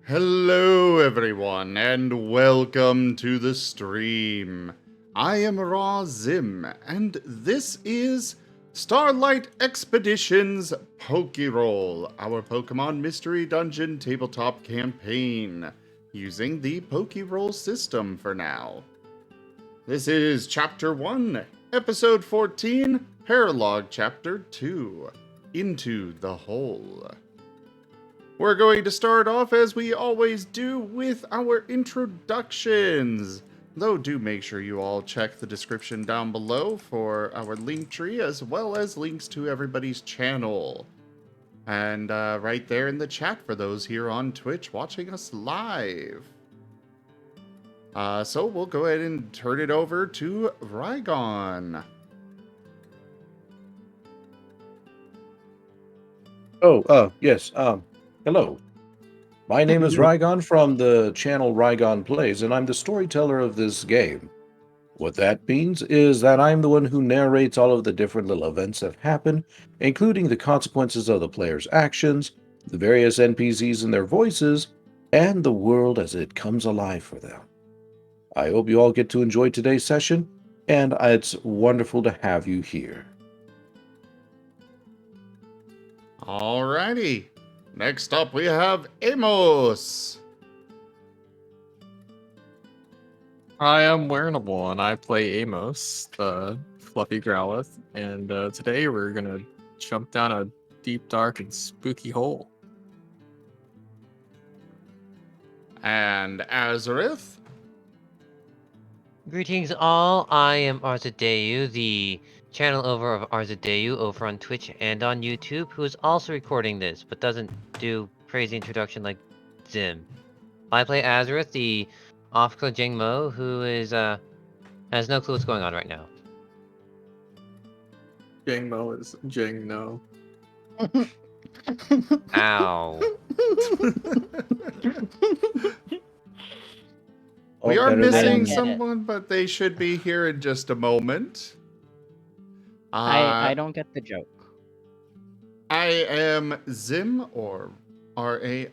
Hello everyone, and welcome to the stream. I am Raw Zim, and this is Starlight Expeditions Pokerole, our Pokemon Mystery Dungeon tabletop campaign, using the Pokerole system for now. This is Chapter 1, Episode 14, Paralogue Chapter 2, Into the Hole. We're going to start off as we always do with our introductions. Though do make sure you all check the description down below for our link tree as well as links to everybody's channel. And right there in the chat for those here on Twitch watching us live. So we'll go ahead and turn it over to Rygon. Yes. Hello. My name is Rygon from the channel Rygon Plays, and I'm the storyteller of this game. What that means is that I'm the one who narrates all of the different little events that happen, including the consequences of the player's actions, the various NPCs and their voices, and the world as it comes alive for them. I hope you all get to enjoy today's session, and it's wonderful to have you here. Alrighty. Next up we have Amos. I am Wearable, and I play Amos, the fluffy Growlithe, and today we're gonna jump down a deep, dark, and spooky hole. And Azurith. Greetings all, I am Arzadeu, the channel over of Arzadeu over on Twitch and on YouTube, who is also recording this, but doesn't do crazy introduction like Zim. I play Azurith, the off-code jangmo-o, who is, has no clue what's going on right now. Jangmo is Jang no. Ow. We are better than- missing someone, but they should be here in just a moment. I don't get the joke. I am Zim, or RA_ZIM,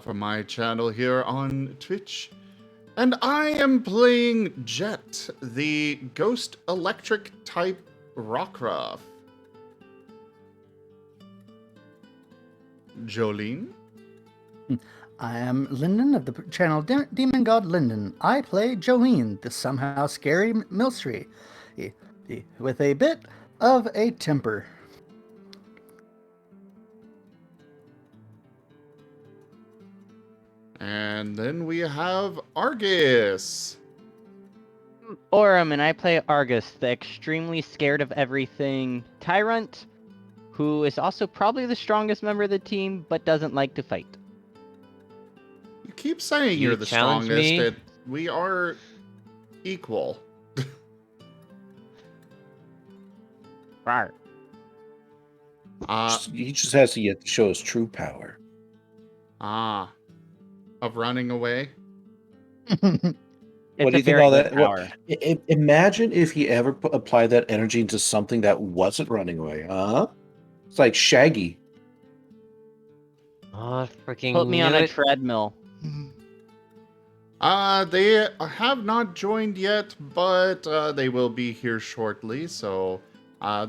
from my channel here on Twitch. And I am playing Jet, the ghost electric type Rockruff. Jolene? I am Lyndon of the channel Demon God Lyndon. I play Jolene, the somehow scary Milsri, with a bit of a temper. And then we have Argus. Uuuuum, and I play Argus, the extremely scared of everything tyrant, who is also probably the strongest member of the team, but doesn't like to fight. You keep saying You you're the challenge strongest. me? We are equal. Rawr. He just has to yet to show his true power. Of running away. It's What do a you think very all good that? power. Imagine if he ever applied that energy into something that wasn't running away, huh? It's like Shaggy. Oh, freaking Put me on a knew it. treadmill. They have not joined yet, but they will be here shortly. So,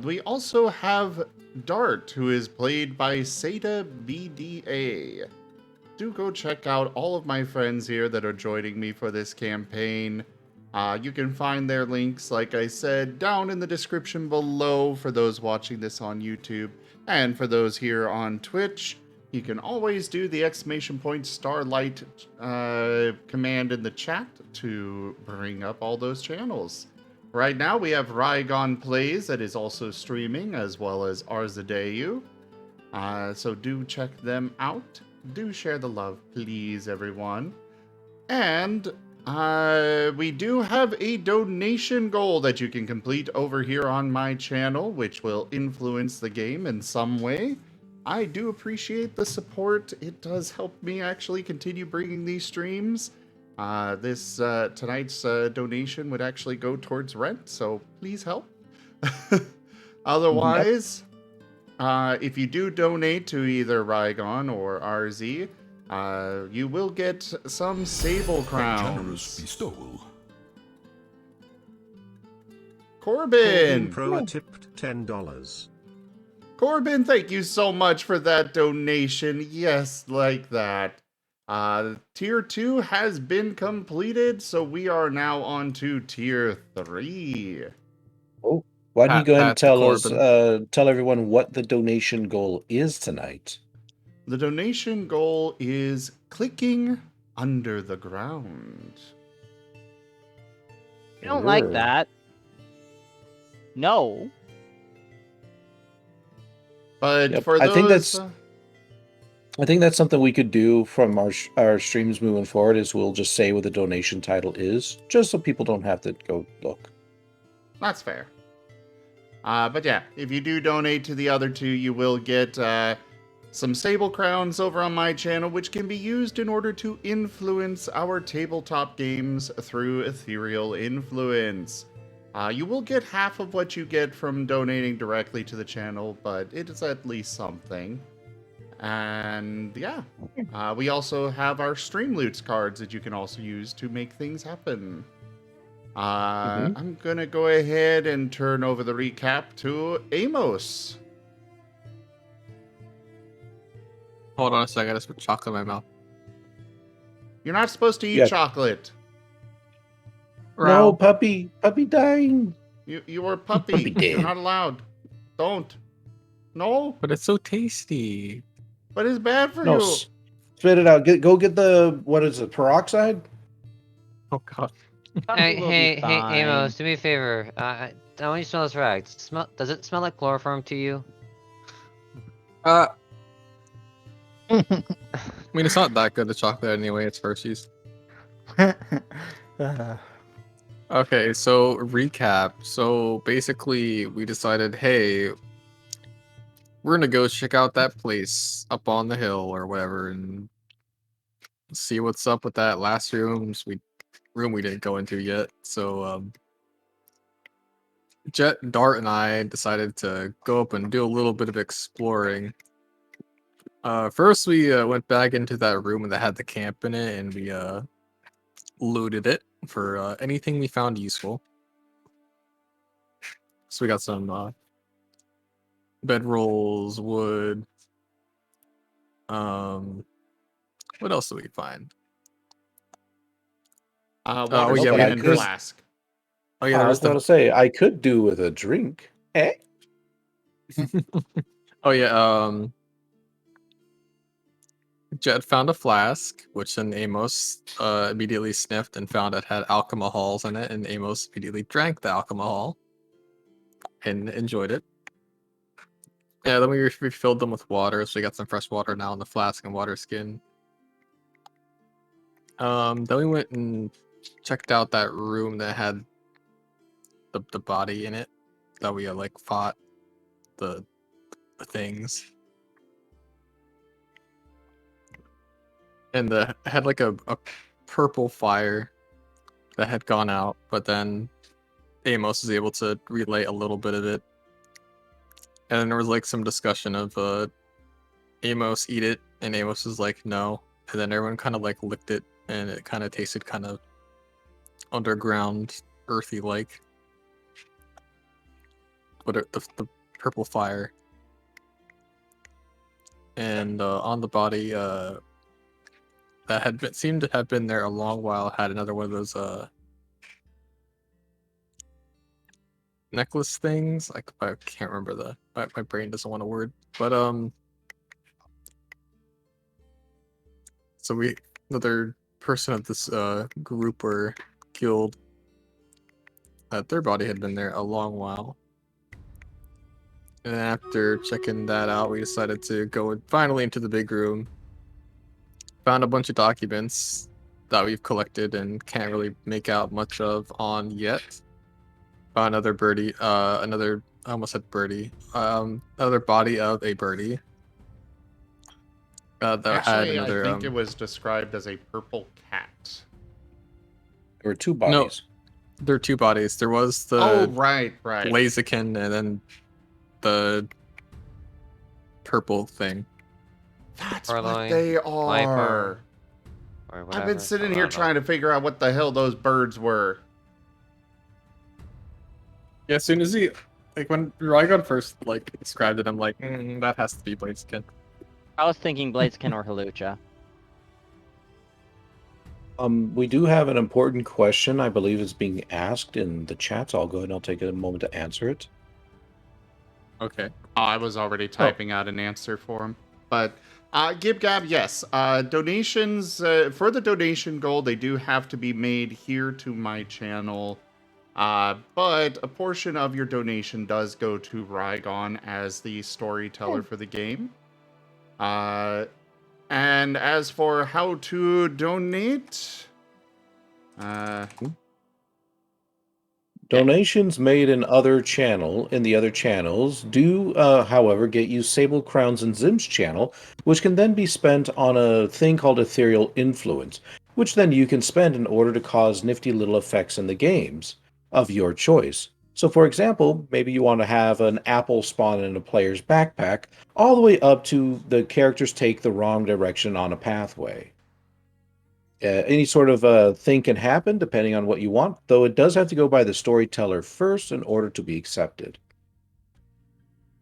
we also have Dart, who is played by Seda BDA. Do go check out all of my friends here that are joining me for this campaign. You can find their links, like I said, down in the description below for those watching this on YouTube. And for those here on Twitch, you can always do the !Starlight command in the chat to bring up all those channels. Right now we have Rygon Plays that is also streaming, as well as Arzadeu. So do check them out. Do share the love, please, everyone. And we do have a donation goal that you can complete over here on my channel, which will influence the game in some way. I do appreciate the support. It does help me actually continue bringing these streams. Tonight's donation would actually go towards rent, so please help. Otherwise, if you do donate to either Rygon or RZ, you will get some sable Generous crowns. bestowal. Corbin! Pro tipped $10. Corbin, thank you so much for that donation. Yes, like that. Tier 2 has been completed, so we are now on to Tier 3. Oh, why don't you go ahead and Pat to tell us, Corbin. tell everyone what the donation goal is tonight? The donation goal is clicking under the ground. I don't like Ugh. that. No. But Yep, for those, I think that's something we could do from our streams moving forward. Is we'll just say what the donation title is, just so people don't have to go look. that's fair. But yeah, if you do donate to the other two, you will get some sable crowns over on my channel, which can be used in order to influence our tabletop games through ethereal influence. You will get half of what you get from donating directly to the channel, but it is at least something. And yeah, we also have our Stream Loots cards that you can also use to make things happen. I'm gonna go ahead and turn over the recap to Amos. Hold on a second, I just put chocolate in my mouth. You're not supposed to eat Yeah. chocolate. No, puppy dying. You were a puppy. Puppy You're dead. not allowed. Don't. No, But it's so tasty. but it's bad for No, you. spit it out. Go get the, what is it, peroxide? Oh god. Hey, Will be hey, fine. Amos, do me a favor. I want you to smell this rag. Does it smell like chloroform to you? I mean, it's not that good, the chocolate anyway, it's Hershey's. Okay, so recap. So basically, we decided, hey, we're gonna go check out that place up on the hill or whatever and see what's up with that last room we didn't go into yet. So Jet, Dart, and I decided to go up and do a little bit of exploring. First, we went back into that room that had the camp in it, and we looted it for anything we found useful. So we got some bedrolls, wood. What else did we find? Water yeah, skin we and could- flask. Oh yeah, I there was was going the. to say, I could do with a drink. Eh? Oh yeah, Jet found a flask, which then Amos immediately sniffed and found it had alcohols in it, and Amos immediately drank the alcohol and enjoyed it. Yeah, then we refilled them with water, so we got some fresh water now in the flask and water skin. Then we went and checked out that room that had the body in it that we like fought the things. And the had like a purple fire that had gone out, but then Amos was able to relay a little bit of it. And then there was like some discussion of Amos eat it, and Amos was like no. And then everyone kind of like licked it, and it kind of tasted kind of underground, earthy like. But the purple fire. And on the body, that seemed to have been there a long while, had another one of those necklace things. I can't remember my brain doesn't want a word, but so another person of this group or guild, their body had been there a long while. And after checking that out, we decided to go finally into the big room. Found a bunch of documents that we've collected and can't really make out much of on yet. Found another birdie, I almost said birdie, another body of a birdie. That had Actually, another, I think it was described as a purple cat. There were two bodies. there are two bodies. There was the Oh, right. Blaziken, and then the purple thing. That's Or what like they viper, are. or I've whatever. been sitting I here don't know. trying to figure out what the hell those birds were. Yeah, as soon as he, like when Rygon first like described it, I'm like, that has to be Bladeskin. I was thinking Bladeskin or Halucha. We do have an important question, I believe, is being asked in the chat. So I'll go ahead and I'll take a moment to answer it. Okay. I was already typing out an answer for him. But Gib Gab, yes. Donations, for the donation goal, they do have to be made here to my channel. But a portion of your donation does go to Rygon as the storyteller for the game. And as for how to donate, Donations made in the other channels do, however, get you Sable Crowns and Zim's channel, which can then be spent on a thing called Ethereal Influence, which then you can spend in order to cause nifty little effects in the games of your choice. So, for example, maybe you want to have an apple spawn in a player's backpack, all the way up to the characters take the wrong direction on a pathway. Any sort of thing can happen depending on what you want, though it does have to go by the storyteller first in order to be accepted.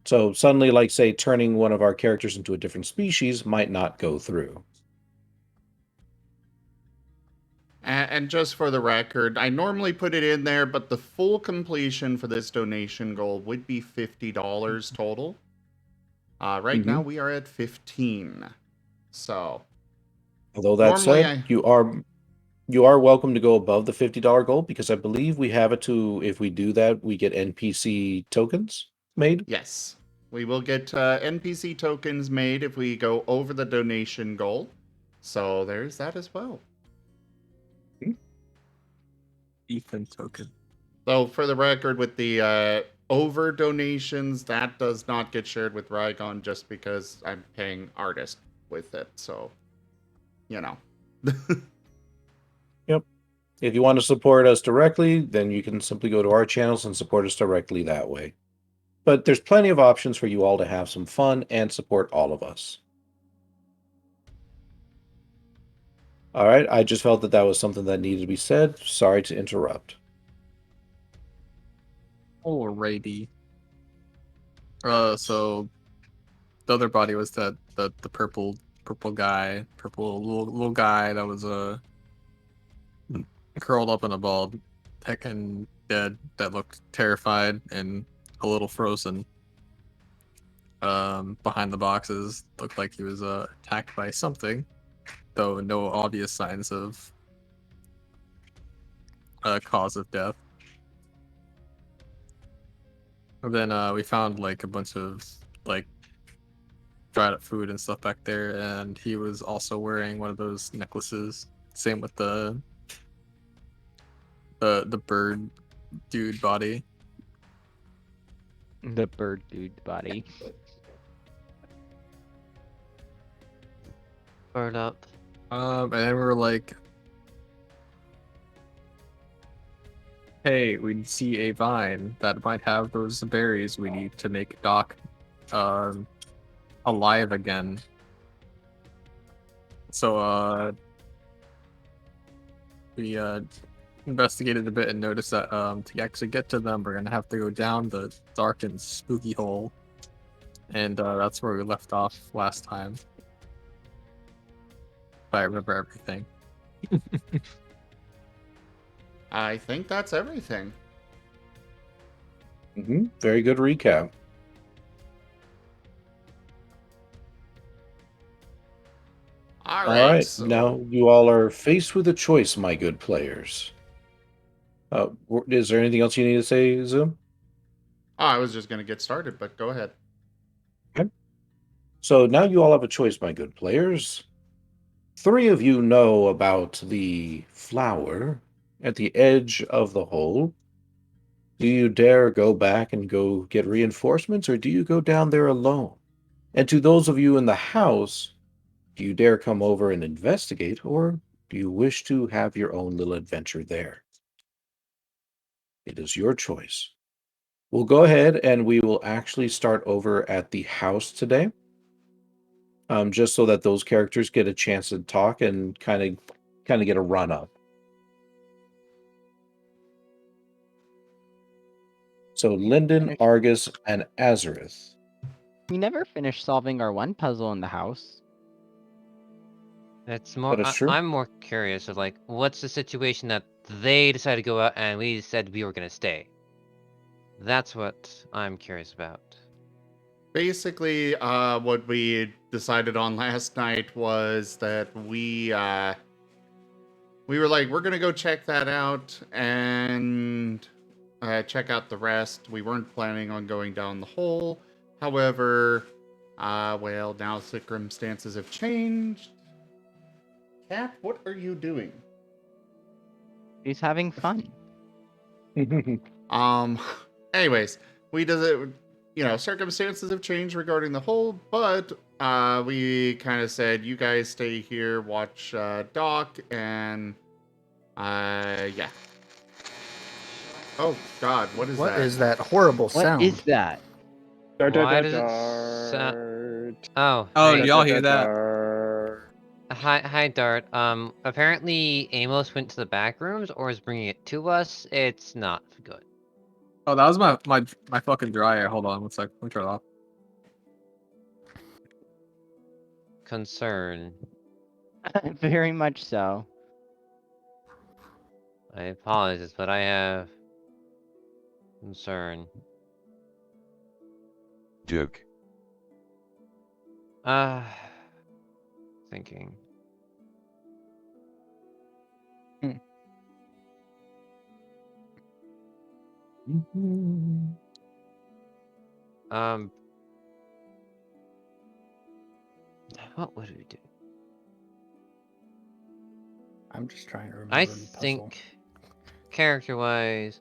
So suddenly, like, say, turning one of our characters into a different species might not go through. and just for the record, I normally put it in there, but the full completion for this donation goal would be $50 total. Right now we are at 15. So, Although that normally said, you are welcome to go above the $50 goal, because I believe we have it to, if we do that, we get NPC tokens made. yes, we will get NPC tokens made if we go over the donation goal. So there's that as well. Ethan token. So for the record, with the over donations, that does not get shared with Rygon just because I'm paying artist with it. So, you know. Yep. If you want to support us directly, then you can simply go to our channels and support us directly that way. But there's plenty of options for you all to have some fun and support all of us. All right, I just felt that that was something that needed to be said. Sorry to interrupt. Alrighty. So the other body was the purple guy, little guy that was curled up in a ball, heckin' dead, that looked terrified and a little frozen. Behind the boxes, looked like he was attacked by something, though no obvious signs of cause of death. And then we found like a bunch of like dried up food and stuff back there, and he was also wearing one of those necklaces. Same with the bird dude body. The bird dude body. Bird up. And then we were like, hey, we see a vine that might have those berries we need to make Doc alive again. So we investigated a bit and noticed that to actually get to them, we're gonna have to go down the dark and spooky hole, and that's where we left off last time. If I remember everything. I think that's everything. Very good recap. All All right. right, So now you all are faced with a choice, my good players. Is there anything else you need to say, Zoom? I was just going to get started, but go ahead. Okay. So now you all have a choice, my good players. 3 of you know about the flower at the edge of the hole. Do you dare go back and go get reinforcements, or do you go down there alone? And to those of you in the house, do you dare come over and investigate, or do you wish to have your own little adventure there? It is your choice. We'll go ahead and we will actually start over at the house today. just so that those characters get a chance to talk and kind of get a run up. So Lyndon, Argus, and Azurith. We never finished solving our one puzzle in the house. It's more. That is true. I'm more curious of like, what's the situation that they decided to go out and we said we were gonna stay. That's what I'm curious about. Basically, what we decided on last night was that we were like, we're gonna go check that out and check out the rest. We weren't planning on going down the hole. However, well, now circumstances have changed. Cat, what are you doing? He's having fun. Anyways, we does it. Circumstances have changed regarding the hole, but we kind of said, you guys stay here, watch Doc, and yeah. Oh God, what is What that? is that horrible What sound? is that? Why does it sound? Oh, Oh, hey. do y'all hear that? Hi, Dart. Apparently Amos went to the back rooms or is bringing it to us. It's not good. Oh, that was my fucking dryer. Hold on, one sec. Let me turn it off. Concern. Very much so. I apologize, but I have concern. Joke. Thinking. What would we do? I'm just trying to remember. I the puzzle. think, character-wise,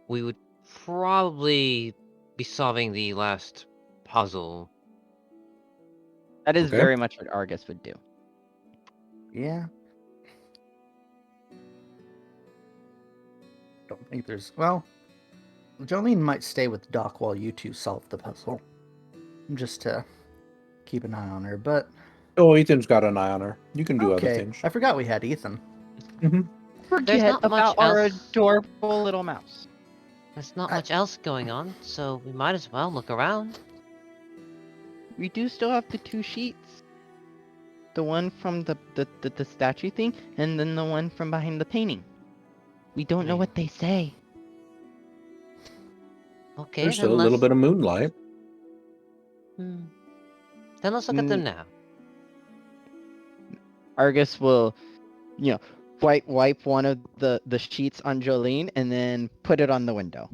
we would probably be solving the last puzzle. That is Okay. very much what Argus would do. Yeah. Don't think there's. Well, Jolene might stay with Doc while you two solve the puzzle. Just to keep an eye on her, but. Oh, Ethan's got an eye on her. You can do other Okay. things. I forgot we had Ethan. Forget not much about our else. adorable little mouse. There's not much else going on, so we might as well look around. We do still have the two sheets. The one from the statue thing, and then the one from behind the painting. We don't know what they say. Okay, There's then still a little let's... bit of moonlight. Then let's look at them now. Argus will, wipe one of the sheets on Jolene and then put it on the window.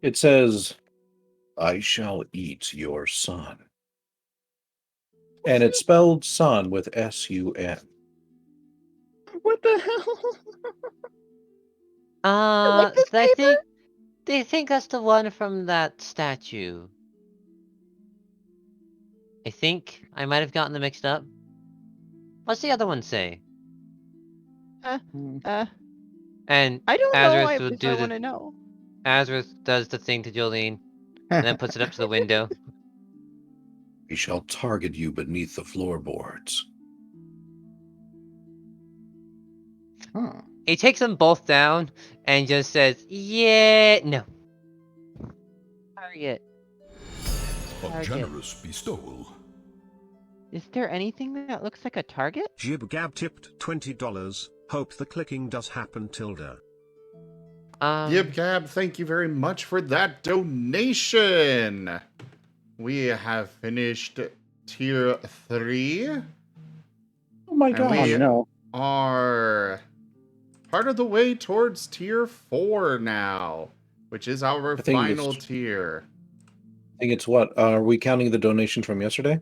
It says, "I shall eat your son." And it's spelled son with S-U-N. What the hell? They think that's the one from that statue. I think I might have gotten them mixed up. What's the other one say? And And I don't know. Azurith will If do I the... want to know. Azurith does the thing to Jolene, and then puts it up to the window. We shall target you beneath the floorboards. Huh. He takes them both down and just says, "Yeah, no." Target. A Target. generous bestowal. Is there anything that looks like a target? Jib Gab tipped $20. Hope the clicking does happen, Tilda. Yib Gab, thank you very much for that donation. We have finished tier 3. Oh my And god. we No. are part of the way towards tier 4 now, which is our I think final it's- tier. I think it's what? Are we counting the donations from yesterday?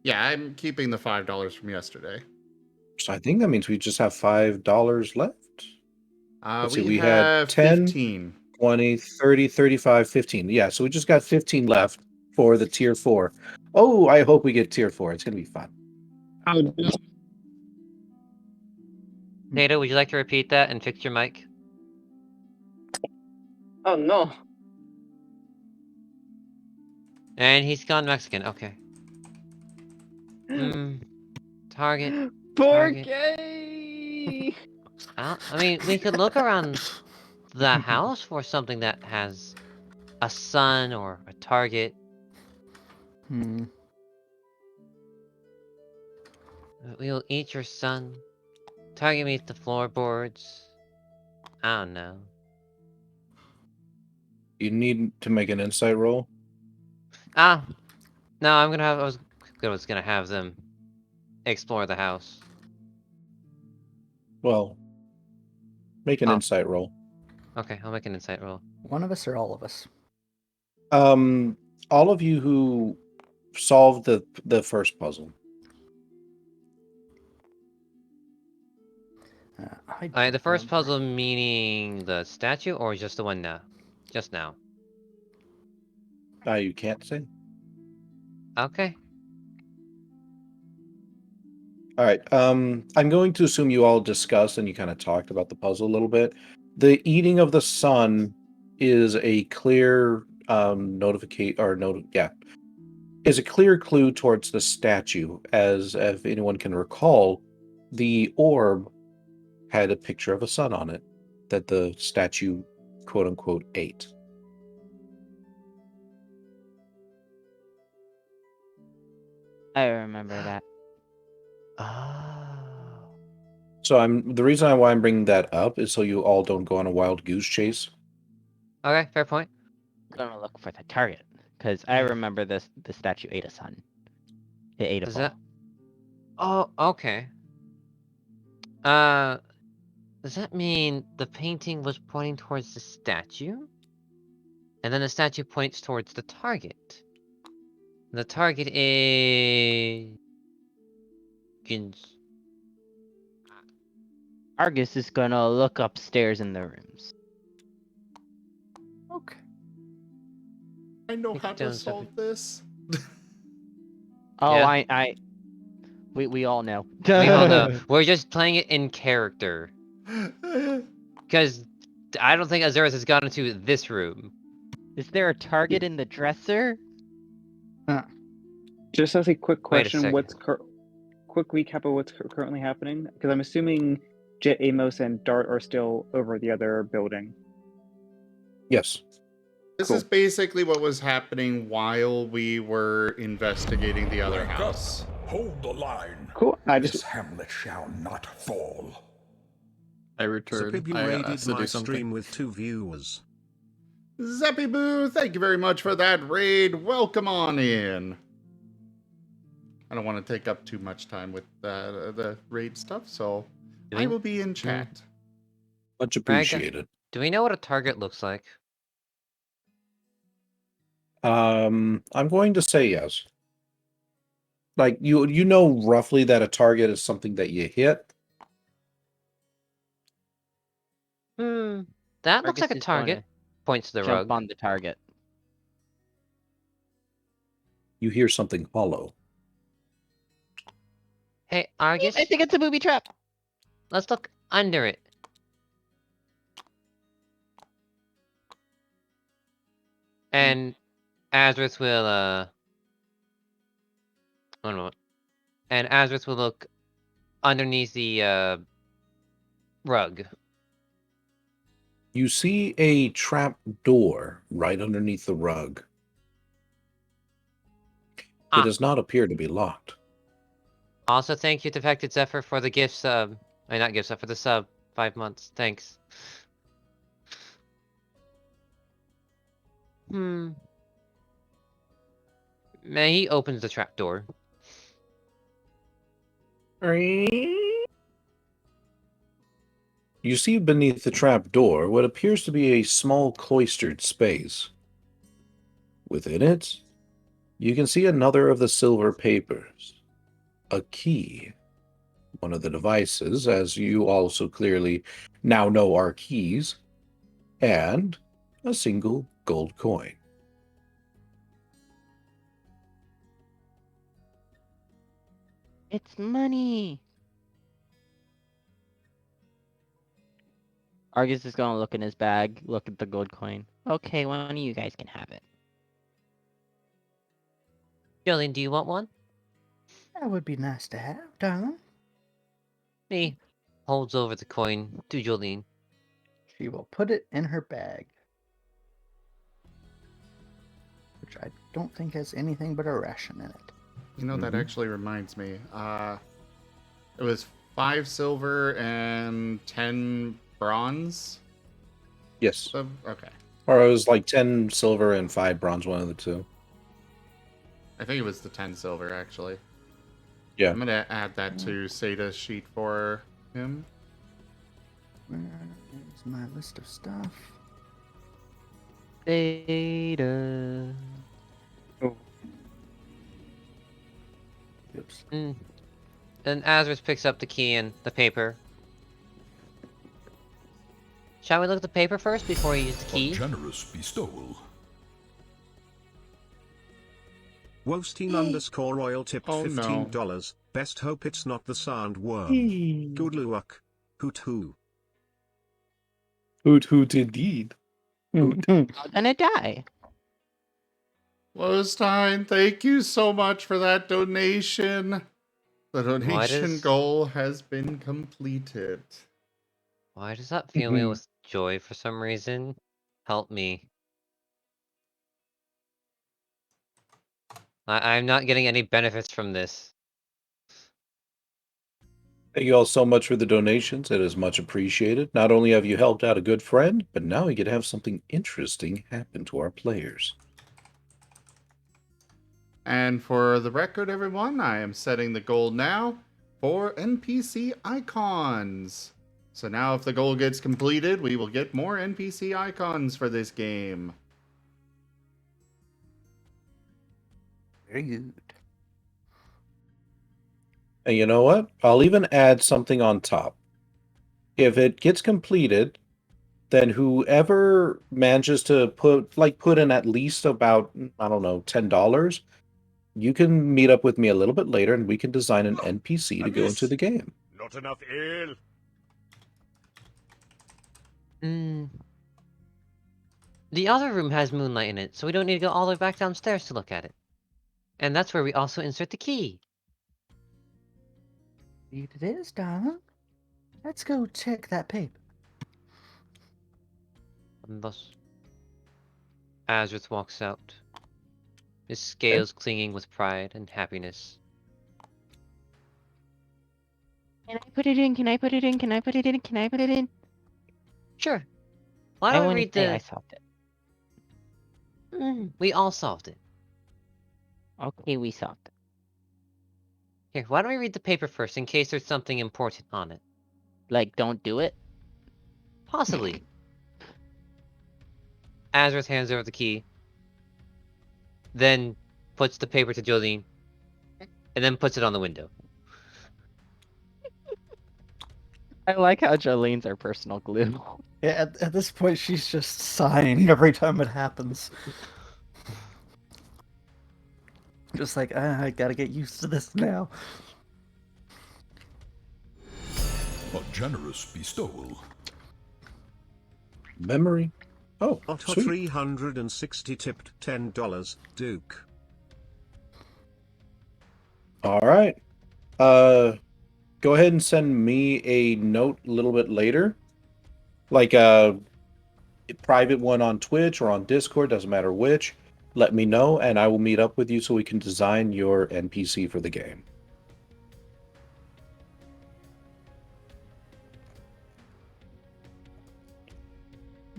Yeah, I'm keeping the $5 from yesterday. So I think that means we just have $5 left. Let's see, we had have 10, 15. 20, 30, 35, 15. Yeah, so we just got 15 left for the tier 4. Oh, I hope we get tier 4. It's going to be fun. Nado, would you like to repeat that and fix your mic? Oh no. And he's gone Mexican. Okay. Target. Target. 4K! I mean, we could look around the house for something that has a sun or a target. Hmm. We'll eat your sun. Target meets the floorboards. I don't know. You need to make an insight roll. Ah, no, I was gonna have them explore the house. Well, make an Oh. insight roll. Okay, I'll make an insight roll. One of us or all of us? All of you who solved the first puzzle. I The don't first remember. puzzle meaning the statue, or just the one now? Just now. You can't say. Okay. All right. I'm going to assume you all discussed and you kind of talked about the puzzle a little bit. The eating of the sun is a clear is a clear clue towards the statue, as if anyone can recall, the orb had a picture of a sun on it that the statue, quote unquote, ate. I remember that. Oh. So the reason why I'm bringing that up is so you all don't go on a wild goose chase. Okay, fair point. Gonna look for the target. Because I remember the statue ate a sun. It ate a Does ball. that... Oh, okay. Does that mean the painting was pointing towards the statue? And then the statue points towards the target. The target is... Gins. Argus is gonna look upstairs in the rooms. Okay. I know Think how to down solve this. Oh, Yeah. we all know. We all know. We're just playing it in character. Because I don't think Azurith has gone into this room. Is there a target in the dresser? Just as a quick Wait a question, second. quick recap of what's currently happening? Because I'm assuming Jet, Amos, and Dart are still over the other building. Yes. This Cool. is basically what was happening while we were investigating the other Back up. house. Hold the line. Cool. I This just hamlet shall not fall. I returned. Zapibu I raided asked to my do something. stream with 2 viewers. Zappy Boo, thank you very much for that raid. Welcome on in. I don't want to take up too much time with the raid stuff, so Do I we, will be in chat. Much appreciated. do we know what a target looks like? I'm going to say yes. Like you know roughly that a target is something that you hit. That looks Argus like a is gonna target. Points to the jump rug. on the target. You hear something hollow. Hey, Argus, I think it's a booby trap. let's look under it. And Azurith will, one moment. And Azurith will look underneath the, rug. You see a trap door right underneath the rug. It does not appear to be locked. Also, thank you, Defected Zephyr, for the gift sub. Not gift sub, for the sub. 5 months. Thanks. Man, he opens the trap door. You see beneath the trap door what appears to be a small cloistered space. Within it, you can see another of the silver papers. A key. One of the devices, as you also clearly now know are keys, and a single gold coin. It's money. Argus is gonna look in his bag, look at the gold coin. Okay, one of you guys can have it. Jolene, do you want one? That would be nice to have, darling. He holds over the coin to Jolene. She will put it in her bag, which I don't think has anything but a ration in it. You know, that actually reminds me. It was 5 silver and 10 bronze. Yes. Okay. Or it was like 10 silver and 5 bronze, one of the two. I think it was the 10 silver, actually. Yeah. I'm gonna add that to Sada's sheet for him. Where is my list of stuff? Data. Oh, Oops. Then Azurith picks up the key and the paper. Shall we look at the paper first before we use the A key? generous bestowal. Wosteen_Royal tipped Oh, no. $15. Best hope it's not the sandworm. Good luck. Hoot hoo. Hoot hoot indeed. Gonna die. Lostine, thank you so much for that donation. The donation goal has been completed. Why does that fill me with joy for some reason? Help me. I'm not getting any benefits from this. Thank you all so much for the donations. It is much appreciated. Not only have you helped out a good friend, but now we get to have something interesting happen to our players. And for the record, everyone, I am setting the goal now for NPC icons. So now if the goal gets completed, we will get more NPC icons for this game. Very good. And you know what? I'll even add something on top. If it gets completed, then whoever manages to put in at least about, I don't know, $10, you can meet up with me a little bit later and we can design an NPC to go into the game. Not enough ale. The other room has moonlight in it, so we don't need to go all the way back downstairs to look at it. And that's where we also insert the key. Indeed it is, darling. Let's go check that paper. And thus, Azurith walks out, his scales clinging with pride and happiness. Can I put it in? Can I put it in? Can I put it in? Can I put it in? Sure. Why I don't we wanna read say the... I solved it. We all solved it. Okay, we solved it. Here, why don't we read the paper first, in case there's something important on it? Like, don't do it? Possibly. Azurith hands over the key, then puts the paper to Jolene, and then puts it on the window. I like how Jolene's our personal glue. Yeah, at this point, she's just sighing every time it happens. Just like, I gotta get used to this now. A generous bestowal. Memory. Oh, Otto sweet. 360 tipped $10. Duke. All right. Go ahead and send me a note a little bit later. Like a private one on Twitch or on Discord, doesn't matter which. Let me know, and I will meet up with you so we can design your NPC for the game.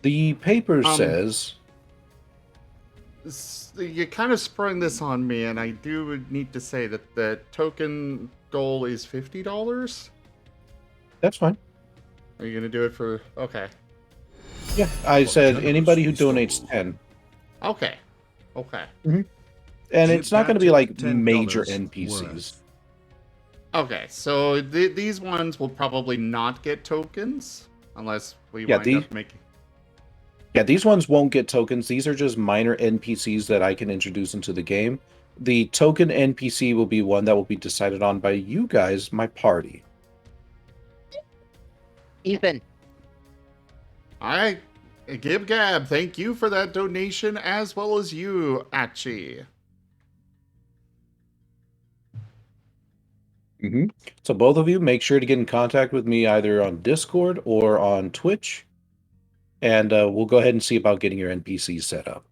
The paper says... You kind of sprung this on me, and I do need to say that the token goal is $50. That's fine. Are you going to do it for... Okay. Yeah, I said generous anybody who bestowal. donates 10. Okay. Okay. And it's not going to be like $10 major worth. NPCs. Okay, so these ones will probably not get tokens, unless we Yeah, wind up making... Yeah, these ones won't get tokens. These are just minor NPCs that I can introduce into the game. The token NPC will be one that will be decided on by you guys, my party. Ethan. Alright, Gib Gab, thank you for that donation, as well as you, Achi. So both of you make sure to get in contact with me either on Discord or on Twitch, and we'll go ahead and see about getting your NPCs set up.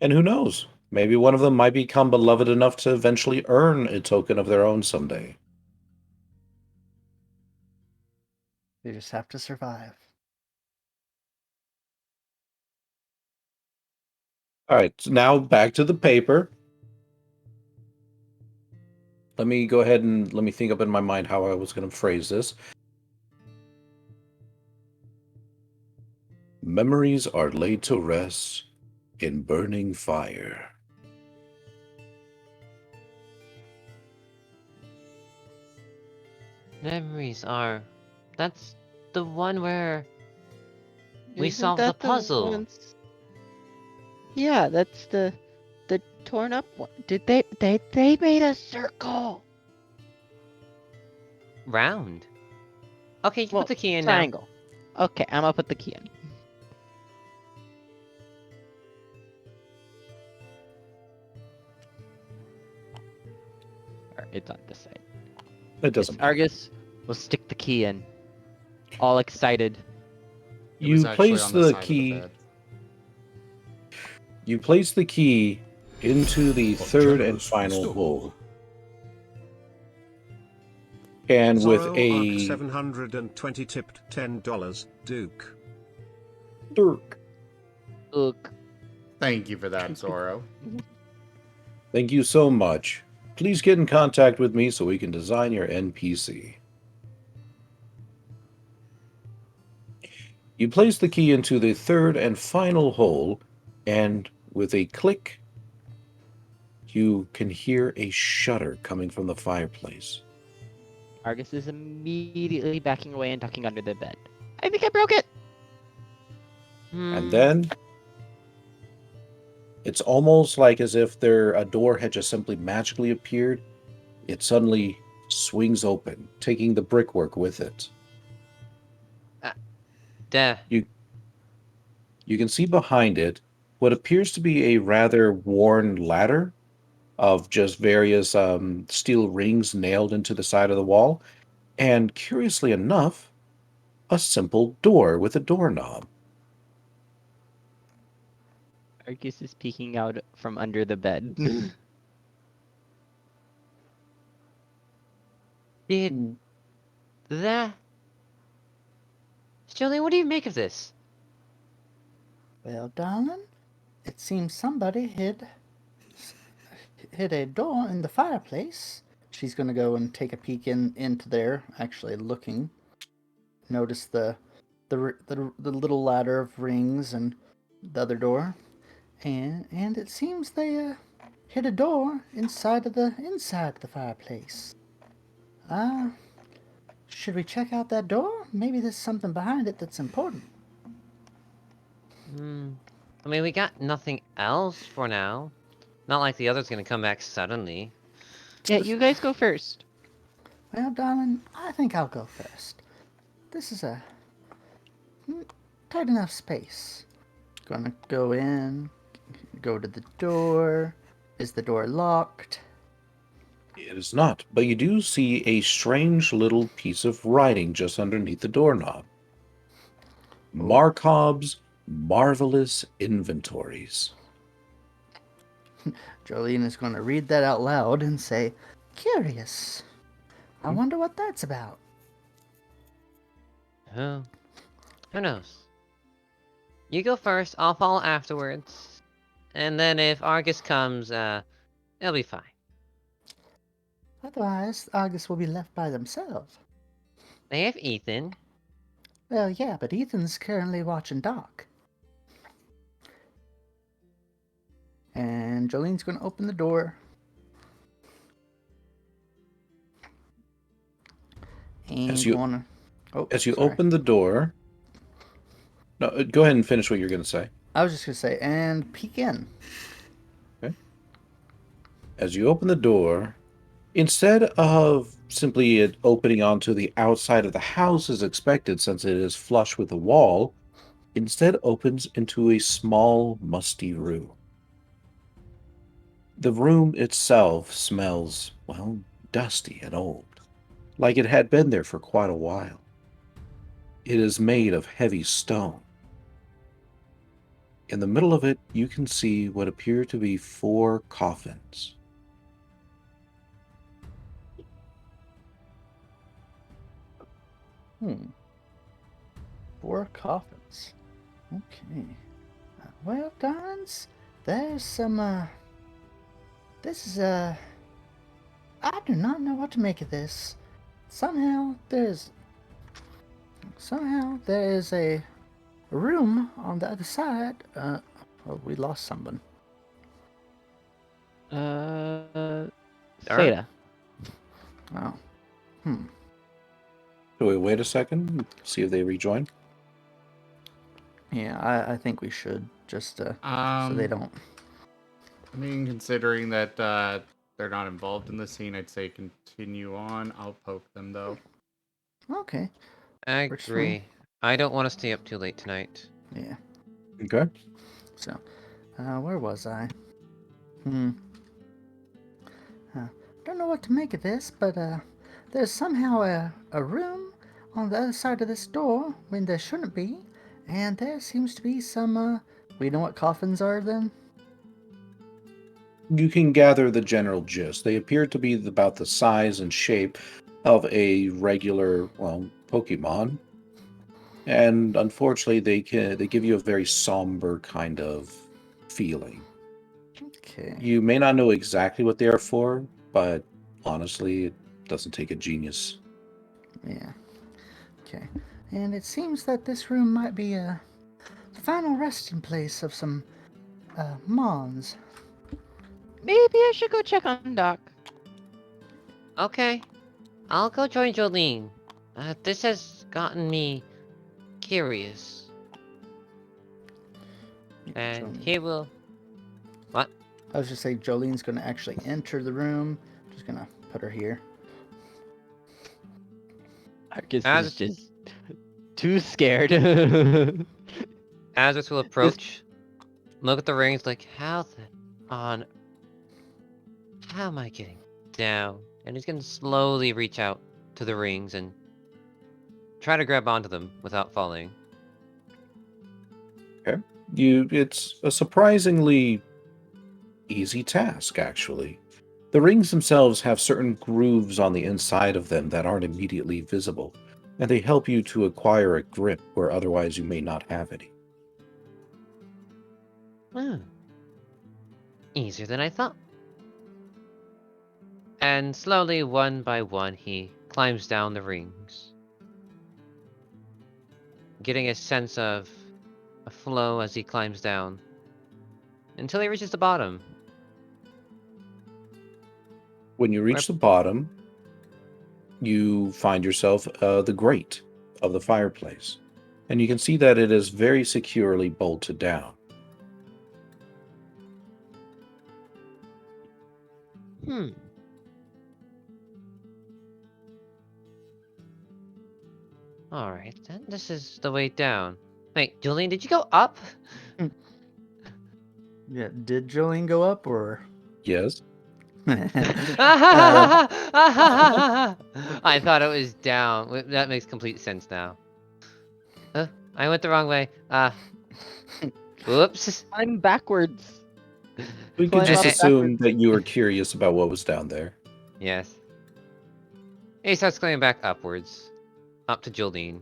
And who knows? Maybe one of them might become beloved enough to eventually earn a token of their own someday. They just have to survive. All right, so now back to the paper. Let me go ahead and let me think up in my mind how I was going to phrase this. Memories are laid to rest in burning fire. Memories are. That's the one where we Isn't solved the that puzzle. ones- Yeah, that's the torn up one. Did they made a circle? Round. Okay, you Well, put the key in now. triangle. Okay, I'm gonna put the key in. Alright, it's on this side. It doesn't matter. Argus will stick the key in. All excited. It was You actually place on the side of key. bed. You place the key into the A third and generous final bestowal. hole. And with Zorro Arc a 720 tipped $10. Duke. dirk. Look. Thank you for that, Zorro. Thank you so much. Please get in contact with me so we can design your NPC. You place the key into the third and final hole, and with a click, you can hear a shudder coming from the fireplace. Argus is immediately backing away and ducking under the bed. I think I broke it! And then it's almost like as if a door had just simply magically appeared. It suddenly swings open, taking the brickwork with it. Duh. You can see behind it what appears to be a rather worn ladder of just various steel rings nailed into the side of the wall, and curiously enough, a simple door with a doorknob. Argus is peeking out from under the bed. Did that... Jolene, what do you make of this? Well, darling, it seems somebody hid a door in the fireplace. She's gonna go and take a peek into there, actually looking. Notice the little ladder of rings and the other door, and it seems they hid a door inside the fireplace. Should we check out that door? Maybe there's something behind it that's important. I mean, we got nothing else for now. Not like the other's gonna come back suddenly. Yeah, you guys go first. Well, darling, I think I'll go first. This is a tight enough space. Gonna go in, go to the door. Is the door locked? It is not, but you do see a strange little piece of writing just underneath the doorknob. Markov's Marvelous Inventories. Jolene is going to read that out loud and say, "Curious. I wonder what that's about." Who knows? You go first, I'll follow afterwards. And then if Argus comes, it'll be fine. Otherwise, Argus will be left by themselves. They have Ethan. Well, yeah, but Ethan's currently watching Doc. And Jolene's going to open the door. And As you sorry. open the door... No, go ahead and finish what you're going to say. I was just going to say, and peek in. Okay. As you open the door, instead of simply it opening onto the outside of the house as expected, since it is flush with the wall, instead opens into a small, musty room. The room itself smells, well, dusty and old, like it had been there for quite a while. It is made of heavy stone. In the middle of it, you can see what appear to be 4 coffins. Hmm. 4 coffins. Okay. Well, darlings, there's some, this is, I do not know what to make of this. Somehow there is a room on the other side. Oh, we lost someone. Seda. Oh. So we wait a second, see if they rejoin. Yeah, I think we should just so they don't. I mean, considering that they're not involved in the scene, I'd say continue on. I'll poke them though. Okay. I Works for me. agree. I don't want to stay up too late tonight. Yeah. Okay. So, where was I? Don't know what to make of this, but there's somehow a room on the other side of this door when there shouldn't be, and there seems to be some. We know what coffins are then? You can gather the general gist. They appear to be about the size and shape of a regular, well, Pokemon. And unfortunately, they give you a very somber kind of feeling. Okay. You may not know exactly what they are for, but honestly, it doesn't take a genius. Yeah. Okay. And it seems that this room might be the final resting place of some Mons. Maybe I should go check on Doc. Okay. I'll go join Jolene. This has gotten me curious. And he will... What? I was just saying Jolene's going to actually enter the room. Just going to put her here. Argus is just too scared. Azurith will approach, look at the rings like, how am I getting down? And he's going to slowly reach out to the rings and try to grab onto them without falling. Okay. It's a surprisingly easy task, actually. The rings themselves have certain grooves on the inside of them that aren't immediately visible, and they help you to acquire a grip where otherwise you may not have any. Easier than I thought. And slowly, one by one, he climbs down the rings. Getting a sense of a flow as he climbs down. Until he reaches the bottom. When you reach the bottom, you find yourself the grate of the fireplace. And you can see that it is very securely bolted down. Alright, then this is the way down. Wait, Jolene, did you go up? Yeah, did Jolene go up or? Yes. I thought it was down. That makes complete sense now. I went the wrong way. Whoops. I'm backwards. We could Climb just up assume that you were curious about what was down there. Yes. He starts climbing back upwards. Up to Jolene.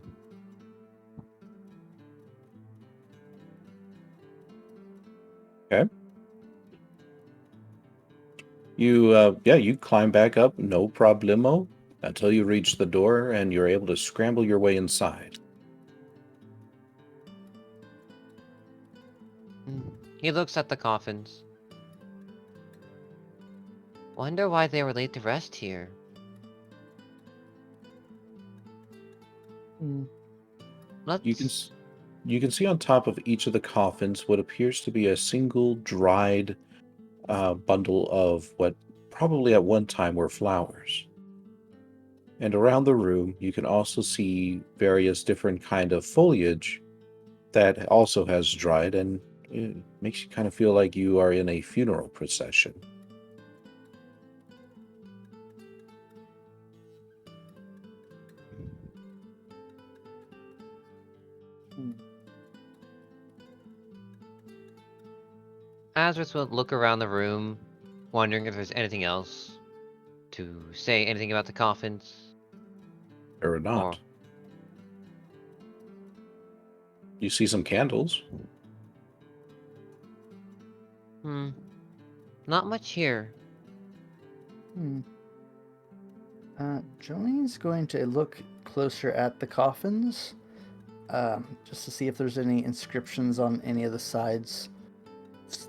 Okay. You climb back up, no problemo, until you reach the door and you're able to scramble your way inside. He looks at the coffins. Wonder why they were laid to rest here. Let's... You can see on top of each of the coffins what appears to be a single dried bundle of what probably at one time were flowers. And around the room, you can also see various different kind of foliage that also has dried, and it makes you kind of feel like you are in a funeral procession. Azurith will look around the room, wondering if there's anything else to say, anything about the coffins. Or not. Or You see some candles. not much here. Jolene's going to look closer at the coffins, just to see if there's any inscriptions on any of the sides,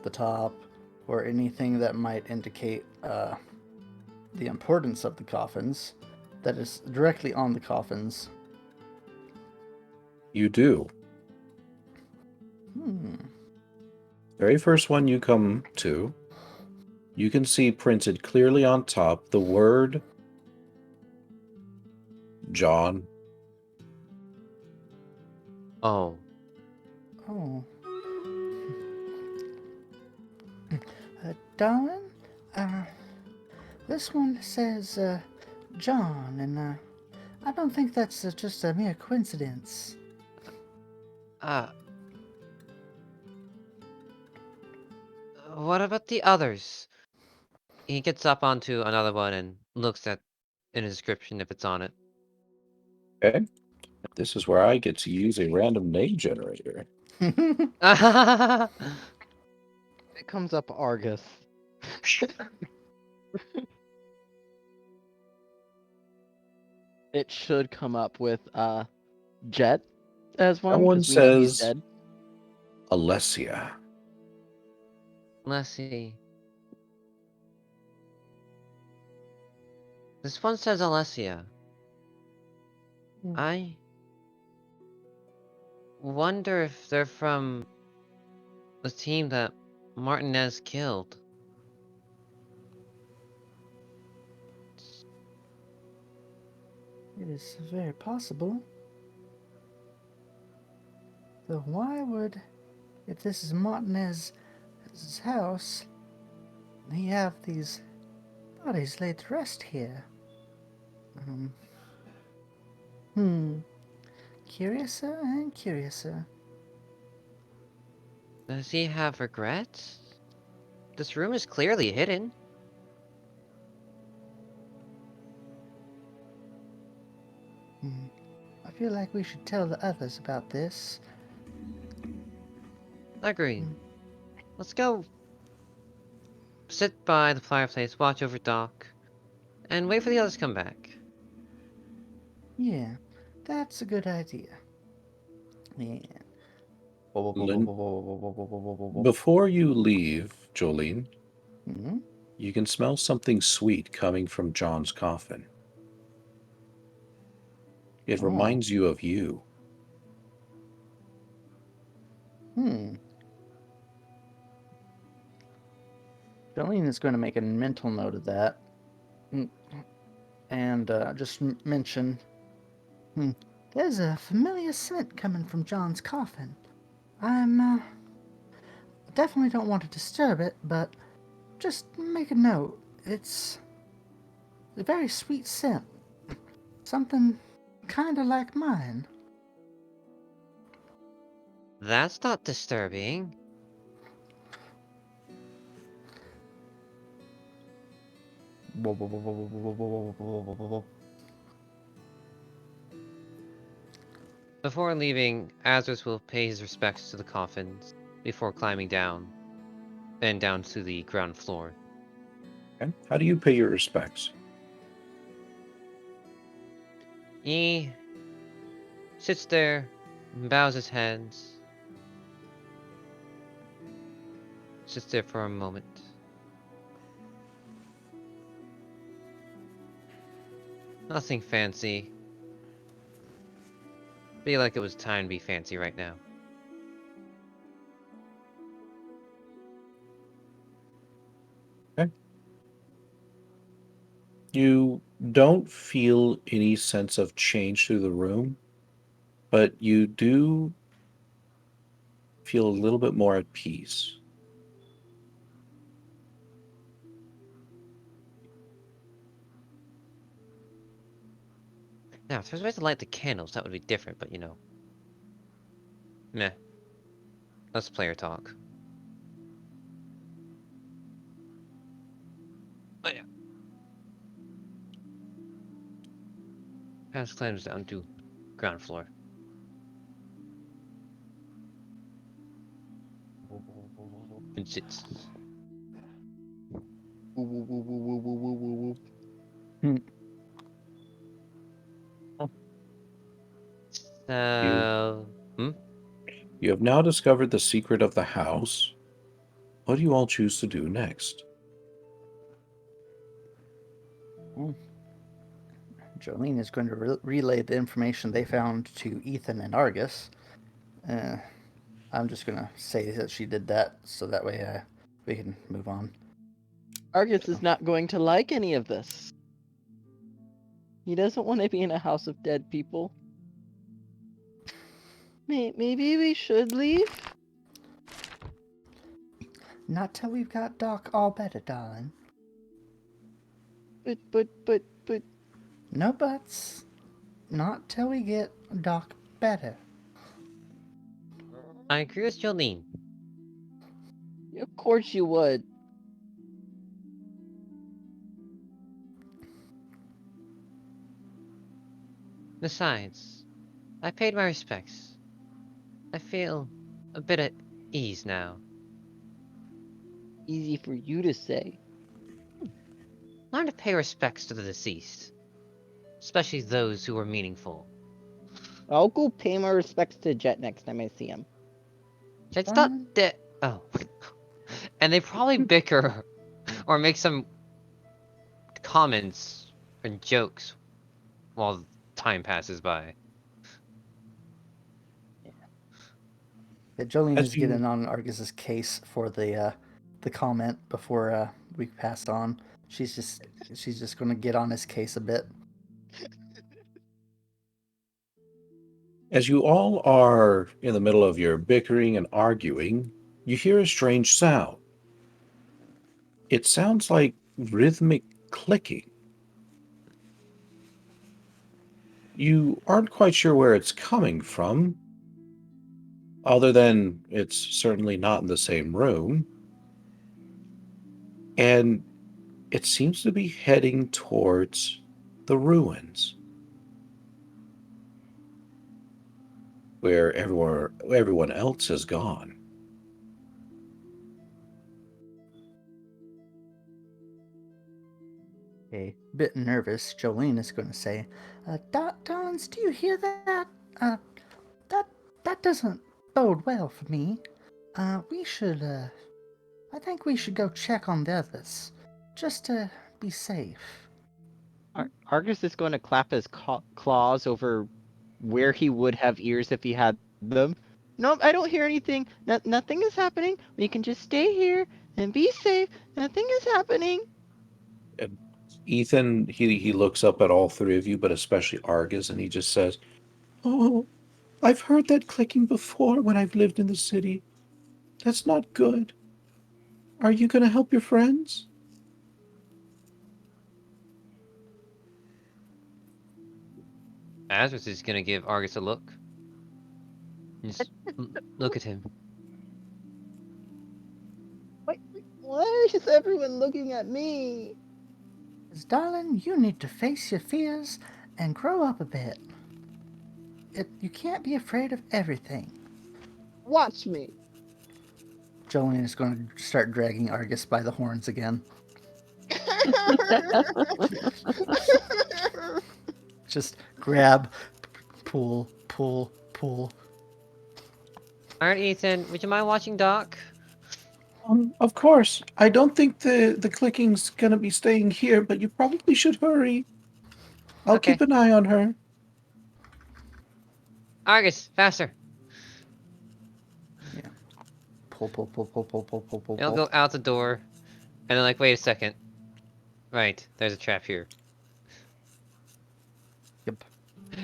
the top, or anything that might indicate the importance of the coffins that is directly on the coffins. You do. Very first one you come to, you can see printed clearly on top the word John. Oh. Oh. Darwin, this one says John, and I don't think that's just a mere coincidence. What about the others? He gets up onto another one and looks at an inscription if it's on it. Okay. This is where I get to use a random name generator. It comes up Argus. It should come up with Jet as one. Someone 'cause we know he's says dead. Alessia. Let's see. This one says Alessia. I wonder if they're from the team that Martinez killed. It is very possible. Though why would, if this is Martinez's house, he have these bodies laid to rest here? Curiouser and curiouser. Does he have regrets? This room is clearly hidden. I feel like we should tell the others about this. Agreed. Let's go sit by the fireplace, watch over Doc, and wait for the others to come back. Yeah, that's a good idea. Yeah. Before you leave, Jolene, Hmm? you can smell something sweet coming from John's coffin. It Oh. reminds you of you. Jolene is going to make a mental note of that. And just mention, there's a familiar scent coming from John's coffin. I'm definitely don't want to disturb it, but just make a note. It's a very sweet scent. Something kind of like mine. That's not disturbing. Before leaving, Azurith will pay his respects to the coffins before climbing down, and down to the ground floor. Okay. How do you pay your respects? He sits there, and bows his head, sits there for a moment. Nothing fancy. Feel like it was time to be fancy right now. Okay. You don't feel any sense of change through the room, but you do feel a little bit more at peace. Now, if there's ways to light the candles, that would be different, but you know. Meh. Let's player talk. Pass climbs down to ground floor. And sits. Woo, woo, woo, woo, woo, woo, woo, woo. So, You have now discovered the secret of the house. What do you all choose to do next? Jolene is going to relay the information they found to Ethan and Argus. I'm just going to say that she did that, so that way we can move on. Argus is not going to like any of this. He doesn't want to be in a house of dead people. Maybe we should leave? Not till we've got Doc all better, darling. But... No buts. Not till we get Doc better. I agree with Jolene. Of course you would. Besides, I paid my respects. I feel a bit at ease now. Easy for you to say. Learn to pay respects to the deceased. Especially those who were meaningful. I'll go pay my respects to Jet next time I see him. Jet's not dead. Oh. And they probably bicker or make some comments and jokes while time passes by. Yeah, Jolene As is you- getting on Argus's case for the comment before we pass on. She's just going to get on his case a bit. As you all are in the middle of your bickering and arguing, you hear a strange sound. It sounds like rhythmic clicking. You aren't quite sure where it's coming from, other than it's certainly not in the same room. And it seems to be heading towards the ruins, where everyone else has gone. A bit nervous, Jolene is going to say, Darlings, do you hear that? That doesn't bode well for me. We should, I think we should go check on the others, just to be safe. Argus is going to clap his claws over where he would have ears if he had them. Nope, I don't hear anything. Nothing is happening. We can just stay here and be safe. Nothing is happening. And Ethan, he looks up at all three of you, but especially Argus, and he just says, "Oh, I've heard that clicking before when I've lived in the city. That's not good. Are you going to help your friends?" Azurith is gonna give Argus a look. Just look at him. Why is everyone looking at me? 'Cause, darling, you need to face your fears and grow up a bit. You can't be afraid of everything. Watch me. Jolene is going to start dragging Argus by the horns again. Just grab, pull, pull, pull. Alright, Ethan, would you mind watching Doc? Of course. I don't think the clicking's going to be staying here, but you probably should hurry. I'll Okay. keep an eye on her. Argus, faster! Pull, pull, pull, pull, pull, pull, pull, pull, I'll pull. go out the door, and then like, wait a second. Right, there's a trap here. Yep.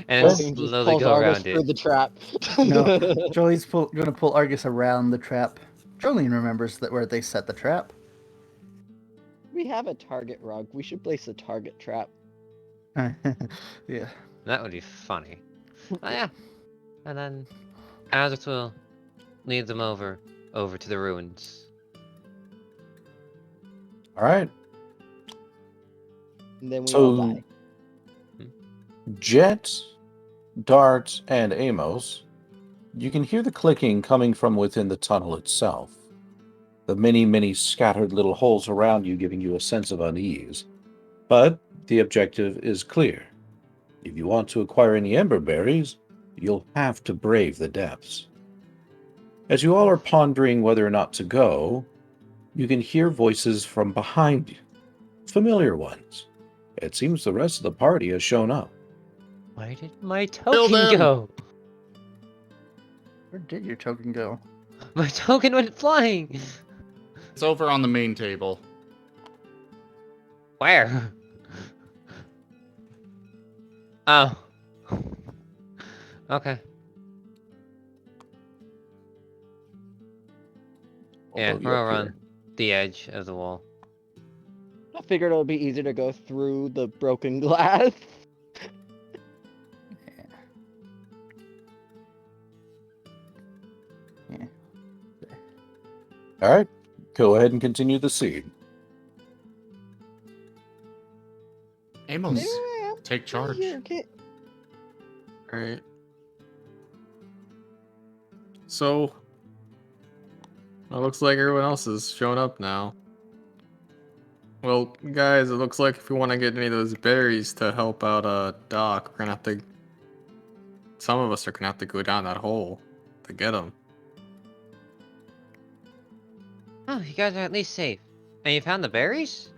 And then slowly go around it. through the trap. No, Jolene's going to pull Argus around the trap. Jolene remembers that where they set the trap. We have a target rug. We should place a target trap. Yeah. That would be funny. Oh yeah. And then Azurith will lead them over to the ruins. And then we all die. Jet, Dart, and Amos, you can hear the clicking coming from within the tunnel itself. The many scattered little holes around you giving you a sense of unease. But the objective is clear. If you want to acquire any ember berries, you'll have to brave the depths. As you all are pondering whether or not to go, you can hear voices from behind you. Familiar ones. It seems the rest of the party has shown up. Where did my Build token him! go? Where did your token go? My token went flying. It's over on the main table. Where? Oh. Okay. Yeah, Although we're you're around here. the edge of the wall. I figured it would be easier to go through the broken glass. Yeah. All right, go ahead and continue the scene. Amos, Yeah, take charge. here, okay. Alright. So, it looks like everyone else is showing up now. Well, guys, it looks like if we want to get any of those berries to help out Doc, we're gonna have to. Some of us are gonna have to go down that hole to get them. Oh, you guys are at least safe. And you found the berries?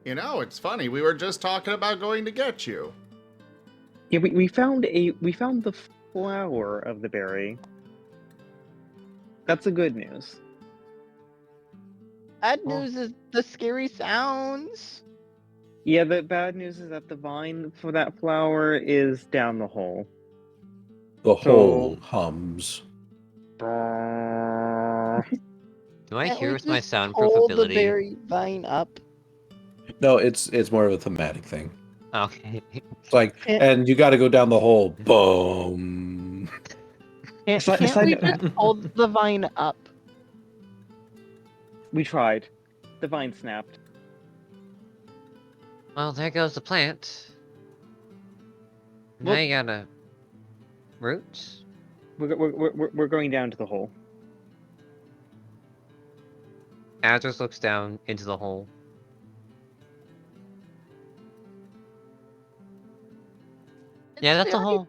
You know, it's funny. We were just talking about going to get you. Yeah, we found the flower of the berry. That's the good news. Bad Well- news is the scary sounds. Yeah, the bad news is that the vine for that flower is down the hole. The So- hole hums. Do I Can't hear we with my just soundproof hold the ability? berry vine up? No, it's more of a thematic thing. Okay. It's like, and you got to go down the hole. Boom. Can't, Side- can't side we note- just hold the vine up? We tried. The vine snapped. Well, there goes the plant. Now Well- you gotta... Roots? We're going down to the hole. Azurith looks down into the hole. Yeah, that's a hole.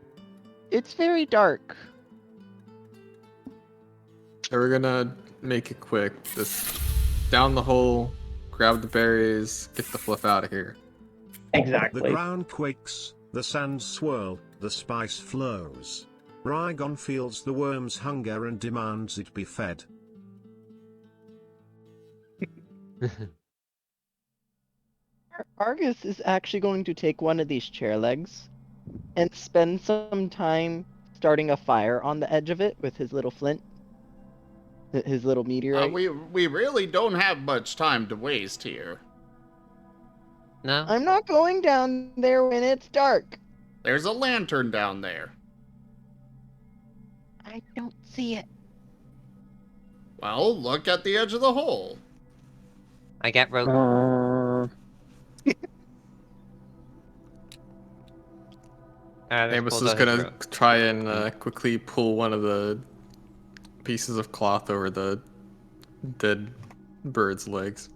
It's very dark. So we're gonna make it quick. Just down the hole, grab the berries, get the fluff out of here. The Exactly. ground quakes, the sands swirl, the spice flows. Rygon feels the worm's hunger and demands it be fed. Argus is actually going to take one of these chair legs and spend some time starting a fire on the edge of it with his little flint. His little meteorite. We really don't have much time to waste here. No? I'm not going down there when it's dark. There's a lantern down there. I don't see it. Well, look at the edge of the hole. I got rope. Azurith Amos pulls is out his gonna rope. try and quickly pull one of the pieces of cloth over the dead bird's legs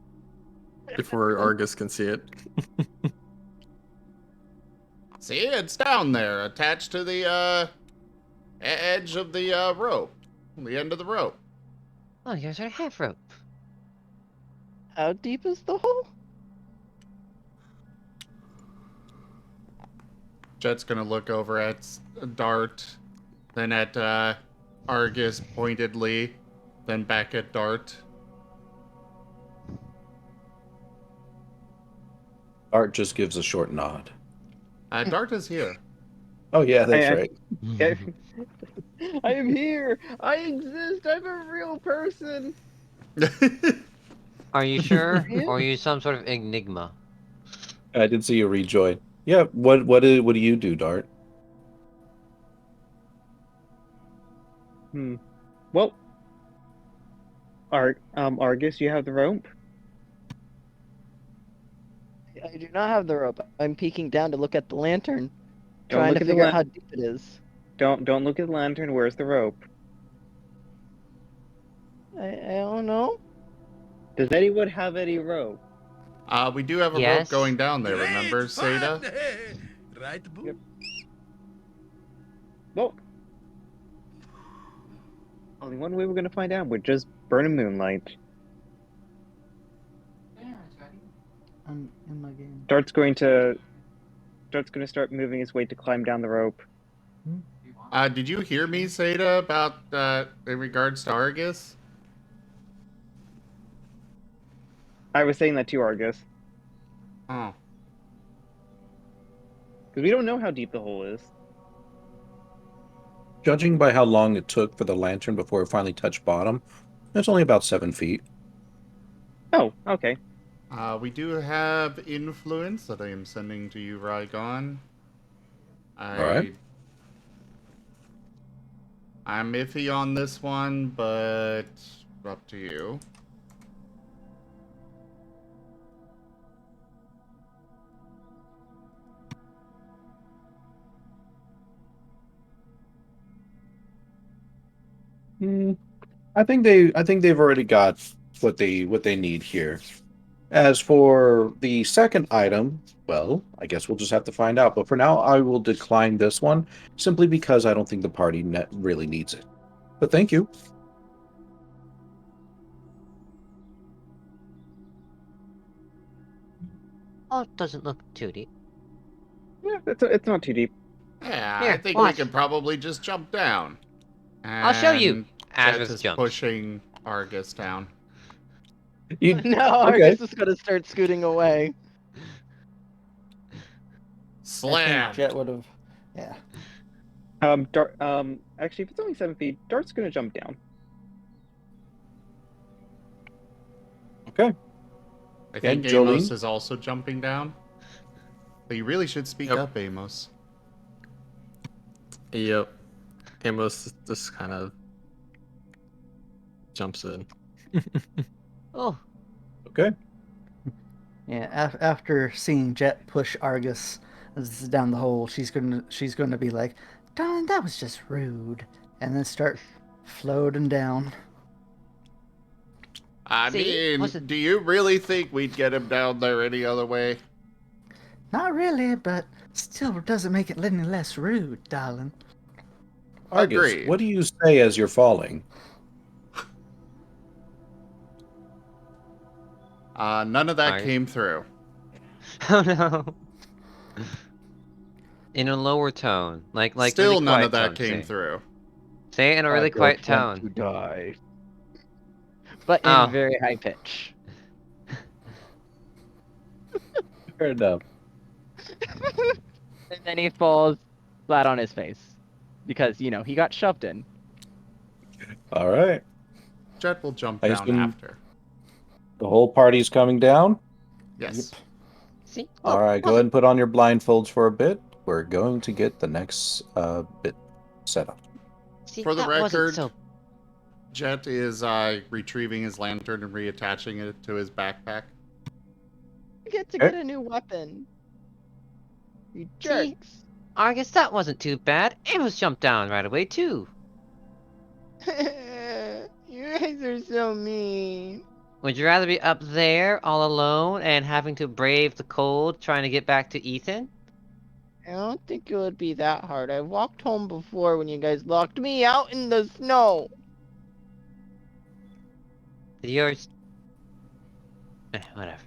before Argus can see it. See, it's down there, attached to the edge of the rope, the end of the rope. Oh, you guys are half rope. How deep is the hole? Jet's gonna look over at Dart, then at Argus pointedly, then back at Dart. Art just gives a short nod. Dart is here. Oh yeah, that's I- right. I am here. I exist. I'm a real person. Are you sure? Yeah. Or are you some sort of enigma? I did see you rejoin. Yeah, what do you do, Dart? Well, Argus, you have the rope. I do not have the rope. I'm peeking down to look at the lantern. Trying look to at the figure out lan- how deep it is. Don't look at the lantern. Where's the rope? I don't know. Does anyone have any rope? We do have a rope Yes. going down there, remember, Seda? Right, boo? Yep. Well, only one way we're gonna find out. We're just burning moonlight. I'm in my game. Dart's going to start moving his way to climb down the rope. Did you hear me, Seda, about in regards to Argus? I was saying that to Argus Oh. because we don't know how deep the hole is. Judging by how long it took for the lantern before it finally touched bottom, it's only about 7 feet. Oh, okay. We do have influence that I am sending to you, Rygon. Alright. I'm iffy on this one, but up to you. I think they've already got what they need here. As for the second item, well, I guess we'll just have to find out. But for now, I will decline this one simply because I don't think the party really needs it. But thank you. Oh, it doesn't look too deep. Yeah, it's not too deep. Yeah, Here, I think watch. we could probably just jump down. I'll show you. Jet Azurith is jumps. pushing Argus down. No, Argus is gonna start scooting away. I Slam! think Jet would have. Yeah. Dart. Actually, if it's only 7 feet, Dart's gonna jump down. Okay. I think And Amos Jolene? is also jumping down. But you really should speak Yep. up, Amos. Yep. Amos just kind of jumps in. Oh, Okay. Yeah. After seeing Jet push Argus down the hole, she's gonna be like, "Darn, that was just rude," and then start floating down. I See, mean, do you really think we'd get him down there any other way? Not really, but still doesn't make it any less rude, darling. Argus, Agreed. what do you say as you're falling? None of that Alright. came through. oh no. In a lower tone, like Still really none quiet of that tone, came say. through. Say it in a really quiet tone. To die. But in Oh. very high pitch. Fair enough. And then he falls flat on his face. Because, he got shoved in. All right. Jet will jump I down assume- after. The whole party's coming down. Yes. See? All right, go ahead and put on your blindfolds for a bit. We're going to get the next bit set up. See, For the that wasn't record, so... Jet is retrieving his lantern and reattaching it to his backpack. You get to Okay. get a new weapon. You See? jerks. Argus, that wasn't too bad. Amos jumped down right away, too. You guys are so mean. Would you rather be up there, all alone, and having to brave the cold, trying to get back to Ethan? I don't think it would be that hard. I walked home before when you guys locked me out in the snow. Yours... whatever.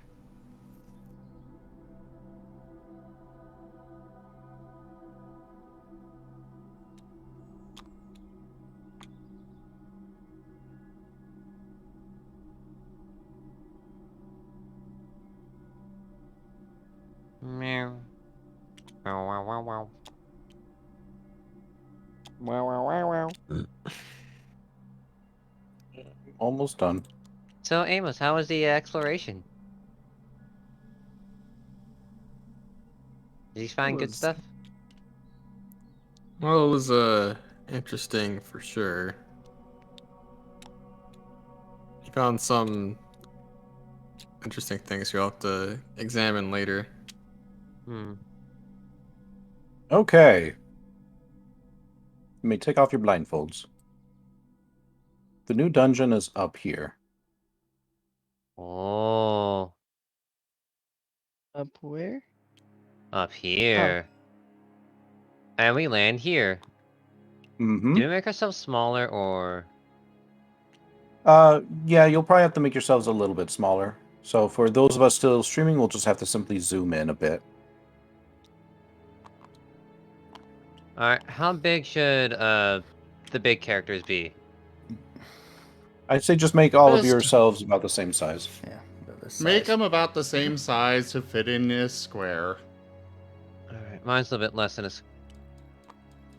Meow. Wow, wow, wow, wow. Wow, wow, wow, wow. Almost done. So, Amos, how was the exploration? Did you find good Was- stuff? Well, it was interesting for sure. You found some interesting things you'll have to examine later. Hmm. Okay. You may take off your blindfolds. The new dungeon is up here. Oh, Up where? up here. And we land here. Mm-hmm. Do we make ourselves smaller or... Yeah, you'll probably have to make yourselves a little bit smaller. So for those of us still streaming, we'll just have to simply zoom in a bit. Alright, how big should the big characters be? I'd say just make all of Just- yourselves about the same size. Yeah, about this Make size. them about the same size to fit in this square. Alright, mine's a little bit less than a...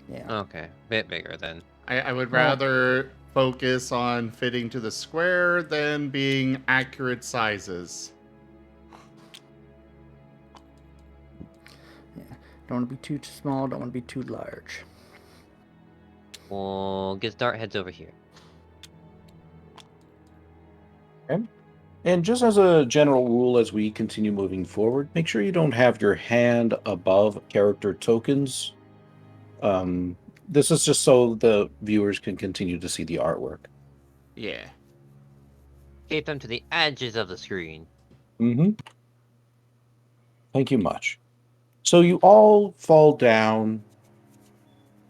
Yeah. Okay, bit bigger then. I would Well- rather focus on fitting to the square than being accurate sizes. Don't want to be too small. Don't want to be too large. We'll get Dart heads over here. And just as a general rule, as we continue moving forward, make sure you don't have your hand above character tokens. This is just so the viewers can continue to see the artwork. Yeah. Keep them to the edges of the screen. Mm-hmm. Thank you much. So you all fall down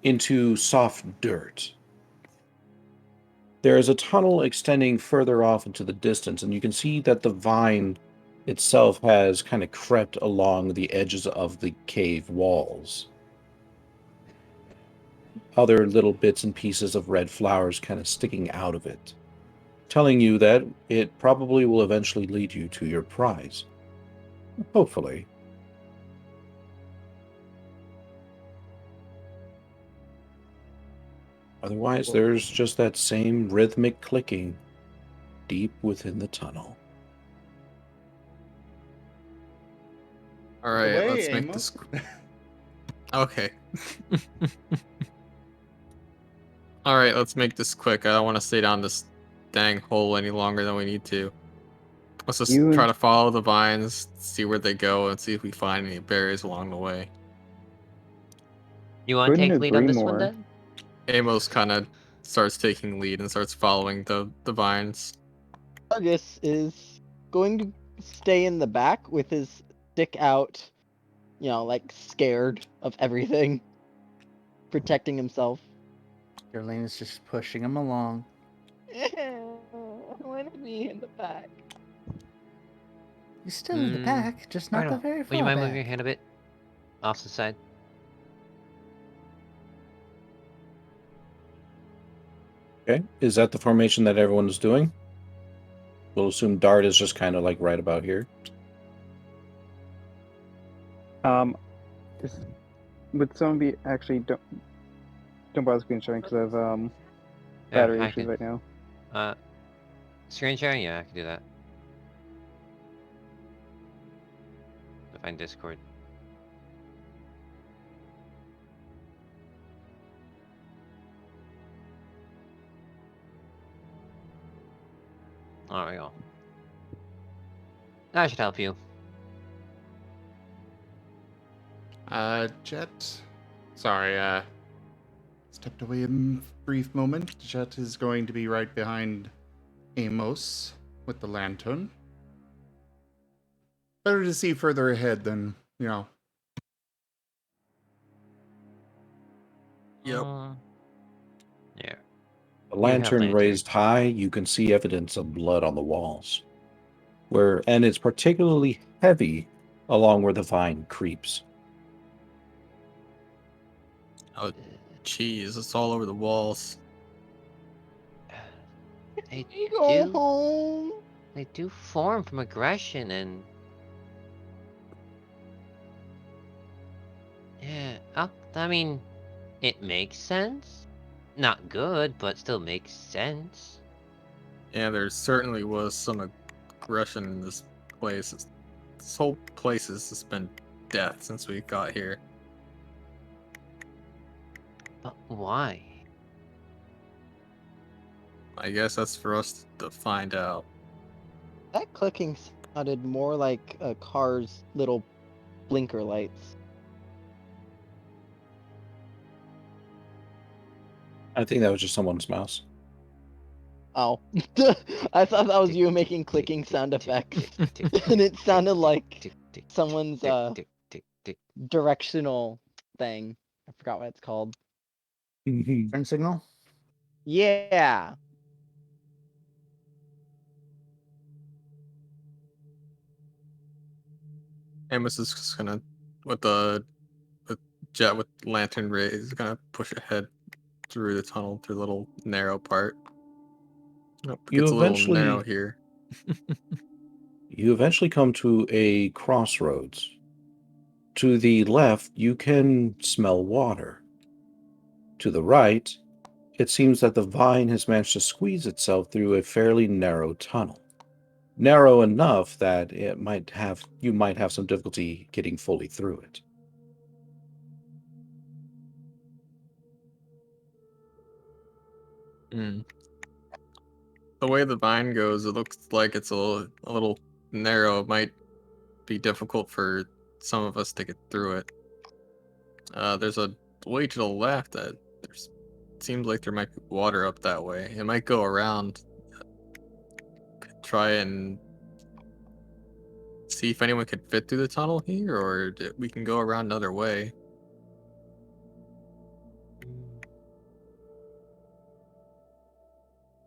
into soft dirt. There is a tunnel extending further off into the distance, and you can see that the vine itself has kind of crept along the edges of the cave walls. Other little bits and pieces of red flowers kind of sticking out of it, telling you that it probably will eventually lead you to your prize. Hopefully. Otherwise, there's just that same rhythmic clicking deep within the tunnel. Alright, Away, let's make Amos. this... Okay. Alright, let's make this quick. I don't want to stay down this dang hole any longer than we need to. Let's just You- try to follow the vines, see where they go, and see if we find any berries along the way. You want to Couldn't take lead on agree this one more. then? Amos kind of starts taking lead and starts following the vines. Argus is going to stay in the back with his stick out, you know, like scared of everything, protecting himself. Jolene is just pushing him along. I want to be in the back. He's still in the back, just not the very far Would you mind back. moving your hand a bit? Off to the side. Okay, is that the formation that everyone is doing? We'll assume Dart is just kind of like right about here. Would someone be actually don't bother screen sharing because of Yeah, battery I issues can- right now. Screen sharing? Yeah, I can do that. Define Discord. There we go. That should help you. Jet. Sorry, stepped away a brief moment. Jet is going to be right behind Amos with the lantern. Better to see further ahead than, you know. Yep. Yeah. The have lantern lantern. raised high, you can see evidence of blood on the walls. And it's particularly heavy along where the vine creeps. Oh, jeez, it's all over the walls. They We go do. home. They do form from aggression and... Yeah, I mean, it makes sense. Not good, but still makes sense. Yeah, there certainly was some aggression in this place. This whole place has just been death since we got here. But why? I guess that's for us to find out. That clicking sounded more like a car's little blinker lights. I think that was just someone's mouse. Oh. I thought that was you making clicking sound effects. And it sounded like someone's directional thing. I forgot what it's called. Turn signal. Yeah. Amos is just gonna, with the jet with lantern rays, gonna push ahead through the tunnel through the little narrow part. Oh, You it's a little narrow eventually here. you eventually come to a crossroads. To the left, you can smell water. To the right, it seems that the vine has managed to squeeze itself through a fairly narrow tunnel. Narrow enough that you might have some difficulty getting fully through it. Mm. The way the vine goes, it looks like it's a little narrow. It might be difficult for some of us to get through it. There's a way to the left that seems like there might be water up that way. It might go around. Try and see if anyone could fit through the tunnel here, or we can go around another way.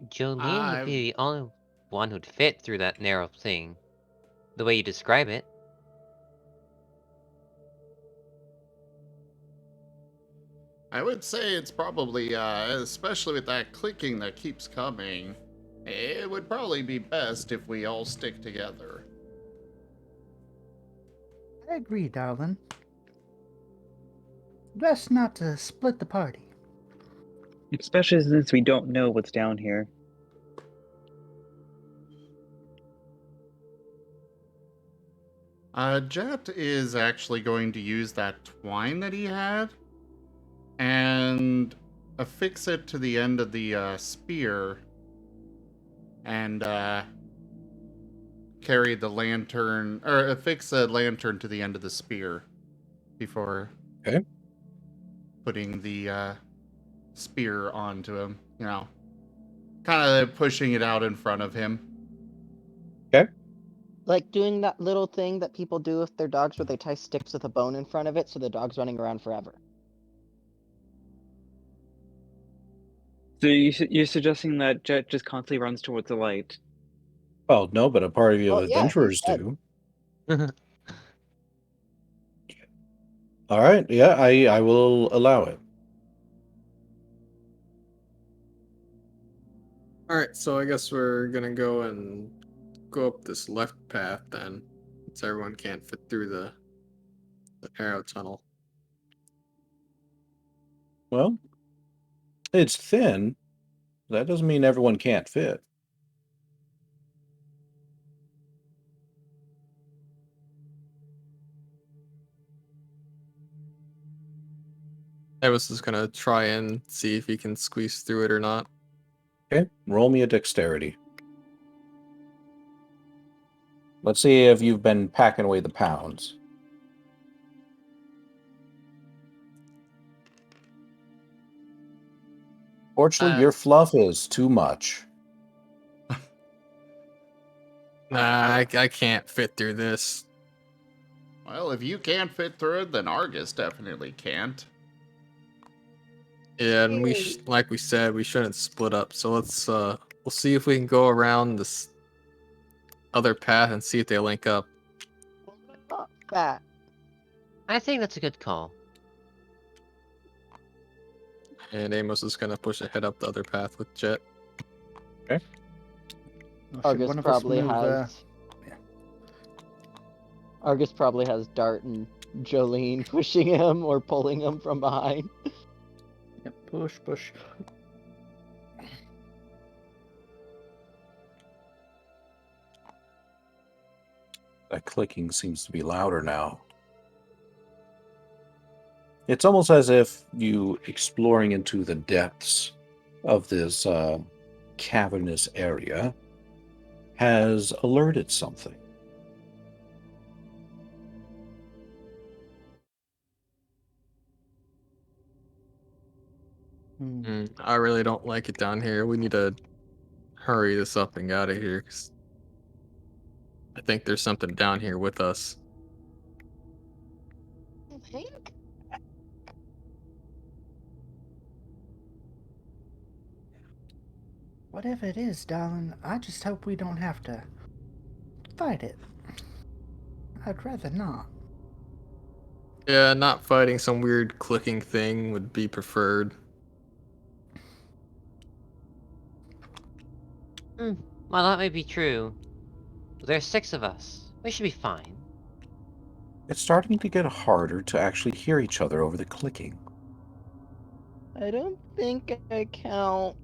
Jolene would be the only one who'd fit through that narrow thing. The way you describe it. I would say it's probably, especially with that clicking that keeps coming, it would probably be best if we all stick together. I agree, darling. Best not to split the party. Especially since we don't know what's down here. Jet is actually going to use that twine that he had and affix it to the end of the spear and carry the lantern, or affix a lantern to the end of the spear before putting the spear onto him, you know, kind of pushing it out in front of him. Okay. Like doing that little thing that people do with their dogs where they tie sticks with a bone in front of it so the dog's running around forever. So you're suggesting that Jet just constantly runs towards the light? Well, no, but a party of Well, yeah, he adventurers said. do. All right, yeah, I will allow it. Alright, so I guess we're gonna go up this left path then, since everyone can't fit through the arrow tunnel. Well, it's thin. That doesn't mean everyone can't fit. Amos is gonna try and see if he can squeeze through it or not. Okay, roll me a dexterity. Let's see if you've been packing away the pounds. Fortunately, your fluff is too much. Nah, I can't fit through this. Well, if you can't fit through it, then Argus definitely can't. Yeah, and like we said, we shouldn't split up. So let's we'll see if we can go around this other path and see if they link up. Not that. I think that's a good call. And Amos is gonna push ahead up the other path with Jet. Okay. Well, should Argus one of us probably move, has. yeah. Argus probably has Dart and Jolene pushing him or pulling him from behind. Yep, push. That clicking seems to be louder now. It's almost as if you exploring into the depths of this cavernous area has alerted something. I really don't like it down here. We need to hurry this up and get out of here. 'Cause I think there's something down here with us. Whatever it is, darling, I just hope we don't have to fight it. I'd rather not. Yeah, not fighting some weird clicking thing would be preferred. Well, that may be true. There's 6 of us. We should be fine. It's starting to get harder to actually hear each other over the clicking. I don't think I count.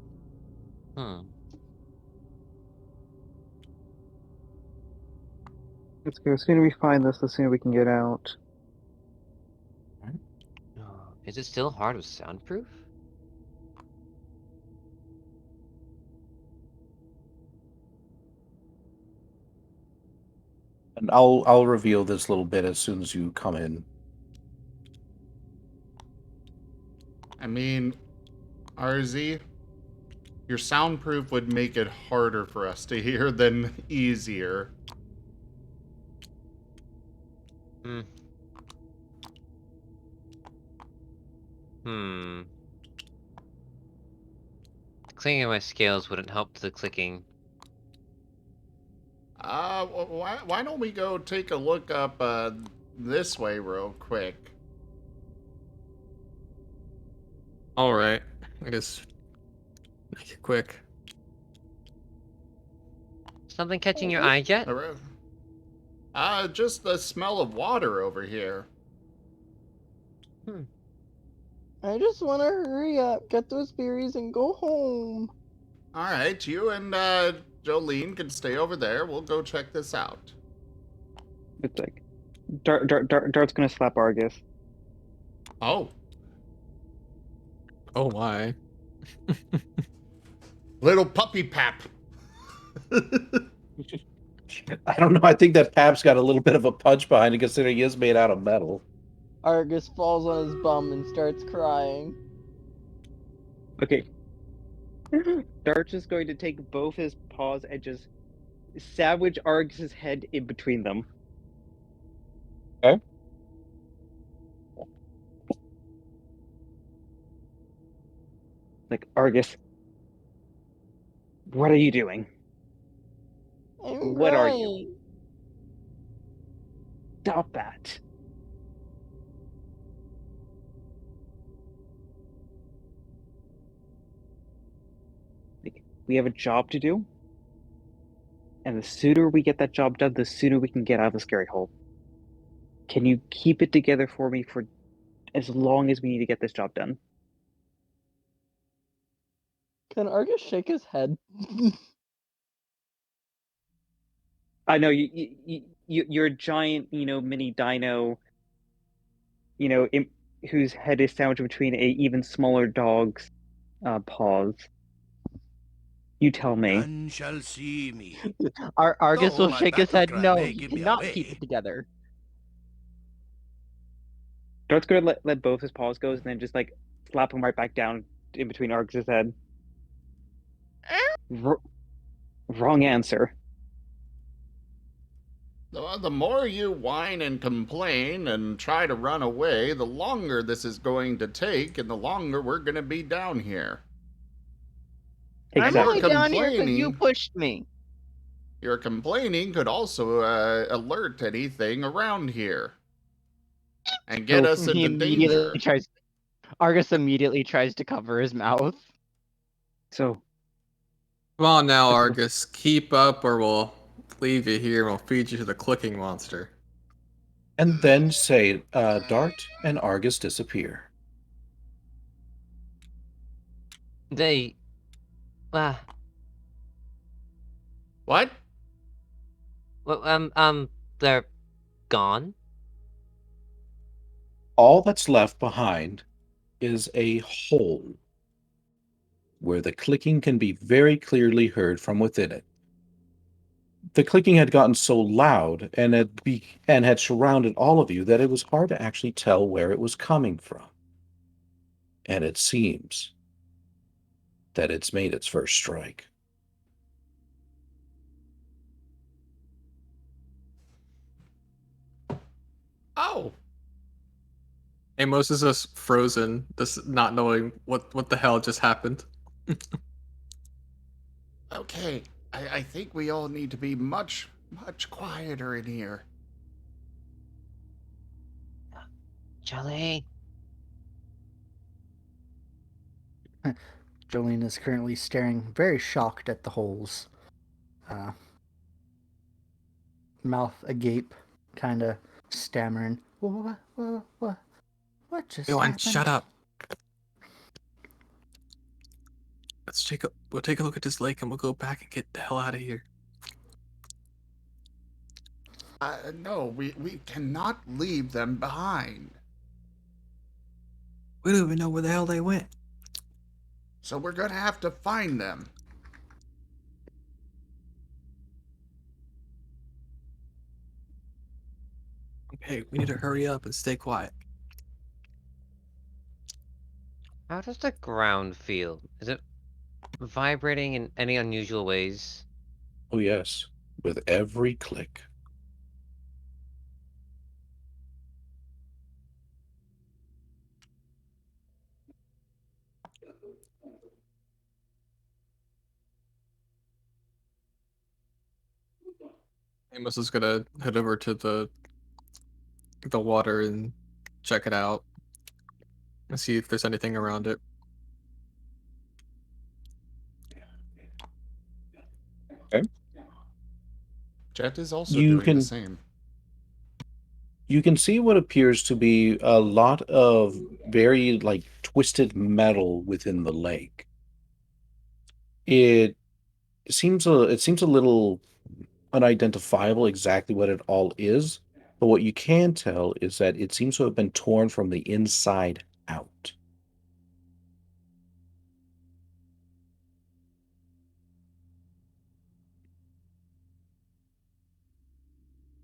Let's go. The sooner we find this, the sooner we can get out. Is it still hard with soundproof? And I'll reveal this little bit as soon as you come in. I mean, RZ, your soundproof would make it harder for us to hear than easier. Clicking my scales wouldn't help the clicking. Why don't we go take a look up this way real quick? All right, I guess make it quick. Something catching your eye, Jet? Just the smell of water over here. I just want to hurry up, get those berries, and go home. All right, you and Jolene can stay over there. We'll go check this out. It's like Dart's gonna slap Argus. Oh. Oh my. Little puppy pap. I don't know. I think that Pap's got a little bit of a punch behind it, considering he is made out of metal. Argus falls on his bum and starts crying. Okay. Dart's just going to take both his paws and just sandwich Argus's head in between them. Okay. Like, Argus, what are you doing? What are you? Stop that. Like, we have a job to do. And the sooner we get that job done, the sooner we can get out of the scary hole. Can you keep it together for me for as long as we need to get this job done? Can Argus shake his head? I know you're a giant, mini dino, whose head is sandwiched between a even smaller dog's paws. You tell me. None shall see me. Argus will my shake his head. battlecry No, may he give me cannot away. keep it together. Dart's gonna let both his paws go, and then just like slap him right back down in between Argus's head. Wrong answer. The more you whine and complain and try to run away, the longer this is going to take, and the longer we're going to be down here. Exactly. I'm only down here because complaining. you pushed me. Your complaining could also alert anything around here and get us He into danger. Argus immediately tries to cover his mouth. So, Come on now, Argus. Keep up or we'll leave you here and we'll feed you to the clicking monster. And then say, Dart and Argus disappear. They... What? Well, they're gone? All that's left behind is a hole where the clicking can be very clearly heard from within it. The clicking had gotten so loud and had surrounded all of you that it was hard to actually tell where it was coming from. And it seems that it's made its first strike. Oh, Amos is just frozen, just not knowing what the hell just happened. okay. I think we all need to be much quieter in here. Jolene. Jolene is currently staring very shocked at the holes. Mouth agape, kind of stammering. What just Yo, and happened? shut up. We'll take a look at this lake and we'll go back and get the hell out of here. No, we cannot leave them behind. We don't even know where the hell they went. So we're gonna have to find them. Okay, we need to hurry up and stay quiet. How does the ground feel? Is it vibrating in any unusual ways? Oh, yes, with every click. Amos is gonna head over to the water and check it out and see if there's anything around it. Okay. Jet is also You doing the can- same. You can see what appears to be a lot of very twisted metal within the lake. It seems a little unidentifiable exactly what it all is, but what you can tell is that it seems to have been torn from the inside out.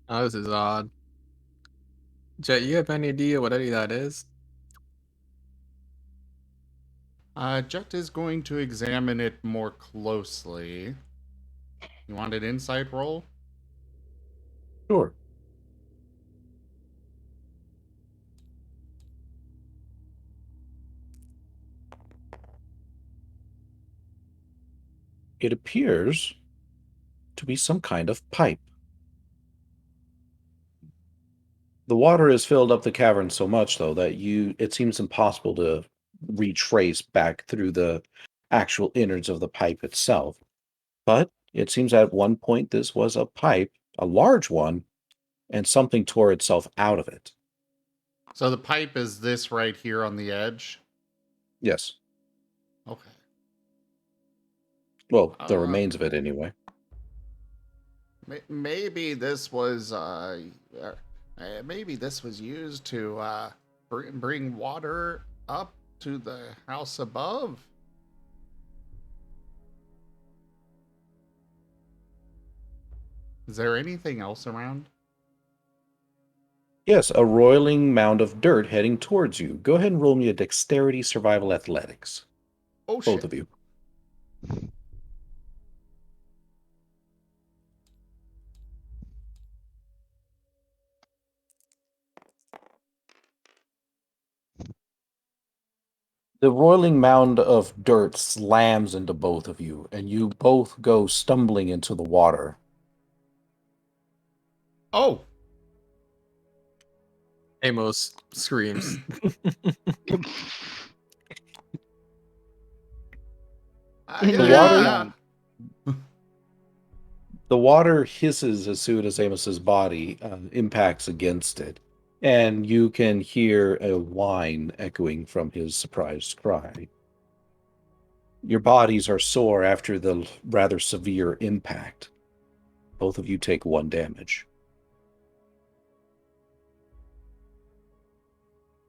Oh, this is odd. Jet, you have any idea what any of that is? Jet is going to examine it more closely. You want an insight roll? Sure. It appears to be some kind of pipe. The water has filled up the cavern so much, though, that it seems impossible to retrace back through the actual innards of the pipe itself. But it seems at one point this was a pipe, a large one, and something tore itself out of it. So the pipe is this right here on the edge? Yes. Okay. Well, the remains of it, anyway. Maybe this was maybe this was used to bring water up to the house above. Is there anything else around? Yes, a roiling mound of dirt heading towards you. Go ahead and roll me a dexterity survival athletics. Oh, Both shit. of you. The roiling mound of dirt slams into both of you, and you both go stumbling into the water. Oh, Amos screams. yeah. The water hisses as soon as Amos's body impacts against it, and you can hear a whine echoing from his surprised cry. Your bodies are sore after the rather severe impact. Both of you take 1 damage.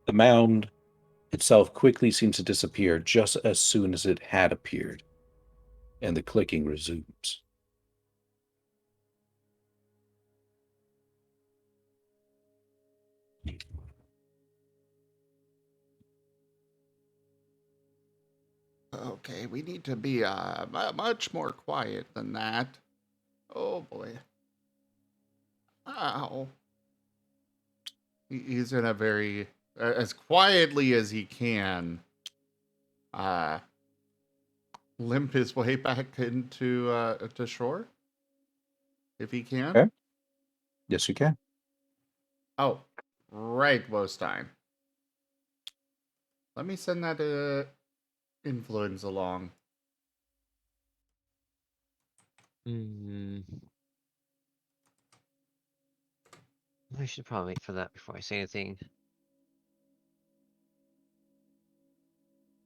The mound itself quickly seems to disappear just as soon as it had appeared, and the clicking resumes. Okay, we need to be much more quiet than that. Oh boy. Ow. He's in a very as quietly as he can. Uh, limp his way back into to shore, if he can. Okay. Yes, you can. Oh, right, Wostein. Let me send that influence along. Hmm. I should probably wait for that before I say anything.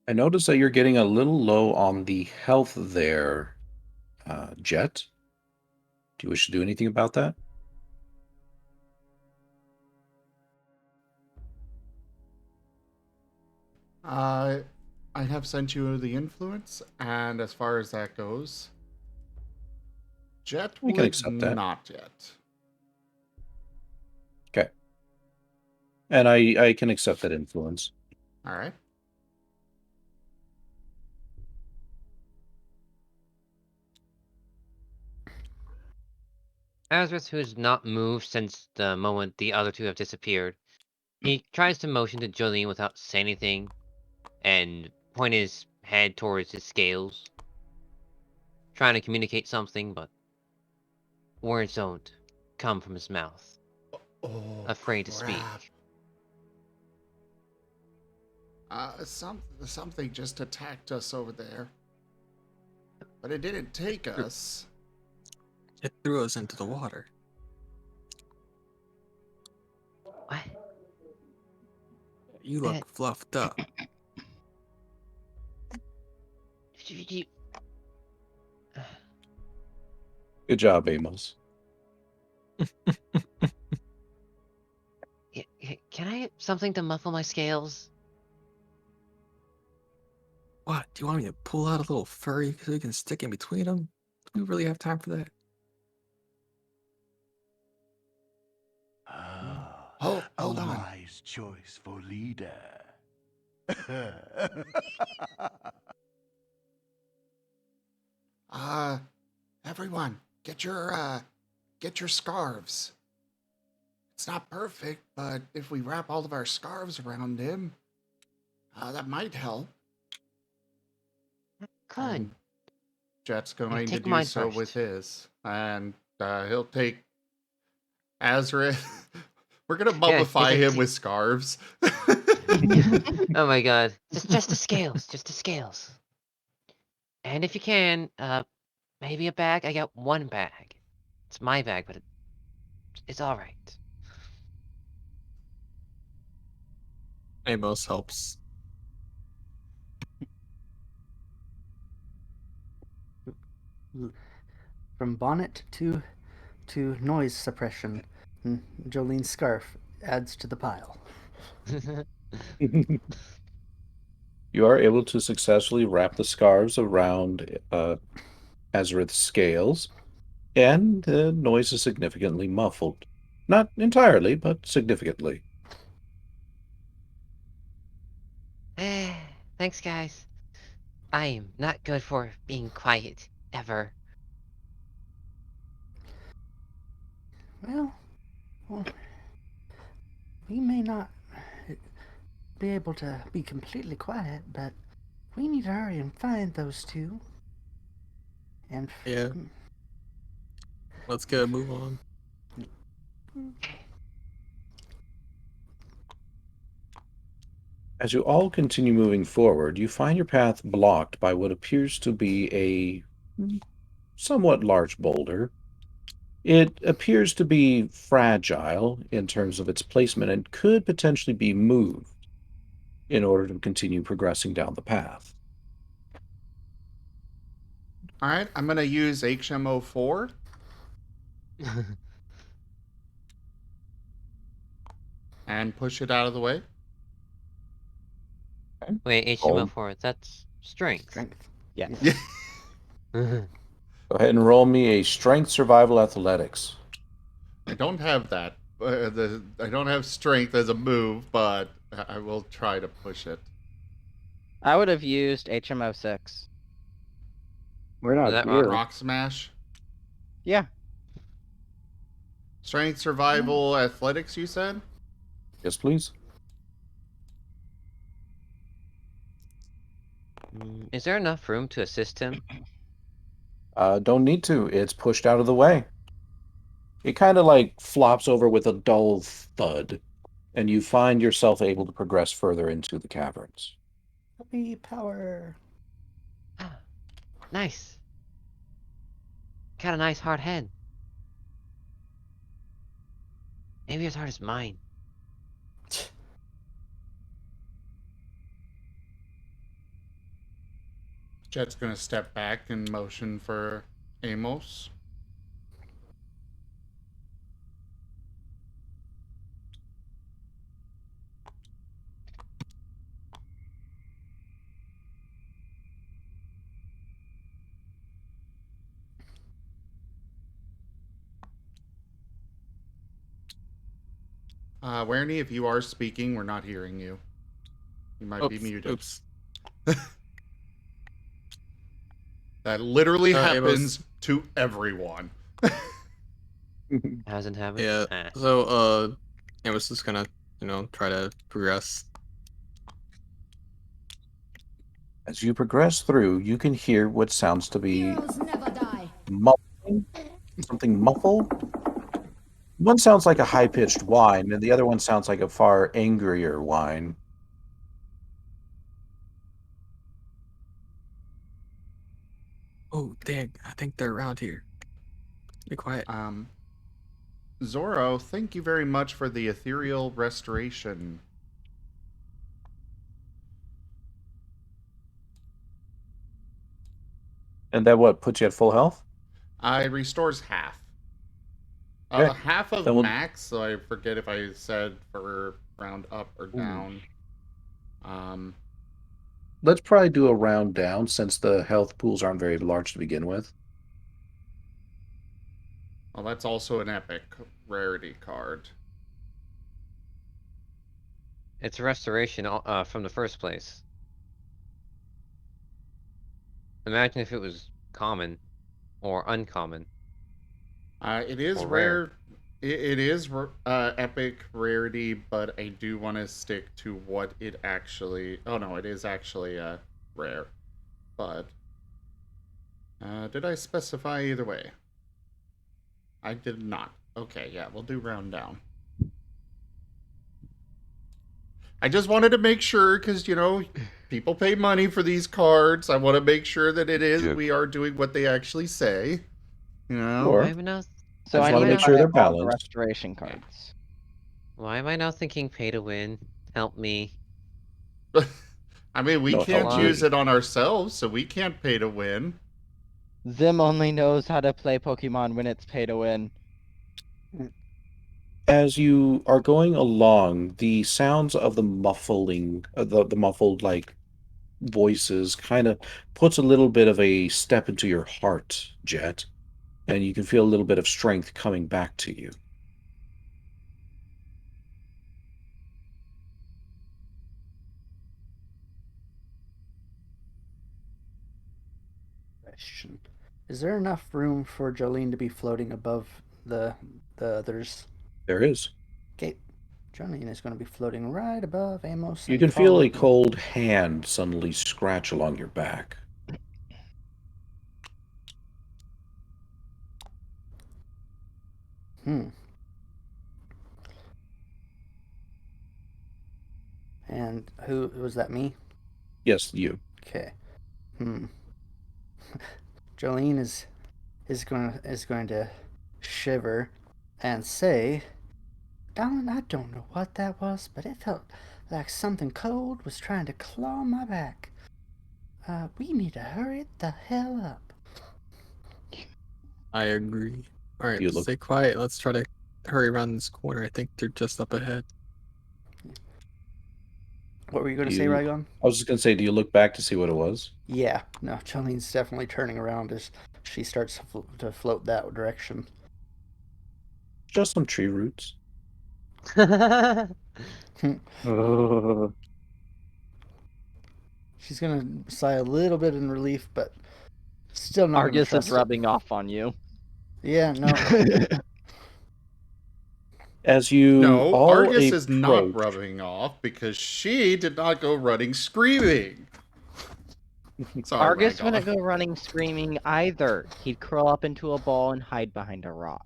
I notice that you're getting a little low on the health there, Jet. Do you wish to do anything about that? I have sent you the influence, and as far as that goes, Jet We can would accept that. not yet. Okay. And I can accept that influence. All right. Azurith, who's not moved since the moment the other two have disappeared, he tries to motion to Jolene without saying anything, and point his head towards his scales, trying to communicate something, but words don't come from his mouth. Oh, Afraid to speak. Something just attacked us over there, but it didn't take us. It threw us into the water. What? You look fluffed up. Good job, Amos. Can I have something to muffle my scales? What? Do you want me to pull out a little furry so we can stick in between them? Do we really have time for that? Oh, A hold on. wise choice for leader. Everyone, get your scarves. It's not perfect, but if we wrap all of our scarves around him, that might help. Good. And Jet's going to take do mine so first. with his, and he'll take Azurith. We're gonna mummify him with scarves. Oh my god. Just the scales. Just the scales. And if you can, maybe a bag? I got one bag. It's my bag, but it's alright. Amos helps. From bonnet to noise suppression, Jolene's scarf adds to the pile. You are able to successfully wrap the scarves around Azurith's scales, and the noise is significantly muffled. Not entirely, but significantly. Thanks, guys. I am not good for being quiet, ever. Well, we may not be able to be completely quiet, but we need to hurry and find those two. And Yeah. Let's get a move on. As you all continue moving forward, you find your path blocked by what appears to be a somewhat large boulder. It appears to be fragile in terms of its placement and could potentially be moved in order to continue progressing down the path. All right, I'm gonna use HMO4. And push it out of the way. Wait, HTML4, that's strength. strength. Yeah. Go ahead and roll me a strength survival athletics. I don't have that. I don't have strength as a move, but I will try to push it. I would have used HMO6. We're not that here. Rock smash. Yeah. Strength, survival, athletics, you said? Yes, please. Is there enough room to assist him? Don't need to. It's pushed out of the way. It kind of like flops over with a dull thud, and you find yourself able to progress further into the caverns. Puppy power. Nice. Got a nice hard head. Maybe as hard as mine. Jet's gonna step back and motion for Amos. Werny, if you are speaking, we're not hearing you. You might be muted. Oops. That literally Amos. happens to everyone. Hasn't happened? Yeah. Ah. So, Amos is gonna, try to progress. As you progress through, you can hear what sounds to be Heroes never die. muffling, something muffled. One sounds like a high-pitched whine, and the other one sounds like a far angrier whine. Oh, dang. I think they're around here. Be quiet. Zoro, thank you very much for the ethereal restoration. And that what, puts you at full health? It restores half. Okay. Half of Then we'll- max, so I forget if I said for round up or down. Let's probably do a round down, since the health pools aren't very large to begin with. Well, that's also an epic rarity card. It's a restoration from the first place. Imagine if it was common or uncommon. It is Or rare. rare. It is epic rarity, but I do want to stick to what it actually. Oh no, it is actually rare. But did I specify either way? I did not. Okay, yeah, we'll do round down. I just wanted to make sure, because, people pay money for these cards. I want to make sure that we are doing what they actually say. Sure. Why am I now, So I just I wanna need make to sure buy they're all the balanced. restoration cards. why am I now thinking pay to win? Help me. I mean, we No, can't help use me. it on ourselves, so we can't pay to win. Zim only knows how to play Pokemon when it's pay to win. As you are going along, the sounds of the muffling, the muffled voices, kind of puts a little bit of a step into your heart, Jet, and you can feel a little bit of strength coming back to you. Question. Is there enough room for Jolene to be floating above the others? There is. Okay. Jolene is going to be floating right above Amos. You and can feel follow a me. cold hand suddenly scratch along your back. And who was that? Me? Yes, you. Okay. Jolene is going to shiver and say, "Darling, I don't know what that was, but it felt like something cold was trying to claw my back. We need to hurry the hell up." I agree. Alright, You look- stay quiet. Let's try to hurry around this corner. I think they're just up ahead. What were you going to Do say, you- Rygon? I was just going to say, do you look back to see what it was? Yeah, no, Jolene's definitely turning around as she starts to float that direction. Just some tree roots. She's gonna sigh a little bit in relief, but still not gonna Argus trust is it. rubbing off on you. Yeah, no. As you No, all Argus is not approach- rubbing off because she did not go running screaming. Sorry, Argus Ragdoll. wouldn't go running screaming either. He'd curl up into a ball and hide behind a rock.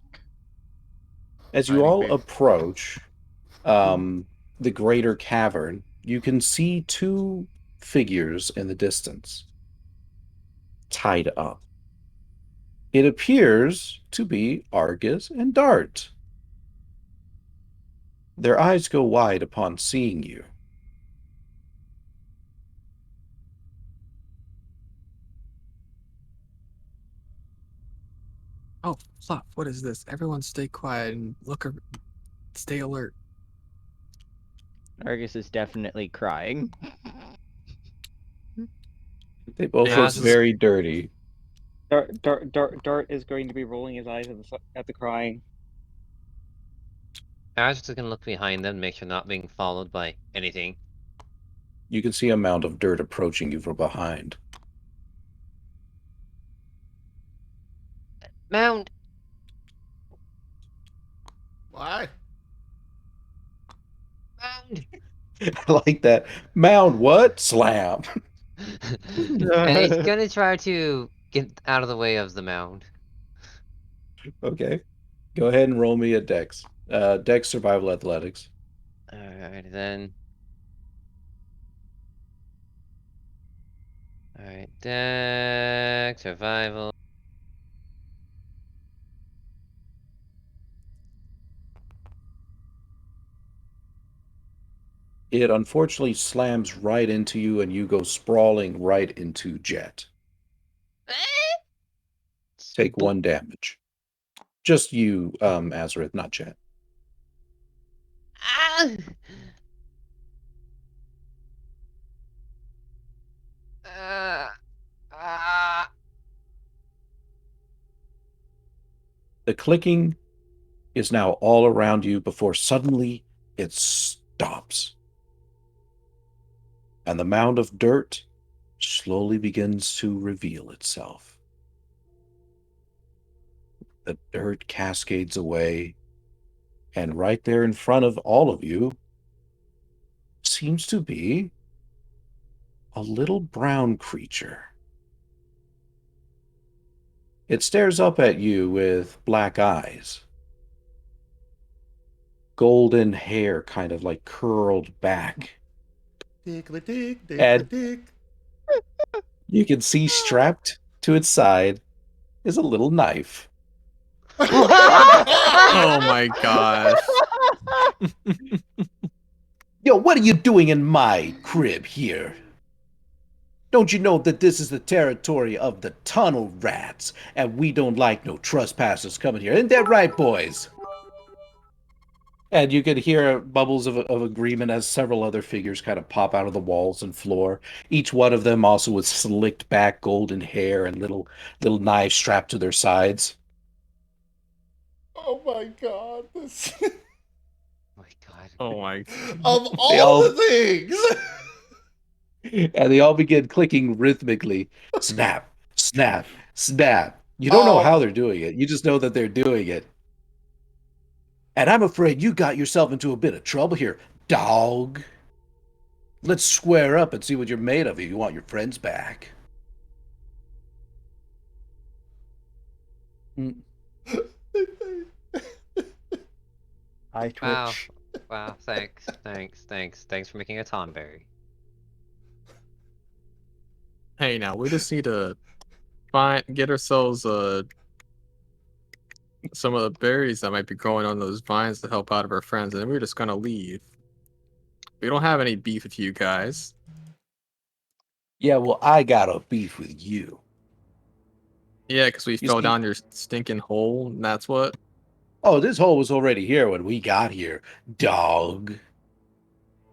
As you Hiding all behind- approach the greater cavern, you can see two figures in the distance, tied up. It appears to be Argus and Dart. Their eyes go wide upon seeing you. Oh, Fluff, what is this? Everyone stay quiet and stay alert. Argus is definitely crying. They both Yeah, look this is- very dirty. Dart is going to be rolling his eyes at the crying. Argus is gonna look behind them, make sure not being followed by anything. You can see a mound of dirt approaching you from behind. Mound! What? Mound! I like that. Mound what? Slam. And he's gonna try to get out of the way of the mound. Okay. Go ahead and roll me a Dex. Dex Survival Athletics. Alright then. Alright, deck, survival. It unfortunately slams right into you and you go sprawling right into Jet. Take 1 damage. Just you, Azurith, not Jet. Ah! Ah! The clicking is now all around you before suddenly it stops. And the mound of dirt slowly begins to reveal itself. The dirt cascades away, and right there in front of all of you seems to be a little brown creature. It stares up at you with black eyes. Golden hair kind of like curled back. Dick-a-dick, And- dick-a-dick. You can see strapped to its side is a little knife. Oh my gosh. Yo, what are you doing in my crib here? Don't you know that this is the territory of the tunnel rats, and we don't like no trespassers coming here? Isn't that right, boys? And you could hear bubbles of agreement as several other figures kind of pop out of the walls and floor. Each one of them also with slicked back golden hair and little knives strapped to their sides. Oh my god. This... Oh my god. Oh my. of They all all- the things! And they all begin clicking rhythmically. Snap, snap, snap. You don't know Oh. how they're doing it. You just know that they're doing it. And I'm afraid you got yourself into a bit of trouble here, dog. Let's square up and see what you're made of if you want your friends back. I twitch. Wow. Wow, thanks for making a Tomberry. Hey, now we just need to get ourselves some of the berries that might be growing on those vines to help out of our friends, and then we're just gonna leave. We don't have any beef with you guys. Yeah, well, I got a beef with you. Yeah, because we You fell see- down your stinking hole, and that's what. Oh, this hole was already here when we got here, dog.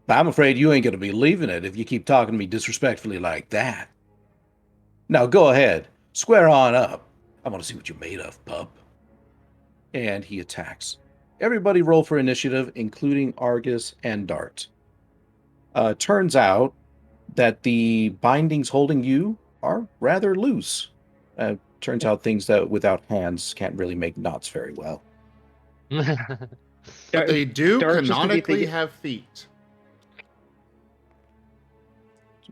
But I'm afraid you ain't gonna be leaving it if you keep talking to me disrespectfully like that. Now go ahead, square on up. I want to see what you're made of, pup. And he attacks. Everybody roll for initiative, including Argus and Dart. Turns out that the bindings holding you are rather loose. Turns out things that without hands can't really make knots very well. But they do Dart's just gonna be canonically thinking- have feet.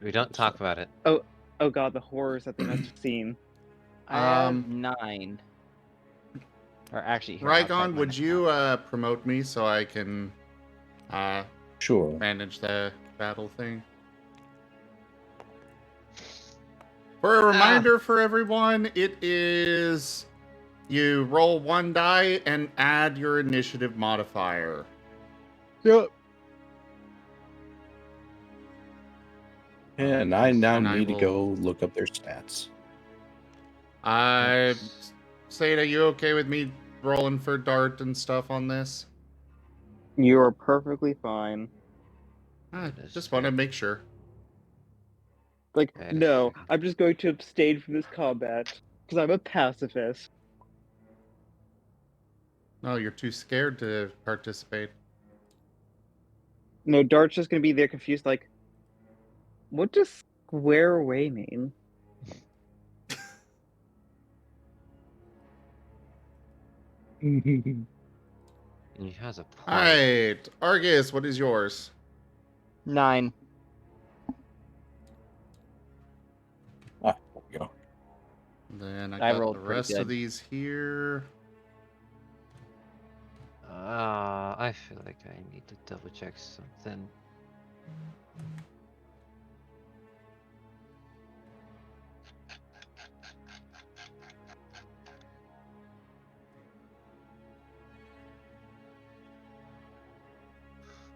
We don't talk about it. Oh god, the horrors that they must have seen. I have Um, 9. Or actually, here, I'll type Rygon, mine would out. you promote me so I can Sure. manage the battle thing? For a reminder for everyone, it is you roll 1 die and add your initiative modifier. Yep. And I now And I need to will- go look up their stats. Sada, you okay with me rolling for Dart and stuff on this? You are perfectly fine. I just want to make sure. Like, That is no, true. I'm just going to abstain from this combat because I'm a pacifist. No, you're too scared to participate. No, Dart's just gonna be there confused, like, what does square away mean? He has a point. Alright, Argus, what is yours? 9. There we go. Then I I got rolled the pretty rest of good. these here. I feel like I need to double check something.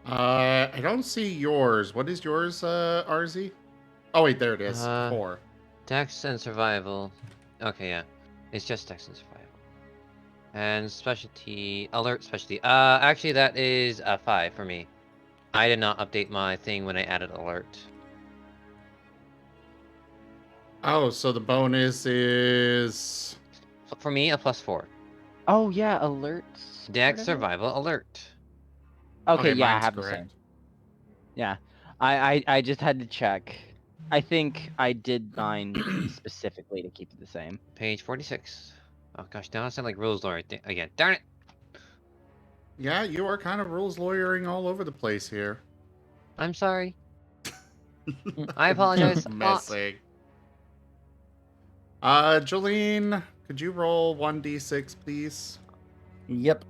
I don't see yours. What is yours, RZ? Oh wait, there it is. 4. Dex and survival. Okay, yeah. It's just dex and survival. And specialty, alert specialty. Actually that is a 5 for me. I did not update my thing when I added alert. Oh, so the bonus is For me, a +4. Oh, yeah, alerts. part Dex of it? survival alert. Okay, yeah, I mine's have the same. Yeah. I just had to check. I think I did mine specifically to keep it the same. Page 46. Oh gosh, now I sound like Rose Lawyer again. Darn it! Yeah, you are kind of rules lawyering all over the place here. I'm sorry. I apologize. Messing. Jolene, could you roll 1d6, please? Yep.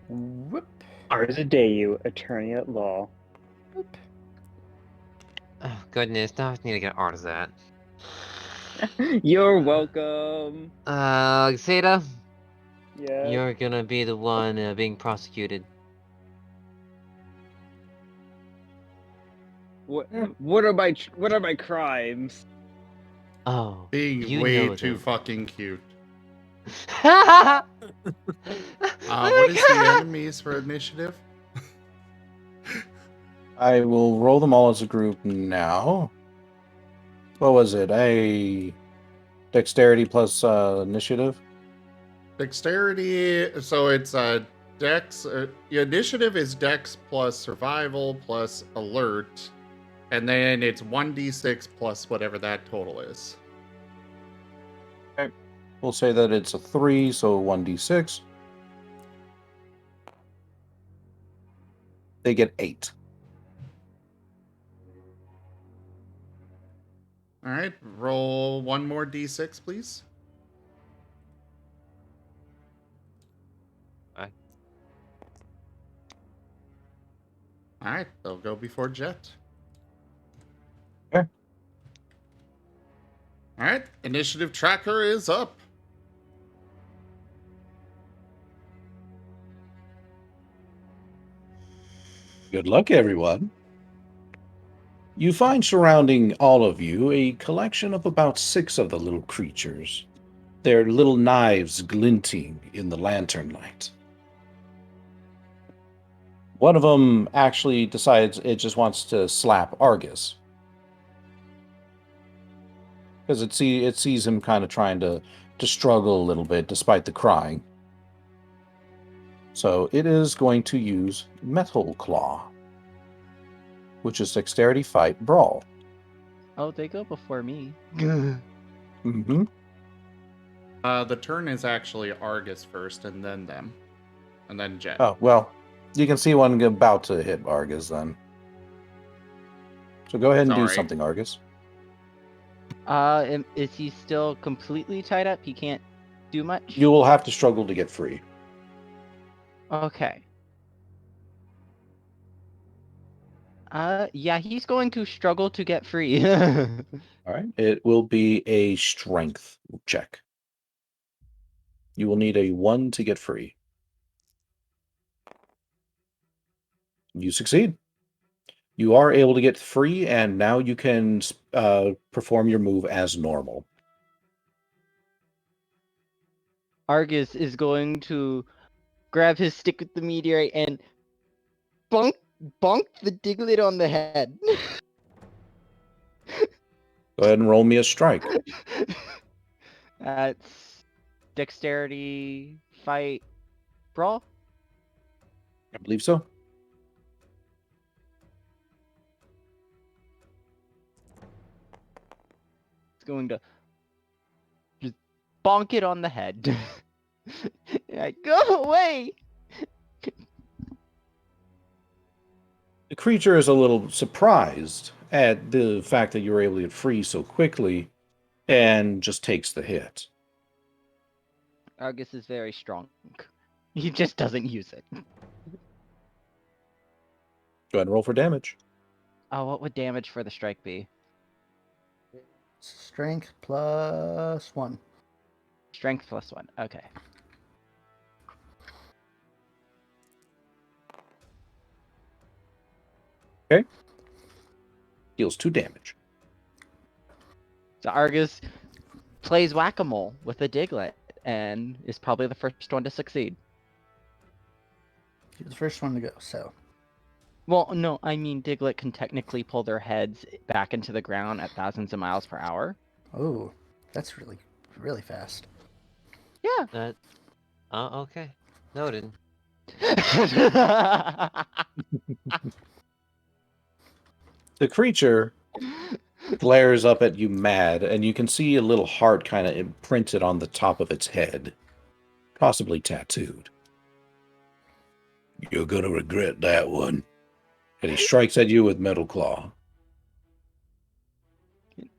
Whoop. Arzadeu, attorney at law. Whoop. Oh goodness, now I need to get art of that. You're welcome. Zeta, Yeah. you're gonna be the one being prosecuted. What are my crimes? Oh, Being you way know too them. fucking cute. Oh What my is the God! enemies for initiative? I will roll them all as a group now. What was it? A dexterity plus initiative? Dexterity, so it's dex. Your initiative is dex plus survival plus alert, and then it's 1d6 plus whatever that total is. We'll say that it's a 3, so 1d6. They get 8. All right, roll one more d6, please. Alright. All right, they'll go before Jet. Okay. All right, initiative tracker is up. Good luck, everyone. You find surrounding all of you a collection of about 6 of the little creatures, their little knives glinting in the lantern light. One of them actually decides it just wants to slap Argus, because it sees him kind of trying to struggle a little bit despite the crying. So it is going to use Metal Claw, which is Dexterity Fight Brawl. Oh, they go before me. Mm-hmm. The turn is actually Argus first, and then them, and then Jet. Oh, well, you can see one about to hit Argus then. So go ahead and do Sorry. something, Argus. Is he still completely tied up? He can't do much? You will have to struggle to get free. Okay. Yeah, he's going to struggle to get free. All right. It will be a strength check. You will need a 1 to get free. You succeed. You are able to get free, and now you can perform your move as normal. Argus is going to grab his stick with the meteorite and bonk the Diglett on the head. Go ahead and roll me a strike. That's dexterity, fight, brawl. I believe so. It's going to just bonk it on the head. Like, go away! The creature is a little surprised at the fact that you were able to get free so quickly and just takes the hit. Argus is very strong. He just doesn't use it. Go ahead and roll for damage. Oh, what would damage for the strike be? Strength +1. Strength +1. Okay. Okay. Deals 2 damage. So Argus plays whack-a-mole with a Diglett and is probably the first one to succeed. He was the first one to go, so. Well, no, I mean Diglett can technically pull their heads back into the ground at thousands of miles per hour. Oh, that's really, really fast. Yeah. Okay. Noted. The creature glares up at you mad, and you can see a little heart kind of imprinted on the top of its head, possibly tattooed. You're going to regret that one. And he strikes at you with Metal Claw.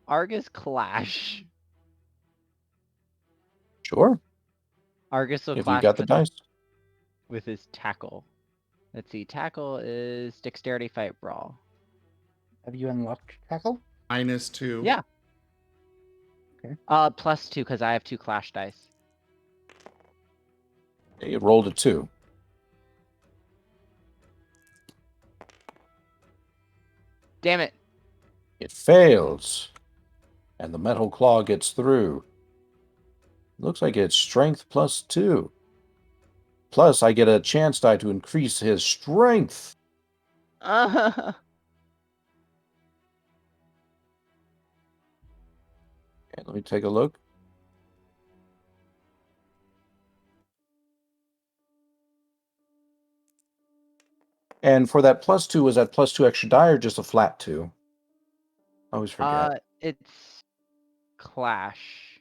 Argus clash. Sure. Argus will If you clash got the dice. with his tackle. Let's see, tackle is dexterity, fight, brawl. Have you unlocked tackle? -2. Yeah. Okay. +2 because I have 2 clash dice. You rolled a 2. Damn it. It fails. And the Metal Claw gets through. Looks like it's strength +2. Plus, I get a chance die to increase his strength. Okay, let me take a look. And for that +2, was that +2 extra die or just a flat 2? I always forget. It's clash.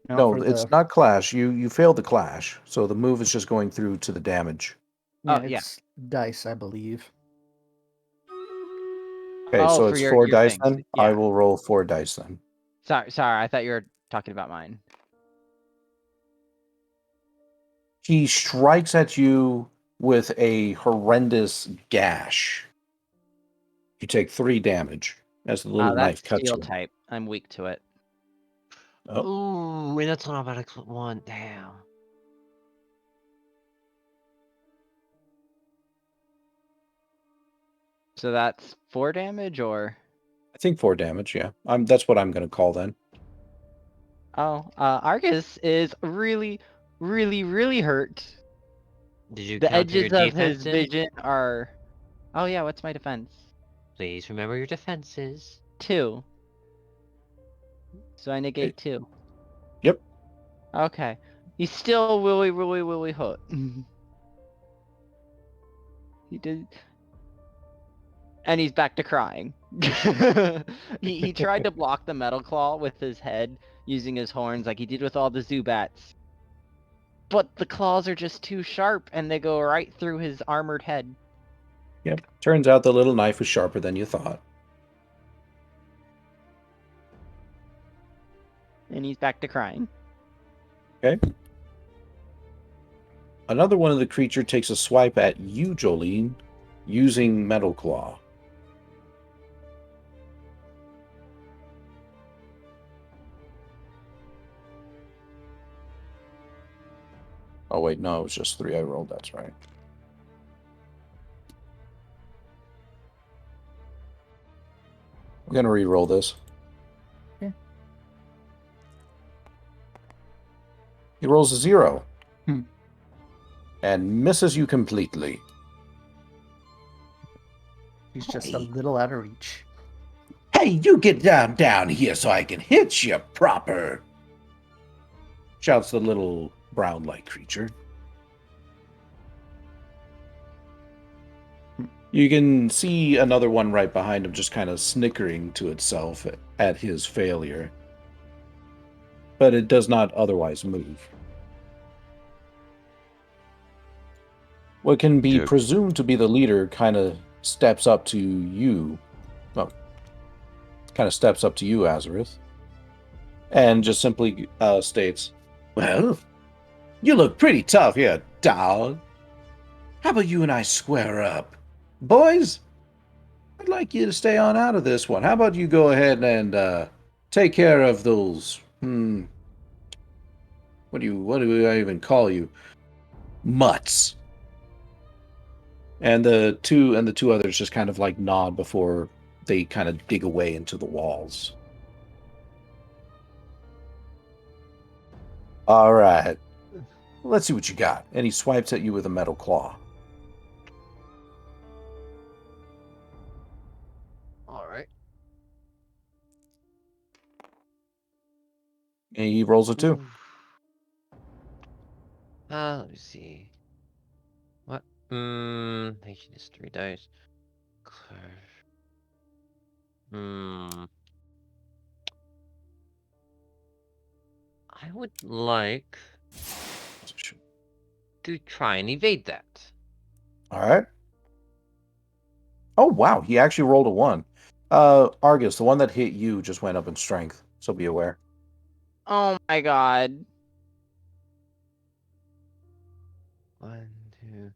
No, for it's the, not clash. You failed the clash, so the move is just going through to the damage. Yeah, yeah. it's dice, I believe. Okay, Oh, so for it's your 4 dice things. then? Yeah. I will roll 4 dice then. Sorry, I thought you were talking about mine. He strikes at you with a horrendous gash. You take 3 damage as the little knife That's cuts steel you. type. I'm weak to it. Oh. Ooh, and that's an automatic 1. Damn. So that's 4 damage, or? I think 4 damage, yeah. That's what I'm going to call then. Oh, Argus is really, really, really hurt. Did you The counter your edges of his defenses? vision are... Oh yeah, what's my defense? Please remember your defenses. 2. So I negate 2. Yep. Okay. He's still really, really, really hurt. He did... And he's back to crying. he tried to block the metal claw with his head using his horns like he did with all the Zubats. But the claws are just too sharp and they go right through his armored head. Yep. Turns out the little knife was sharper than you thought. And he's back to crying. Okay. Another one of the creature takes a swipe at you, Jolene, using Metal Claw. Oh, wait, no, it was just 3 I rolled, that's right. I'm going to re-roll this. Yeah. He rolls a 0. Hmm. And misses you completely. He's just a little out of reach. Hey, you get down here so I can hit you proper! Shouts the little brown-like creature. You can see another one right behind him just kind of snickering to itself at his failure. But it does not otherwise move. What can be presumed to be the leader kind of steps up to you. Well, kind of steps up to you, Azurith. And just simply states, "Well, you look pretty tough here, dog. How about you and I square up? Boys, I'd like you to stay on out of this one. How about you go ahead and take care of those, what do I even call you? Mutts." And the two others just kind of like nod before they kind of dig away into the walls. All right. Let's see what you got. And he swipes at you with a metal claw. All right. And he rolls a 2. Let me see. What? Nation is 3 dice. I would like to try and evade that. All right. Oh, wow. He actually rolled a 1. Argus, the one that hit you just went up in strength, so be aware. Oh my god. 1, 2.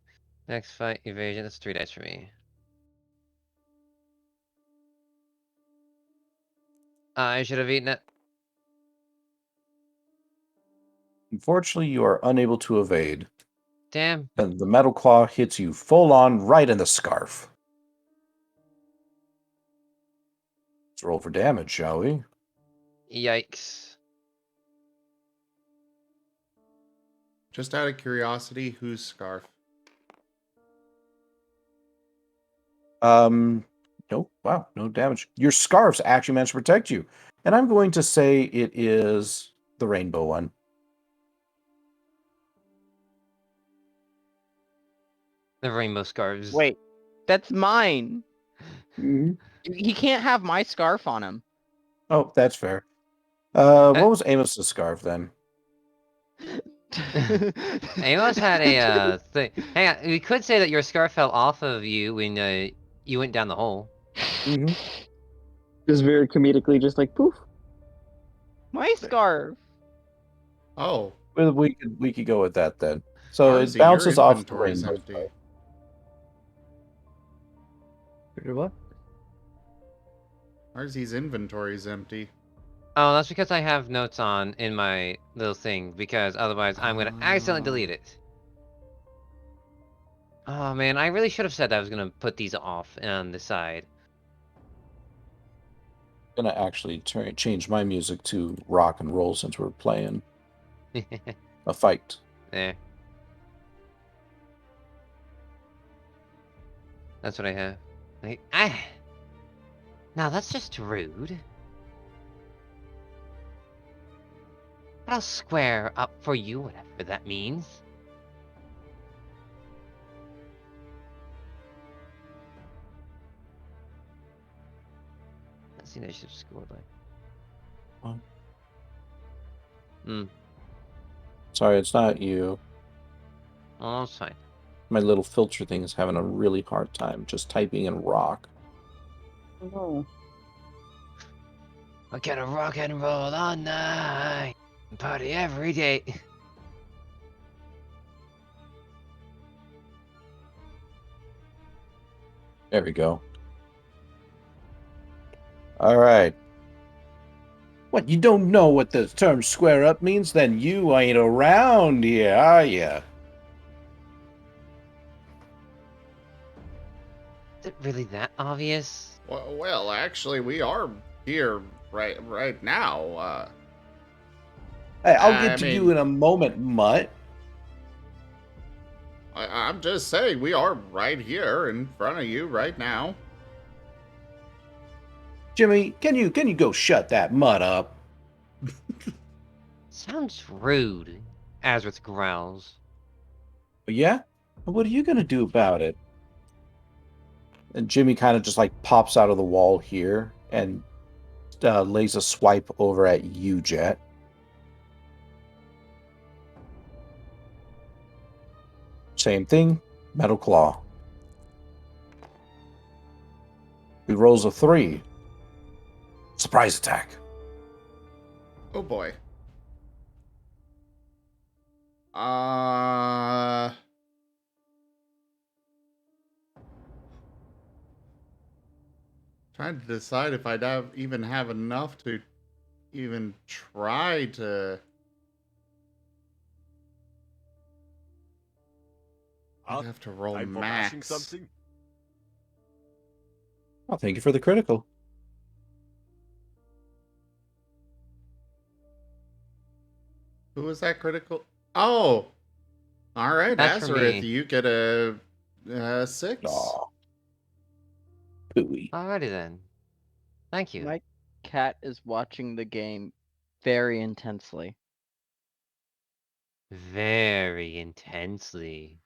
Next fight, evasion. That's 3 dice for me. I should have eaten it. Unfortunately, you are unable to evade. Damn. And the metal claw hits you full on right in the scarf. Let's roll for damage, shall we? Yikes. Just out of curiosity, whose scarf? Nope. Wow, no damage. Your scarves actually managed to protect you. And I'm going to say it is the rainbow one. The rainbow scarves. Wait, that's mine. Mm-hmm. He can't have my scarf on him. Oh, that's fair. What was Amos's scarf then? Amos had a thing. Hang on, we could say that your scarf fell off of you when you went down the hole. Mm-hmm. Just very comedically, just like poof. My scarf. Oh, Well, we could go with that then. So Marzi, it bounces your off the inventory's rainbow. empty. What? Marzi's inventory's empty. Oh, that's because I have notes on in my little thing, because otherwise I'm gonna accidentally delete it. Oh man, I really should have said that I was gonna put these off on the side. I'm gonna actually change my music to rock and roll since we're playing a fight. There. That's what I have. Like, now that's just rude. But I'll square up for you, whatever that means. What's the initiative score like? Oh. Hmm. Sorry, it's not you. Oh, it's fine. My little filter thing is having a really hard time just typing in rock. Oh. I gotta rock and roll all night and party every day. There we go. All right. What, you don't know what the term square up means? Then you ain't around here, are ya? Is it really that obvious? Well, actually, we are here right now. Hey, I'll I get to you mean- in a moment, mutt. I'm just saying, we are right here in front of you right now. Jimmy, can you go shut that mutt up? Sounds rude. Azurith growls. Yeah? What are you gonna do about it? And Jimmy kind of just like pops out of the wall here and lays a swipe over at you, Jet. Same thing, Metal Claw. He rolls a 3. Surprise attack. Oh boy. Trying to decide if I'd even have enough to even try to. I'd have to roll I'm for mashing max. something. Oh, thank you for the critical. Who was that critical? Oh, all right, That's for Azurith, me. you get a 6. Aw. Pooey. Alrighty then. Thank you. My cat is watching the game very intensely. Very intensely.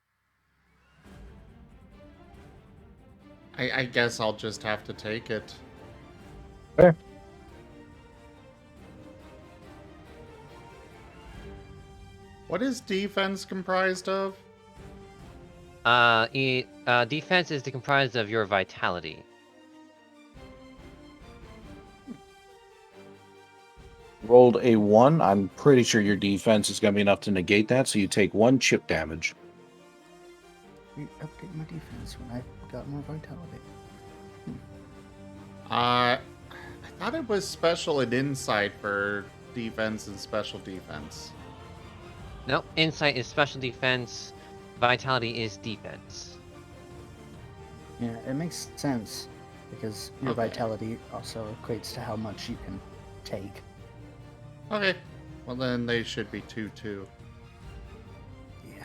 I guess I'll just have to take it. Fair. What is defense comprised of? Defense is comprised of your vitality. Rolled a 1. I'm pretty sure your defense is going to be enough to negate that, so you take 1 chip damage. You update my defense when I got more vitality. I thought it was special and insight for defense and special defense. Nope, insight is special defense, vitality is defense. Yeah, it makes sense because your Okay. vitality also equates to how much you can take. Okay, well then they should be 2-2. Yeah.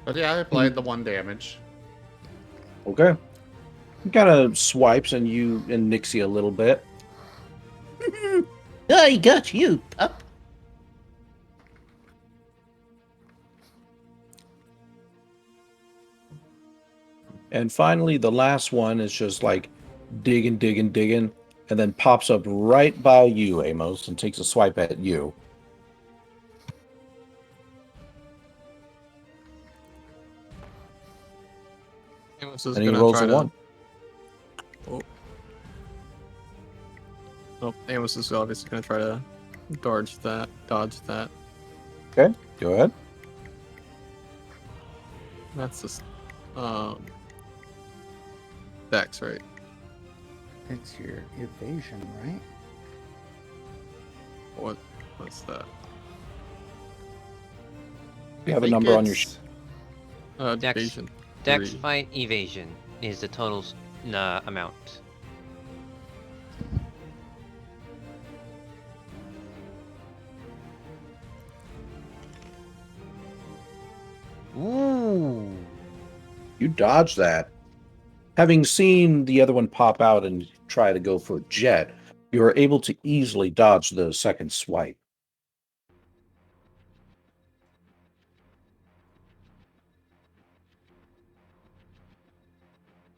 But yeah, I applied the 1 damage. Okay. He kind of swipes and nicks you a little bit. I got you, pup. And finally, the last one is just like digging, and then pops up right by you, Amos, and takes a swipe at you. Amos is And he gonna rolls try a to. 1. Oh, Amos is obviously gonna try to dodge that. Okay, go ahead. That's just Dex, right? It's your evasion, right? What's that? You have I a think number on your it's- Dex. Evasion. Dex 3. fight evasion is the total amount. Ooh. You dodge that. Having seen the other one pop out and try to go for Jet, you are able to easily dodge the second swipe.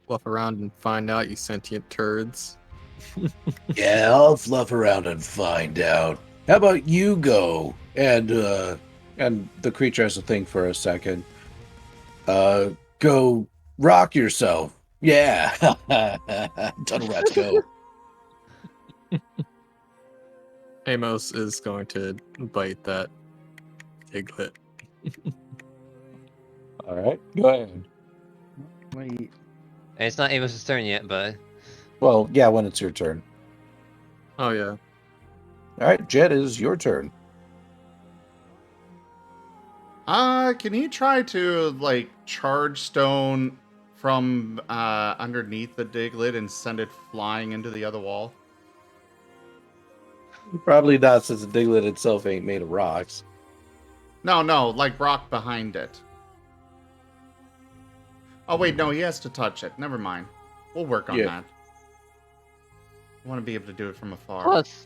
fluff around and find out, you sentient turds. Yeah, I'll fluff around and find out. How about you go? And the creature has to think for a second. Go rock yourself. Yeah. Tunnel rats go. Amos is going to bite that piglet. All right, go ahead. Wait. It's not Amos' turn yet, but Well, yeah, when it's your turn. Oh yeah. All right, Jet, is your turn. Can he try to like charge stone from underneath the Diglett and send it flying into the other wall? Probably not, since the Diglett itself ain't made of rocks. No, like rock behind it. Oh wait, no, he has to touch it. Never mind. We'll work on Yeah. that. I want to be able to do it from afar. Plus,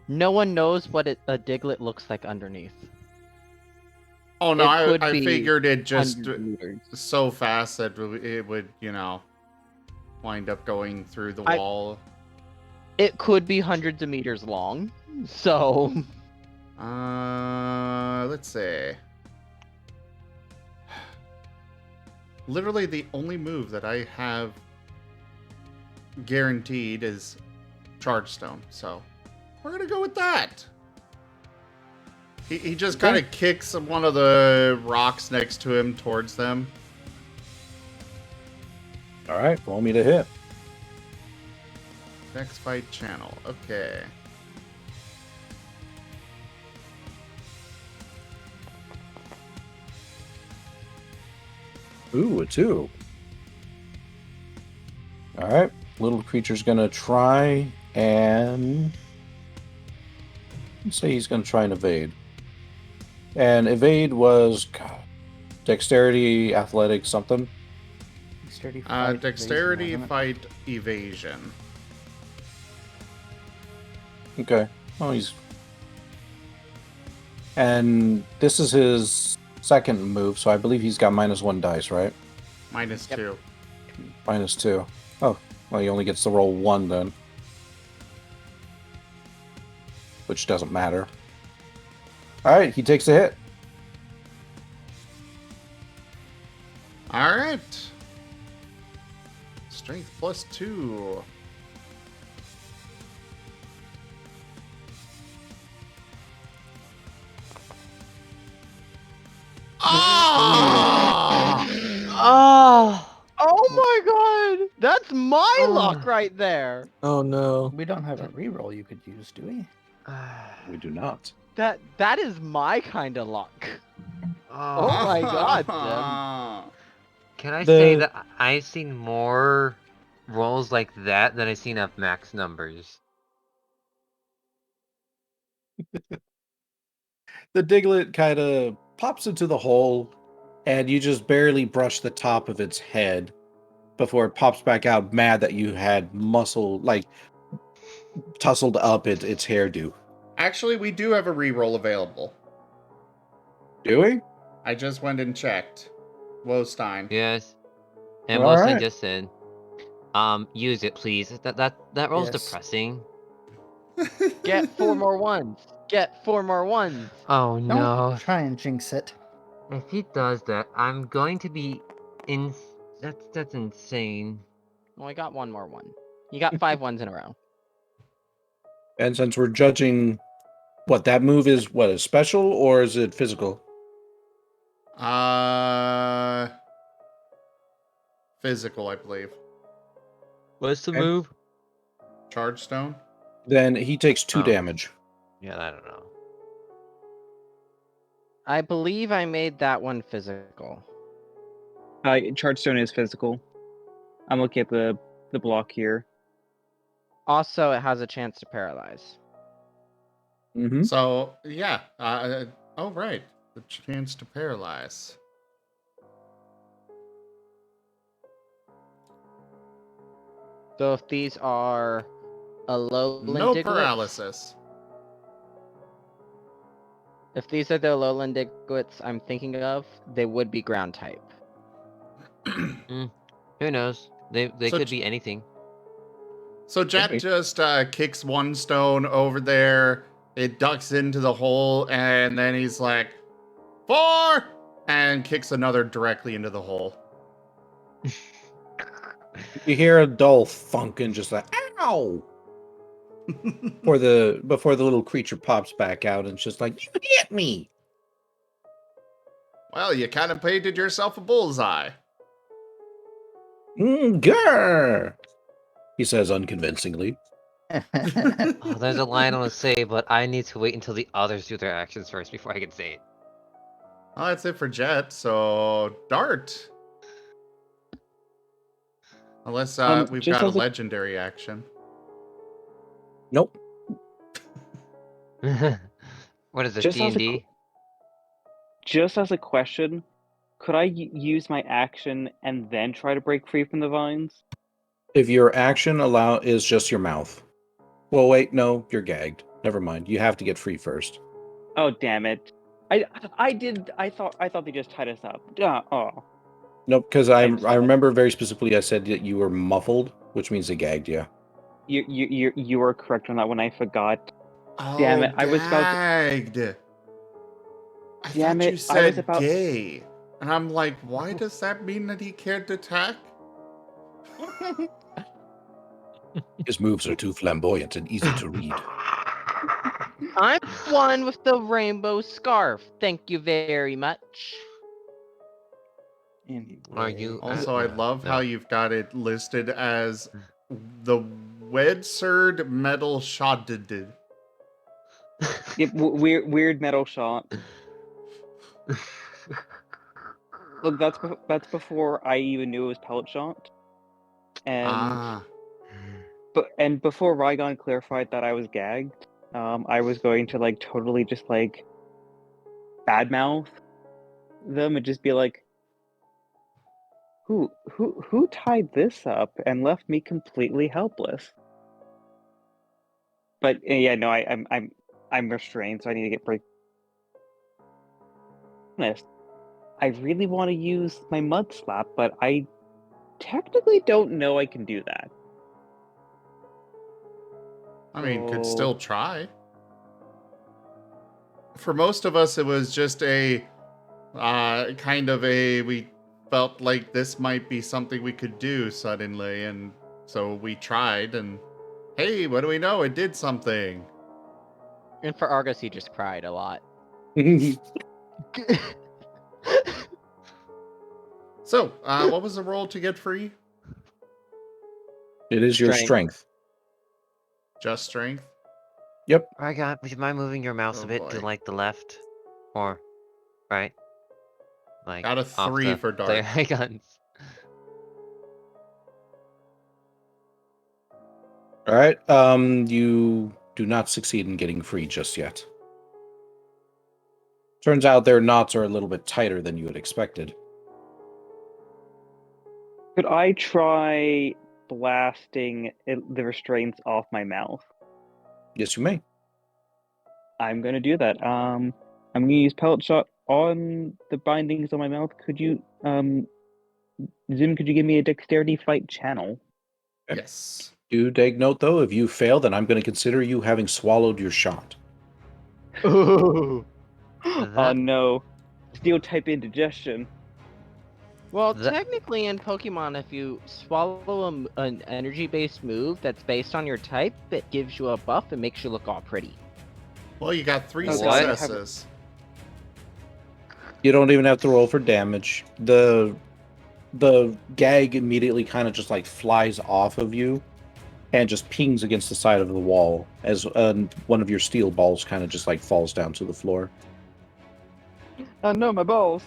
no one knows what a Diglett looks like underneath. Oh no, It could I be figured it just 100 meters. so fast that it would, wind up going through the wall. It could be hundreds of meters long. So, Let's see. Literally the only move that I have guaranteed is Charge Stone, so we're gonna go with that. He just kind of kicks one of the rocks next to him towards them. All right, roll me to hit. Next fight channel. Okay. Ooh, a 2. All right, little creature's gonna try and let's say he's gonna try and evade. And evade was dexterity, athletic, something. Dexterity, fight, Dexterity, evasion, wasn't it? fight, evasion. Okay. Oh, he's. And this is his second move, so I believe he's got -1 dice, right? -2. -2. Oh, well, he only gets to roll 1 then. Which doesn't matter. Alright, he takes a hit. Alright. Strength +2. Ah! oh my god, that's my luck right there. Oh no. We don't have a reroll you could use, do we? We do not. That is my kind of luck. Oh my god, Sim. Can I The- say that I've seen more rolls like that than I've seen of max numbers? The Diglett kind of pops into the hole, and you just barely brush the top of its head before it pops back out, mad that you had muscle, like, tussled up its hairdo. Actually, we do have a reroll available. Do we? I just went and checked. Wostein. Yes. And All Wilson right. just said, use it, please. That roll's Yes. depressing. Get 4 more ones. Get 4 more ones. Oh Don't no. try and jinx it. If he does that, I'm going to be in. That's insane. Well, I got 1 more one. You got 5 ones in a row. And since we're judging what that move is, what, is special or is it physical? Physical, I believe. What's the Okay. move? Charge Stone. Then he takes 2 Oh. damage. Yeah, I don't know. I believe I made that one physical. Chargestone is physical. I'm looking at the block here. Also, it has a chance to paralyze. Mm-hmm. So, yeah. Oh, right. The chance to paralyze. So if these are a lowland No Diglett, paralysis. if these are the lowland Diglets I'm thinking of, they would be ground type. Who knows? They So could J- be anything. So Jet just kicks one stone over there. It ducks into the hole, and then he's like, 4! And kicks another directly into the hole. You hear a dull thunk and just like, ow! before the little creature pops back out and it's just like, you hit me! Well, you kind of painted yourself a bullseye. Grr! He says unconvincingly. Oh, there's a line I want to say, but I need to wait until the others do their actions first before I can say it. Well, that's it for Jet. So Dart. Unless we've just got a as a- legendary action. Nope. What is this, Just as a D&D? Just as a question, could I use my action and then try to break free from the vines? If your action is just your mouth. Well, wait, no, you're gagged. Never mind. You have to get free first. Oh damn it! I thought they just tied us up. Oh. Nope, because I I'm sorry. remember very specifically I said that you were muffled, which means they gagged you. You were correct on that one. I forgot. Oh, Damn it, I was about to- gagged. I Damn thought it, you I said was about- gay. And I'm like, why does that mean that he can't attack? His moves are too flamboyant and easy to read. I'm one with the rainbow scarf. Thank you very much. Are you? Also, I love no. how you've got it listed as the Wedserd metal shotted. Yep, weird metal shot. Look, that's before I even knew it was pellet shot. And and before Rygon clarified that I was gagged, I was going to like totally just like badmouth them and just be like, who tied this up and left me completely helpless? But yeah, no, I'm restrained, so I need to get break. Honest, I really want to use my mud slap, but I technically don't know I can do that. I mean, could So- still try. For most of us, it was just a we felt like this might be something we could do suddenly, and so we tried, and hey, what do we know? It did something. And for Argus, he just cried a lot. So, what was the roll to get free? It is your Strength. strength. Just strength? Rygon, would you mind moving your mouse Oh, a bit to boy. like the left, or right? Like Got a off 3 the for Dart. player icons. All right. You do not succeed in getting free just yet. Turns out their knots are a little bit tighter than you had expected. Could I try blasting the restraints off my mouth? Yes, you may. I'm gonna do that. I'm gonna use pellet shot on the bindings on my mouth. Could you, Zim? Could you give me a dexterity fight channel? Yes. Do take note, though, if you fail, then I'm going to consider you having swallowed your shot. Ooh. Oh That- no, steel type indigestion. Well, That- technically in Pokemon, if you swallow an energy-based move that's based on your type, it gives you a buff and makes you look all pretty. Well, you got 3 Okay, successes. You don't even have to roll for damage. The gag immediately kind of just like flies off of you and just pings against the side of the wall as one of your steel balls kind of just like falls down to the floor. Oh no, my balls.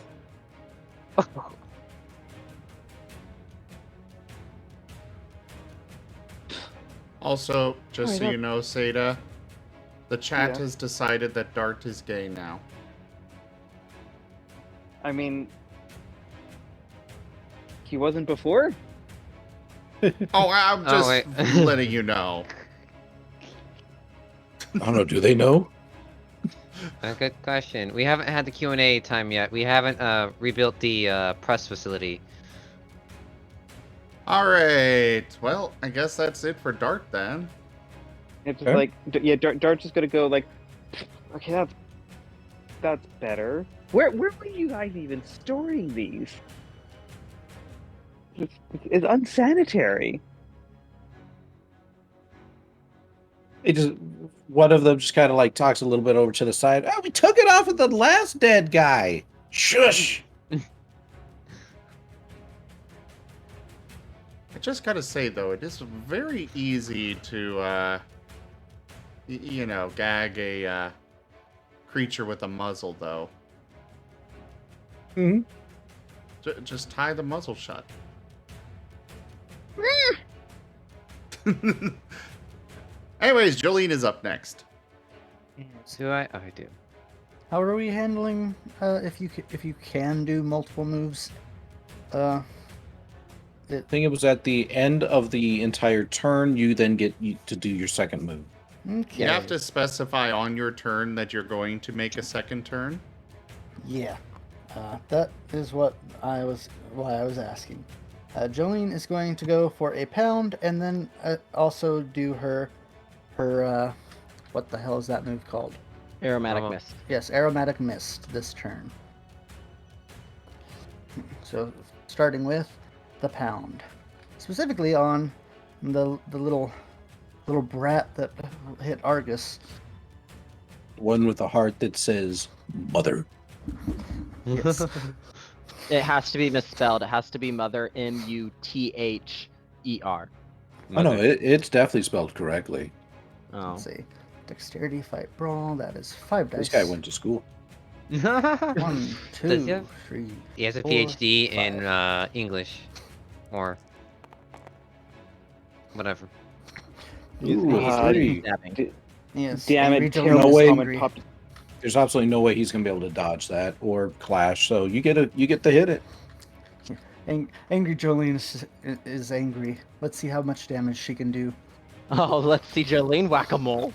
Also, just Oh, so yeah. you know, Seda, the chat Yeah. has decided that Dart is gay now. I mean, he wasn't before. Oh, I'm Oh, just wait. letting you know. I don't know. Do they know? A good question. We haven't had the Q&A time yet. We haven't rebuilt the press facility. All right. Well, I guess that's it for Dart then. It's just Okay. like, yeah, Dart's just gonna go like, okay, that's better. Where were you guys even storing these? It's unsanitary. It just one of them just kind of like talks a little bit over to the side. Oh, we took it off of the last dead guy. Shush. I just gotta say though, it is very easy to, you know, gag a creature with a muzzle though. Hmm. Just tie the muzzle shut. Anyways, Jolene is up next. Do I? Oh, I do. How are we handling if you can do multiple moves? I think it was at the end of the entire turn. You then get to do your second move. Okay. You have to specify on your turn that you're going to make a second turn. Yeah, that is what I was asking. Jolene is going to go for a pound and then also do her what the hell is that move called? Aromatic mist. Yes, aromatic mist this turn. So starting with the pound, specifically on the little brat that hit Argus. One with a heart that says "Mother." Yes. It has to be misspelled. It has to be mother, Muther. Oh no, it's definitely spelled correctly. Oh. Let's see. Dexterity fight brawl. That is 5 dice. This guy went to school. 1, Does he 2, have- 3. He has a 4, PhD in 5. English, or whatever. Ooh, a 3. Yes. Damn Angry it, Jolene no is way. hungry. There's absolutely no way he's gonna be able to dodge that or clash. So you get to hit it. Angry Jolene is angry. Let's see how much damage she can do. Oh, let's see Jolene whack-a-mole.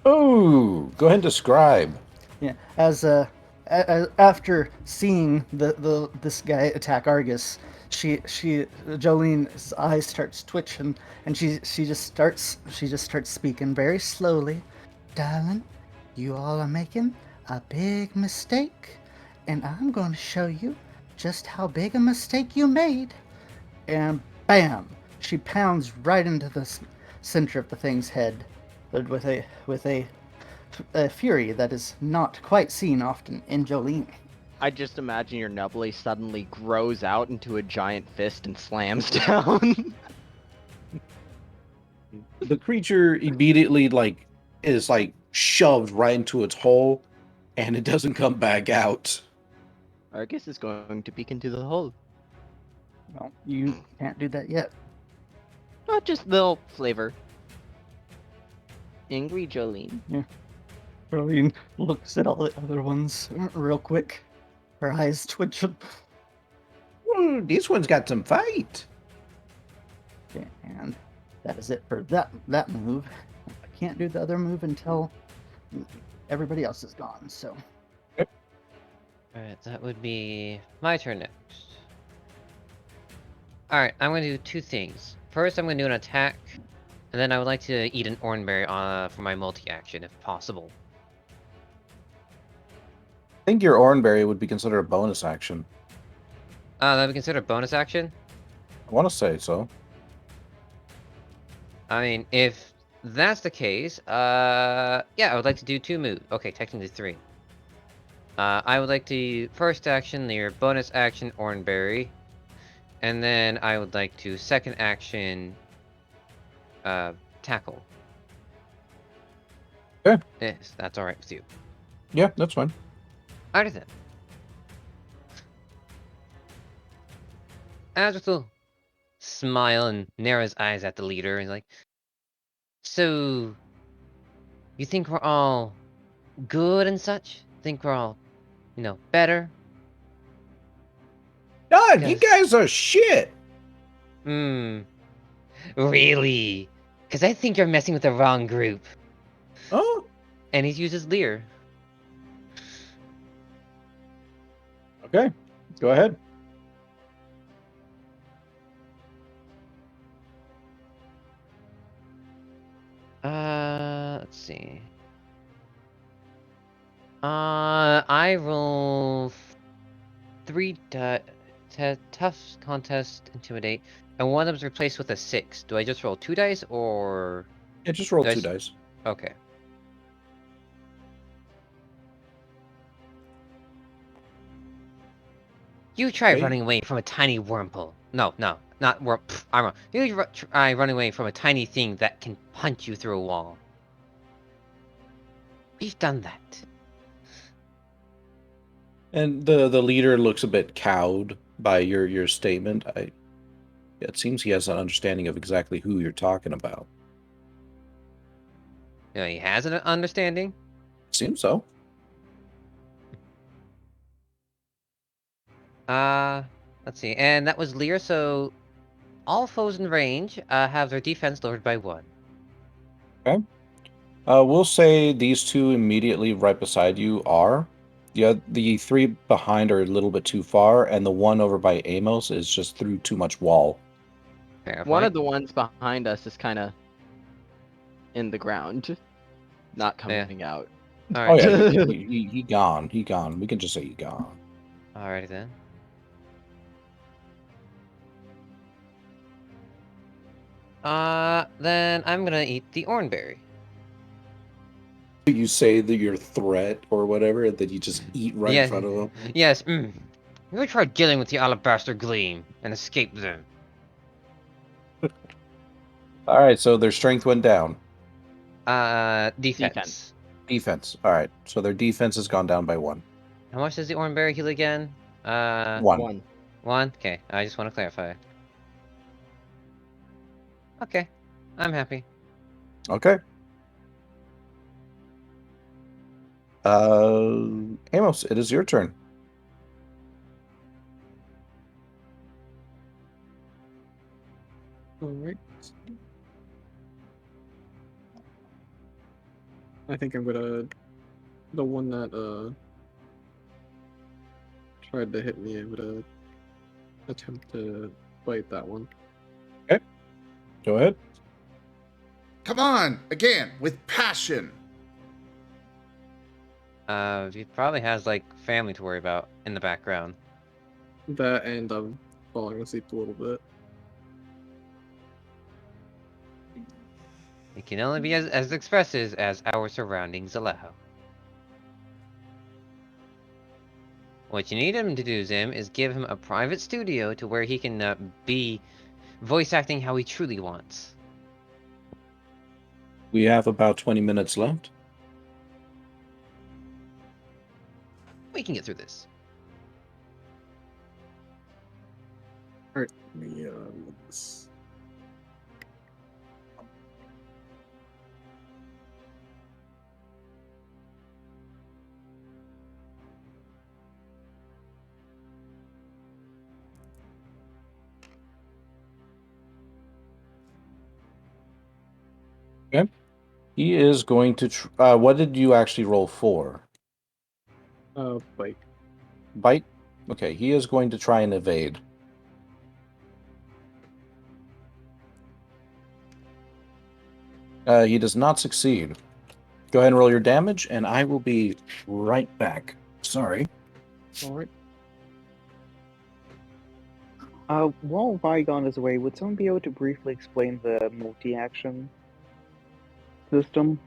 Oh, go ahead and describe. Yeah, as after seeing this guy attack Argus, Jolene's eyes starts twitching, and she just starts speaking very slowly. Darling, you all are making a big mistake, and I'm going to show you just how big a mistake you made. And bam, she pounds right into the center of the thing's head with a fury that is not quite seen often in Jolene. I just imagine your nubbly suddenly grows out into a giant fist and slams down. The creature immediately is shoved right into its hole, and it doesn't come back out. Argus is going to peek into the hole. Well, you can't do that yet. Not just little flavor. Angry Jolene. Jolene looks at all the other ones real quick. Her eyes twitching. Ooh, this one's got some fight. Okay, and that is it for that move. I can't do the other move until everybody else is gone. So Alright, that would be my turn next. Alright, I'm going to do two things. First, I'm going to do an attack, and then I would like to eat an oranberry for my multi-action, if possible. I think your oranberry would be considered a bonus action. That would be considered a bonus action? I want to say so. I mean, if that's the case, yeah, I would like to do two moves. Okay, technically three. I would like to first action your bonus action oranberry, and then I would like to second action tackle. Okay. Yes, that's all right with you. Yeah, that's fine. Alright then. Azurith will smile and narrow his eyes at the leader and like, so you think we're all good and such? Think we're all, better? God, you guys are shit. Really? Because I think you're messing with the wrong group. Oh, And he uses Lear. okay. Go ahead. I roll 3 tough contest intimidate, and one of them's replaced with a 6. Do I just roll 2 dice or? Yeah, just roll Do I 2 s- dice. Okay. You try Okay. running away from a tiny wormhole. No, not worm. I'm wrong. You try running away from a tiny thing that can punch you through a wall. We've done that. And the leader looks a bit cowed by your statement. It seems he has an understanding of exactly who you're talking about. You know, he has an understanding. Seems so. Let's see. And that was Lear, so all foes in range have their defense lowered by 1. Okay. We'll say these 2 immediately right beside you are. The 3 behind are a little bit too far, and the one over by Amos is just through too much wall. Fair One point. of the ones behind us is kind of in the ground, not coming out. All Oh right. yeah, he gone. He gone. We can just say he gone. Alrighty then. Then I'm gonna eat the oranberry. You say that your threat or whatever, and then you just eat right in front of him. Yes. You tried dealing with the alabaster gleam and escape them. All right, so their strength went down. Defense. Defense. All right, so their defense has gone down by 1. How much does the oranberry heal again? 1. 1? Okay, I just want to clarify. Okay, I'm happy. Okay. Amos, it is your turn. Alright. I think I'm gonna... The one that, tried to hit me, I'm gonna attempt to bite that one. Go ahead. Come on, again, with passion. He probably has, like, family to worry about in the background. That and I'm falling asleep a little bit. It can only be as expressive as our surroundings allow. What you need him to do, Zim, is give him a private studio to where he can be voice acting how he truly wants. We have about 20 minutes left. We can get through this. Alright, let me, look this. Okay. He is going to... what did you actually roll for? Bite. Bite? Okay, he is going to try and evade. He does not succeed. Go ahead and roll your damage, and I will be right back. Sorry. Alright. While Vigon is away, would someone be able to briefly explain the multi-action system?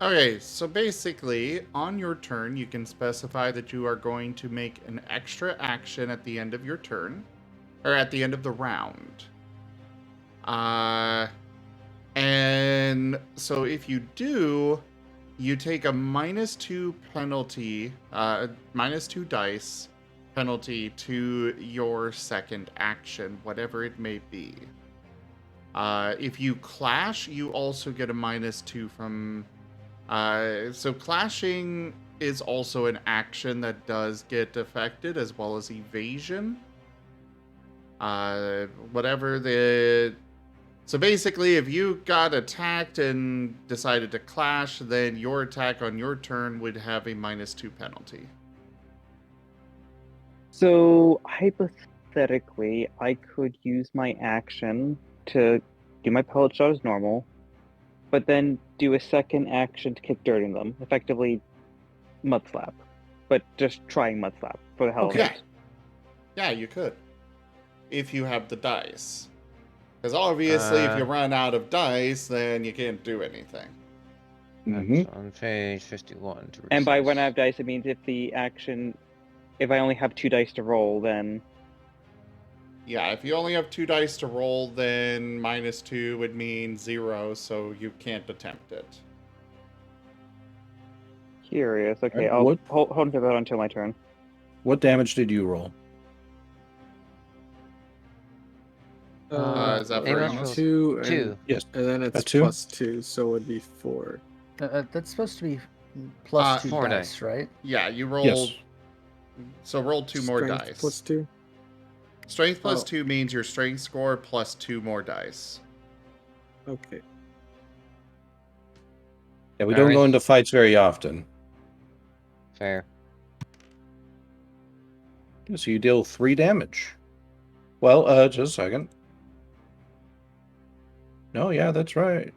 Okay, so basically, on your turn, you can specify that you are going to make an extra action at the end of your turn, or at the end of the round. And so if you do, you take a -2 penalty, -2 dice penalty to your second action, whatever it may be. If you clash, you also get a -2 from... so clashing is also an action that does get affected, as well as evasion. Whatever the... So basically, if you got attacked and decided to clash, then your attack on your turn would have a -2 penalty. So, hypothetically, I could use my action to do my pellet shot as normal, but then do a second action to kick dirt in them, effectively mud slap. but just trying mud slap for the hell Okay. of it. Yeah, you could. If you have the dice. Because obviously, if you run out of dice, then you can't do anything. Mm-hmm. That's on page 51. To And by resist. when I have dice, it means if I only have 2 dice to roll, then Yeah, if you only have 2 dice to roll, then -2 would mean 0, so you can't attempt it. curious. Okay, Alright, I'll what- hold on to that until my turn. What damage did you roll? Is that for Amos Amos? rolls 2 and, 2. Yes. and then it's A 2? +2, so it would be 4. That's supposed to be plus 2 4 dice, right? Yeah, you roll. Yes. So roll 2 more Strength dice. +2. Strength plus Oh. 2 means your strength score plus 2 more dice. Okay. Yeah, we don't go Alright. into fights very often. Fair. So you deal 3 damage. Well, just a second. No, yeah, that's right.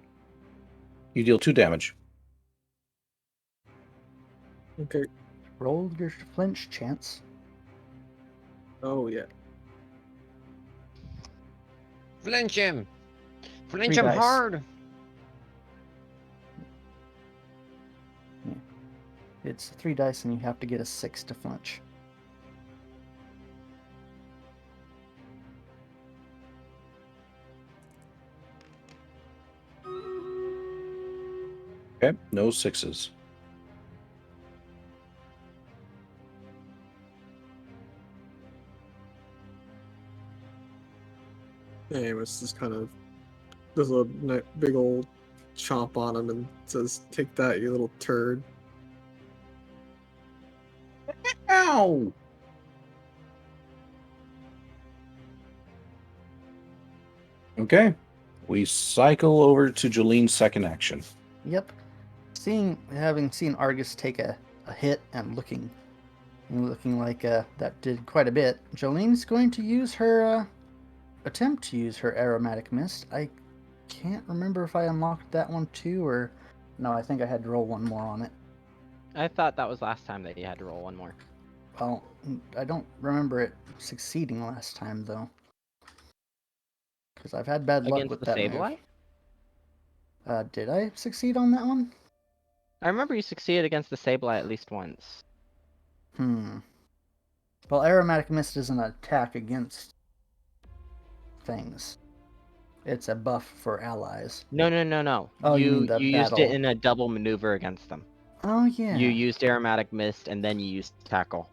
You deal 2 damage. Okay. Roll your flinch chance. Oh, yeah. Flinch him! Flinch 3 him dice. hard! It's 3 dice, and you have to get a 6 to flinch. Okay, no 6s. Amos just kind of does a big old chomp on him and says, "Take that, you little turd." Ow! Okay. We cycle over to Jolene's second action. Yep. Having seen Argus take a hit and looking like that did quite a bit, Jolene's going to use her attempt to use her aromatic mist. I can't remember if I unlocked that one too, or no. I think I had to roll one more on it. I thought that was last time that you had to roll one more. Well, I don't remember it succeeding last time though, because I've had bad luck Against with the that Sableye? move. Did I succeed on that one? I remember you succeeded against the Sableye at least once. Well, aromatic mist is an attack against things. It's a buff for allies. No. Oh, you you mean the used it battle. in a double maneuver against them. Oh yeah. You used aromatic mist and then you used tackle.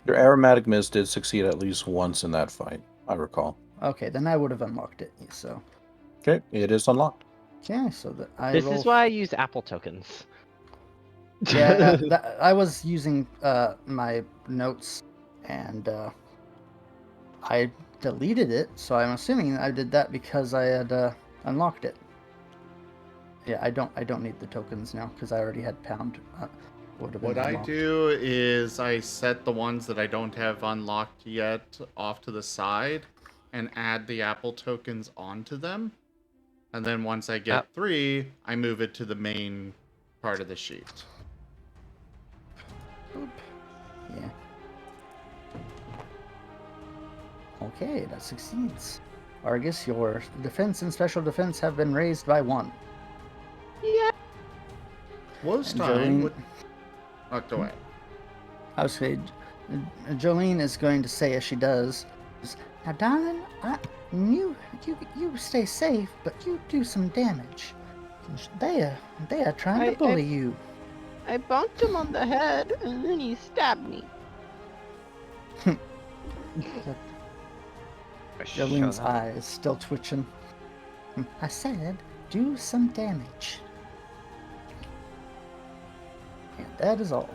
Your aromatic mist did succeed at least once in that fight, I recall. Okay, then I would have unlocked it. So. Okay, it is unlocked. Okay, so that I. This roll... is why I use apple tokens. Yeah, I was using my notes, and I deleted it. So I'm assuming I did that because I had unlocked it. Yeah, I don't need the tokens now because I already had pound. Would have been What I unlocked. do is I set the ones that I don't have unlocked yet off to the side and add the apple tokens onto them. And then once I get 3, I move it to the main part of the sheet. Oop. Yeah. Okay, that succeeds. Argus, your defense and special defense have been raised by 1. Yeah. Woestein Jolene- would... Oh, go ahead. I was saying, Jolene is going to say as she does, "Now, darling, you stay safe, but you do some damage. They are trying to bully you." I bonked him on the head and then he stabbed me. Jolene's eye is still twitching. "I said, do some damage." And that is all.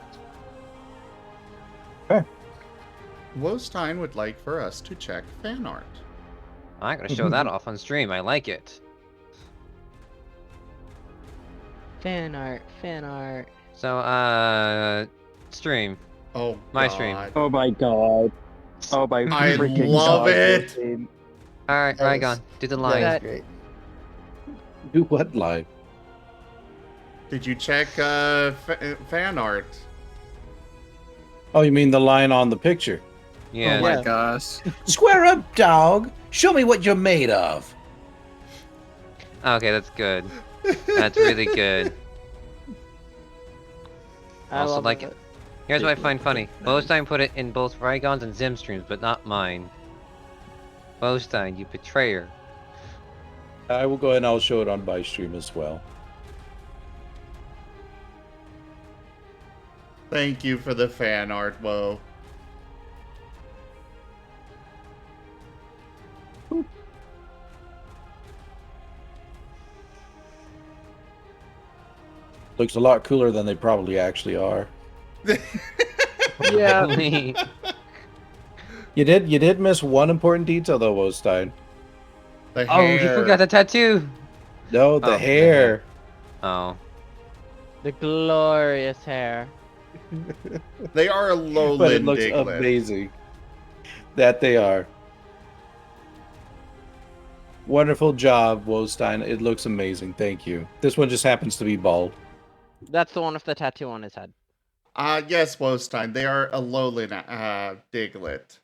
Woestein would like for us to check fan art. I'm gonna show that off on stream. I like it. Fan art. So, stream. Oh, My God. stream. Oh my god. Oh my I freaking love god. it. Jolene. Alright, That right was- on. Do the That line. is great. Do what live? Did you check fan art? Oh, you mean the line on the picture? Yeah. Oh my Yeah. gosh. Square up, dog. Show me what you're made of. Okay, that's good. That's really good. I Also, love like, it. here's what I find Nice. funny. Bowstein put it in both Rygon's and Zim streams, but not mine. Bowstein, you betrayer. I will go ahead and I'll show it on my stream as well. Thank you for the fan art, Woe. Looks a lot cooler than they probably actually are. Yeah. Probably. You did miss one important detail though, Wostein. The Oh, hair. he forgot the tattoo! No, the Oh, hair. Oh. The glorious hair. They are a But it lowland looks Diglett. amazing. That they are. Wonderful job, Wostein. It looks amazing. Thank you. This one just happens to be bald. That's the one with the tattoo on his head. Yes, Wostein. They are a lowland Diglett.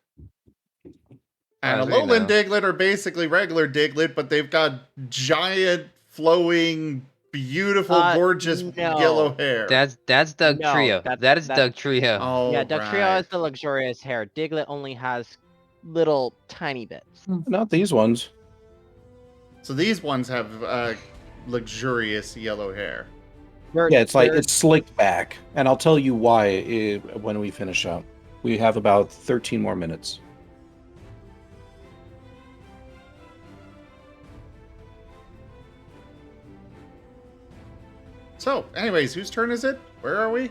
And a As we lowland know. Diglett are basically regular Diglett, but they've got giant, flowing, beautiful, gorgeous no. yellow hair. That's Doug No, Trio. That is Doug Trio. oh, Yeah, Duck Trio right. has the luxurious hair. Diglett only has little tiny bits. Not these ones. So these ones have luxurious yellow hair. Yeah, it's slicked back, and I'll tell you why when we finish up. We have about 13 more minutes. So, anyways, whose turn is it? Where are we?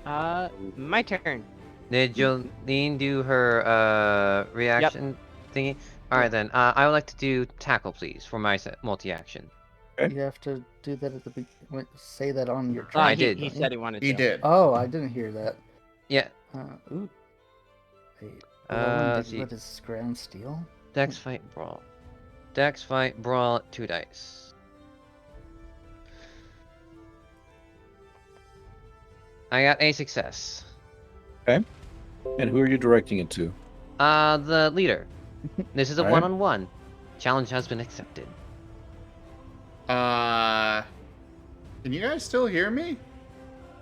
My turn. Did Jolene do her reaction thingy? Alright then, I would like to do tackle please for my multi-action. You have to do that at the beginning. Say that on your I track. did. He said he wanted to. He did. Oh, I didn't hear that. Yeah. Ooh. Wait, Let's see. Diglett is ground steel? Dex fight brawl. Dex fight brawl 2 dice. I got a success. And who are you directing it to? The leader. This is a Alright. one-on-one. Challenge has been accepted. Can you guys still hear me?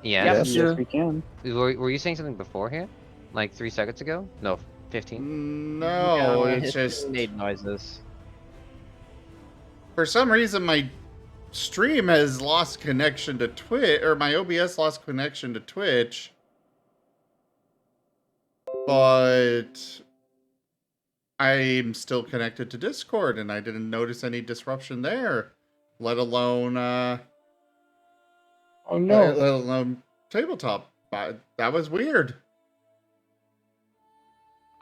Yeah. Yep. Yes. Yes, we can. Were you saying something beforehand? Like 3 seconds ago? No, 15. No, it's his just made noises. for some reason my stream has lost connection to Twitch, or my OBS lost connection to Twitch. But I'm still connected to Discord, and I didn't notice any disruption there. Let alone, Oh let alone tabletop. That was weird.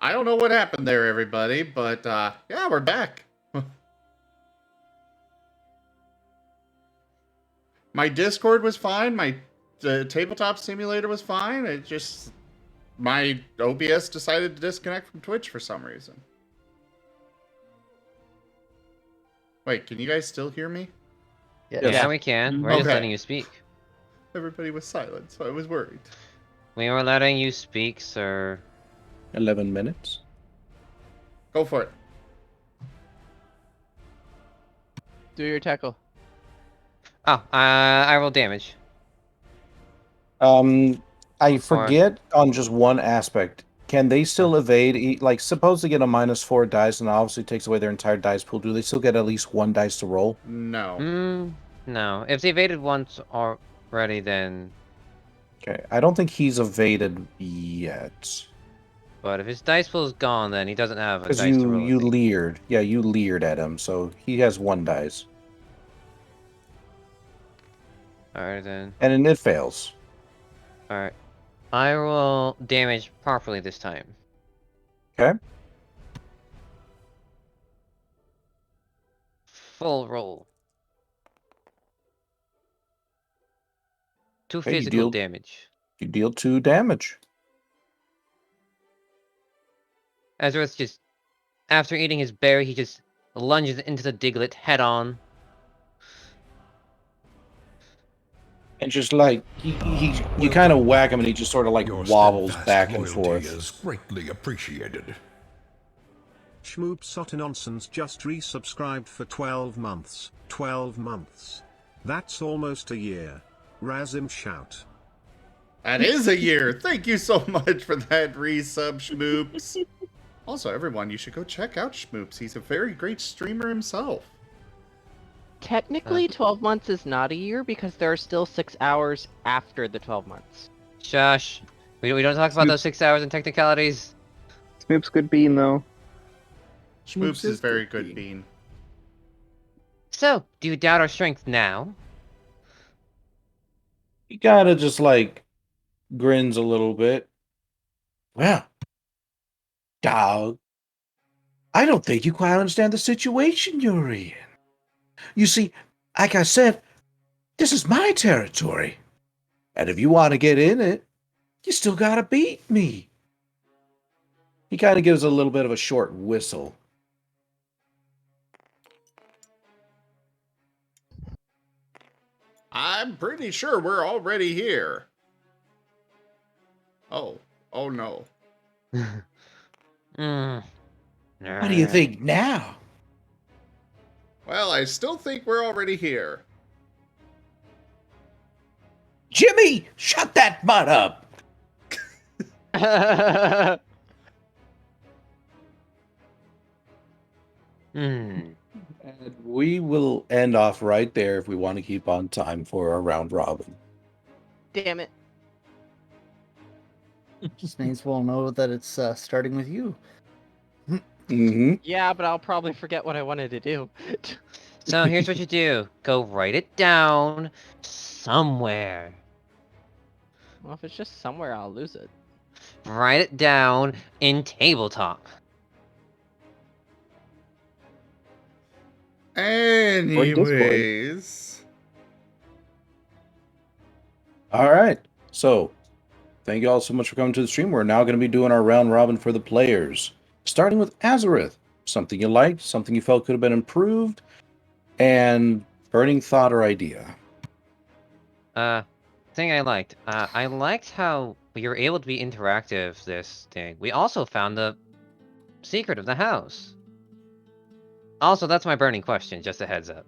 I don't know what happened there, everybody, but yeah, we're back. My Discord was fine. My tabletop simulator was fine. It just my OBS decided to disconnect from Twitch for some reason. Wait, can you guys still hear me? Yeah, we can. We're just Okay. letting you speak. Everybody was silent, so I was worried. We were letting you speak, sir. 11 minutes. Go for it. Do your tackle. Oh, I roll damage. I forget on just one aspect. Can they still evade? Like, suppose they get a -4 dice, and obviously takes away their entire dice pool. Do they still get at least 1 dice to roll? No. No. If they evaded once already, then. Okay, I don't think he's evaded yet. But if his dice pool is gone, then he doesn't have a Because dice to roll. you leered. Yeah, you leered at him, so he has 1 dice. Alright then. And then it fails. Alright. I roll damage properly this time. Okay. Full roll. 2 Okay, you physical deal- damage. You deal 2 damage. Azurith just, after eating his berry, he just lunges into the Diglett head on. And just like you kind of whack him, and he just sort of like Your wobbles steadfast back and loyalty forth. is greatly appreciated. Schmoop Sotter just resubscribed for 12 months. 12 months. That's almost a year. Razim shout. That is a year. Thank you so much for that resub, Schmoops. Also, everyone, you should go check out Schmoops. He's a very great streamer himself. Technically, 12 months is not a year because there are still 6 hours after the 12 months. Shush. We don't talk about those 6 hours and technicalities. Snoop's good bean, though. Schmoops is very good bean. So, do you doubt our strength now? He kind of just like grins a little bit. Well, dog, I don't think you quite understand the situation you're in. You see, like I said, this is my territory. And if you want to get in it, you still gotta beat me. He kind of gives a little bit of a short whistle. I'm pretty sure we're already here. Oh no. What do you think now? Well, I still think we're already here. Jimmy, shut that butt up! And we will end off right there if we want to keep on time for our round robin. Damn it. Just means we'll know that it's starting with you. Mm-hmm. Yeah, but I'll probably forget what I wanted to do. So here's what you do. Go write it down somewhere. Well, if it's just somewhere, I'll lose it. Write it down in tabletop. Anyways. All right. So, thank you all so much for coming to the stream. We're now going to be doing our round robin for the players. Starting with Azurith. Something you liked, something you felt could have been improved, and burning thought or idea. Thing I liked. I liked how we were able to be interactive this thing. We also found the secret of the house. Also, that's my burning question, just a heads up.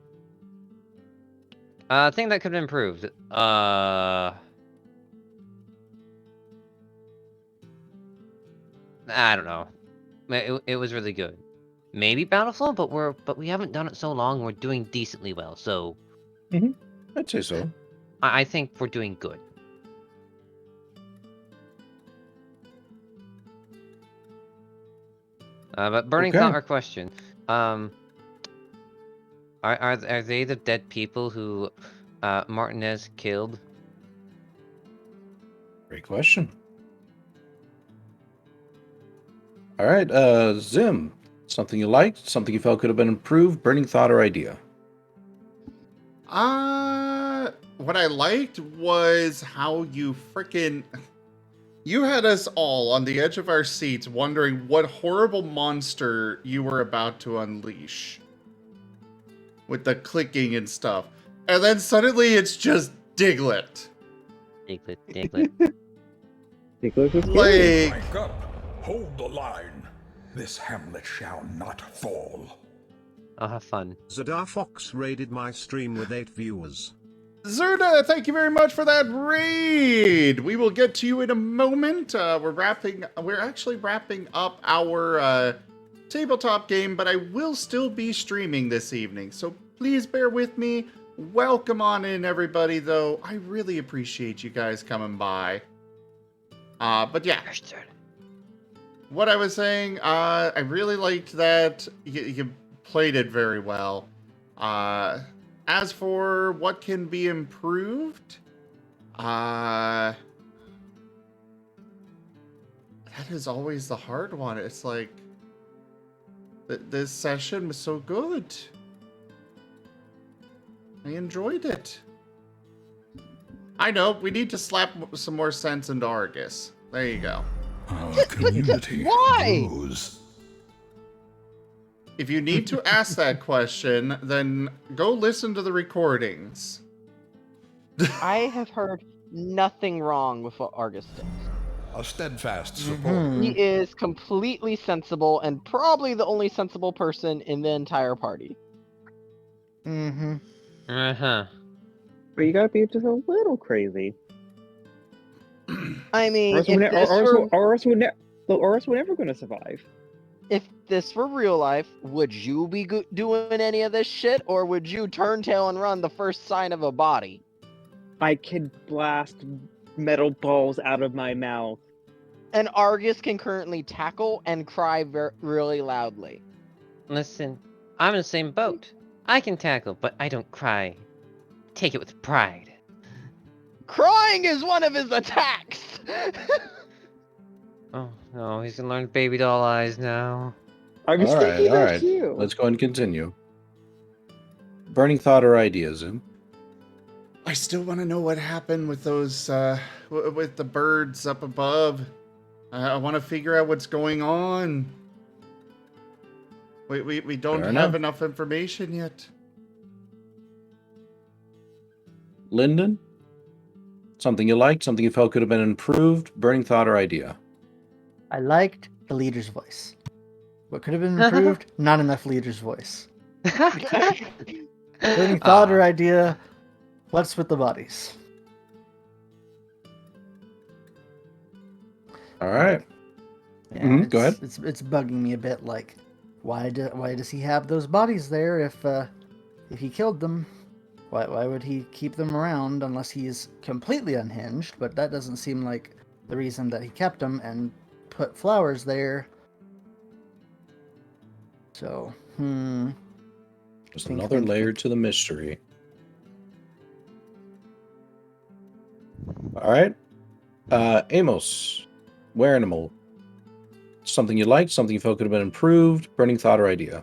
Thing that could have improved. I don't know. It was really good. Maybe Battleflow, but we haven't done it so long. We're doing decently well, so I'd say so. I think we're doing good. But burning thought or question. Are they the dead people who Martinez killed? Great question. All right, Zim. Something you liked, something you felt could have been improved, burning thought or idea. What I liked was how you had us all on the edge of our seats wondering what horrible monster you were about to unleash. With the clicking and stuff. And then suddenly it's just Diglett. Diglett. Diglett is scary. Like, Rank up. Hold the line. This hamlet shall not fall. I'll have fun. Zadar Fox raided my stream with 8 viewers. Zerda, thank you very much for that raid. We will get to you in a moment. We're actually wrapping up our tabletop game, but I will still be streaming this evening, so please bear with me. Welcome on in, everybody, though. I really appreciate you guys coming by. But yeah, what I was saying, I really liked that you played it very well. As for what can be improved, that is always the hard one. It's like, this session was so good. I enjoyed it. I know, we need to slap some more sense into Argus. There you go. Our community Why? grows. If you need to ask that question, then go listen to the recordings. I have heard nothing wrong with what Argus does. A steadfast Mm-hmm. supporter. He is completely sensible and probably the only sensible person in the entire party. Mm-hmm. Uh-huh. But you gotta be just a little crazy. I mean, Or else we're never gonna survive. if this were real life, would you be doing any of this shit, or would you turn tail and run the first sign of a body? I can blast metal balls out of my mouth. And Argus can currently tackle and cry really loudly. Listen, I'm in the same boat. I can tackle, but I don't cry. Take it with pride. Crying is one of his attacks! Oh no, he's gonna learn baby doll eyes now. I was All thinking that right. too. Let's go and continue. Burning thought or idea, Zoom? I still want to know what happened with those, with the birds up above. I want to figure out what's going on. We don't Fair have enough. enough information yet. Lyndon? Something you liked, something you felt could have been improved, burning thought or idea? I liked the leader's voice. What could have been improved? Not enough leader's voice. Burning thought or idea? What's with the bodies? All right. Yeah, Go ahead. It's bugging me a bit. Like, why does he have those bodies there if he killed them? Why would he keep them around unless he's completely unhinged? But that doesn't seem like the reason that he kept them and put flowers there. So, There's Think, another think, layer think. to the mystery. All right. Amos, where animal? Something you liked, something you felt could have been improved, burning thought or idea?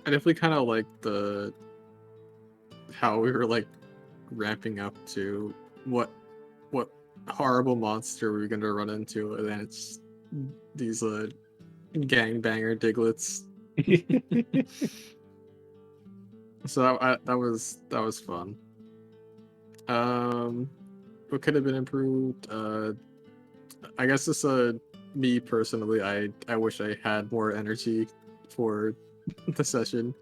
I definitely kind of like how we were like ramping up to what horrible monster we were gonna run into, and then it's these gangbanger diglets. So that was fun. What could have been improved? I guess it's me personally. I wish I had more energy for the session.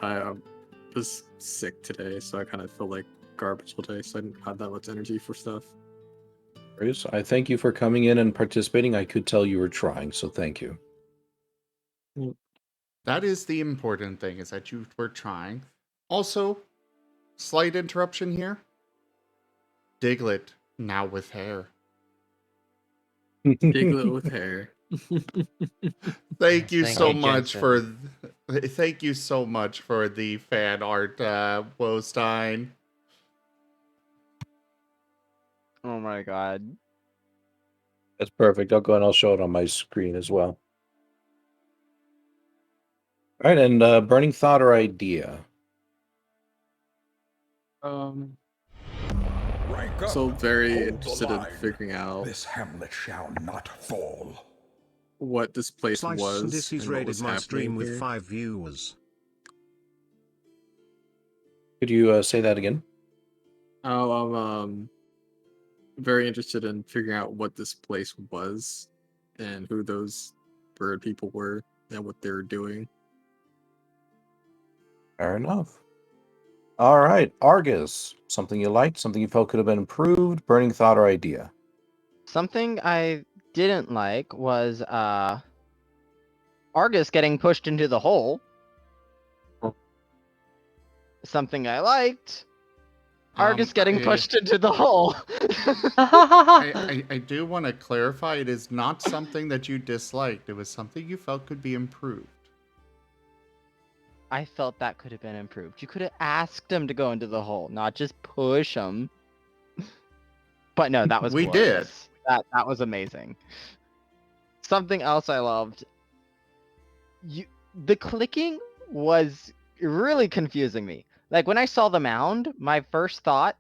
I was sick today, so I kind of felt like garbage all day, so I didn't have that much energy for stuff. Bruce, I thank you for coming in and participating. I could tell you were trying, so thank you. That is the important thing, is that you were trying. Also, slight interruption here. Diglett, now with hair. Diglett with hair. Thank you Thank so you, much Jensen. thank you so much for the fan art, Wostein. Oh my god. That's perfect. I'll go and I'll show it on my screen as well. All right, and burning thought or idea? Rank up. So very Hold the interested in line. figuring out This hamlet shall not fall. what this place Slice was and Dissies and what rated was my happening stream with here. 5 viewers. Could you say that again? Oh, I'm very interested in figuring out what this place was and who those bird people were and what they were doing. Fair enough. All right, Argus. Something you liked, something you felt could have been improved, burning thought or idea? Something I didn't like was Argus getting pushed into the hole. Something I liked, Argus getting pushed into the hole. I do want to clarify, it is not something that you disliked. It was something you felt could be improved. I felt that could have been improved. You could have asked him to go into the hole, not just push him. But no, that was We glorious. That was amazing. Something else I loved. The clicking was really confusing me. Like when I saw the mound, my first thought,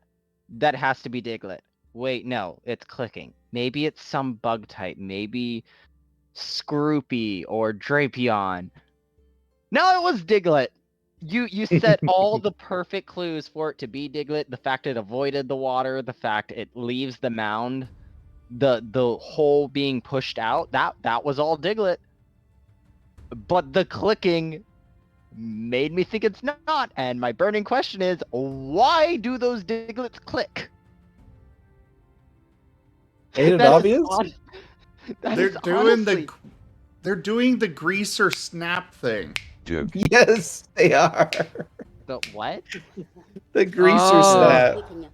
that has to be Diglett. Wait, no, it's clicking. Maybe it's some bug type. Maybe Scroopy or Drapion. No, it was Diglett. You set all the perfect clues for it to be Diglett. The fact it avoided the water, the fact it leaves the mound, the hole being pushed out. That was all Diglett. But the clicking made me think it's not. And my burning question is, why do those Diglets click? Ain't it That is obvious? that They're is doing honestly... they're doing the greaser snap thing. Yes, they are. The what? The greaser Oh. snap.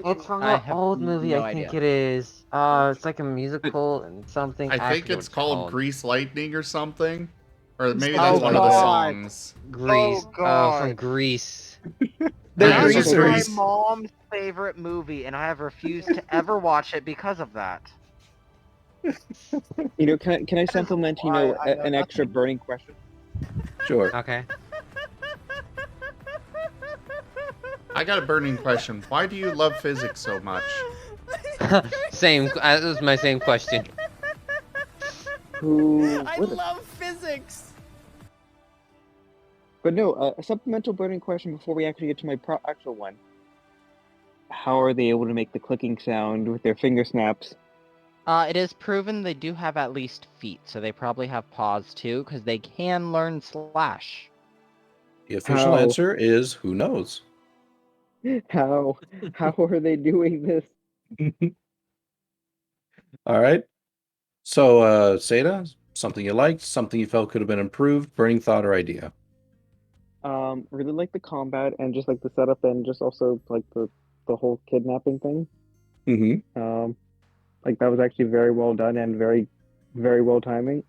It's from I an have old movie, no I think idea. it is. It's like a musical and something. I think forget it's what called Grease Lightning or something. Or maybe Oh, that's one of the God. songs. Grease. Oh, From God. Grease. The That is Greasers. my greasers. mom's favorite movie, and I have refused to ever watch it because of that. You know, can I supplement, you know, an extra burning question? Sure. Okay. I got a burning question. Why do you love physics so much? Same. That was my same question. Who I would have? love physics. But no, a supplemental burning question before we actually get to my actual one. How are they able to make the clicking sound with their finger snaps? It is proven they do have at least feet, so they probably have paws too, because they can learn slash. The official How? answer is who knows. How are they doing this? All right. So, Seda, something you liked, something you felt could have been improved, burning thought or idea. Really like the combat and just like the setup and just also like the whole kidnapping thing. Mm-hmm. Like that was actually very well done and very well timed.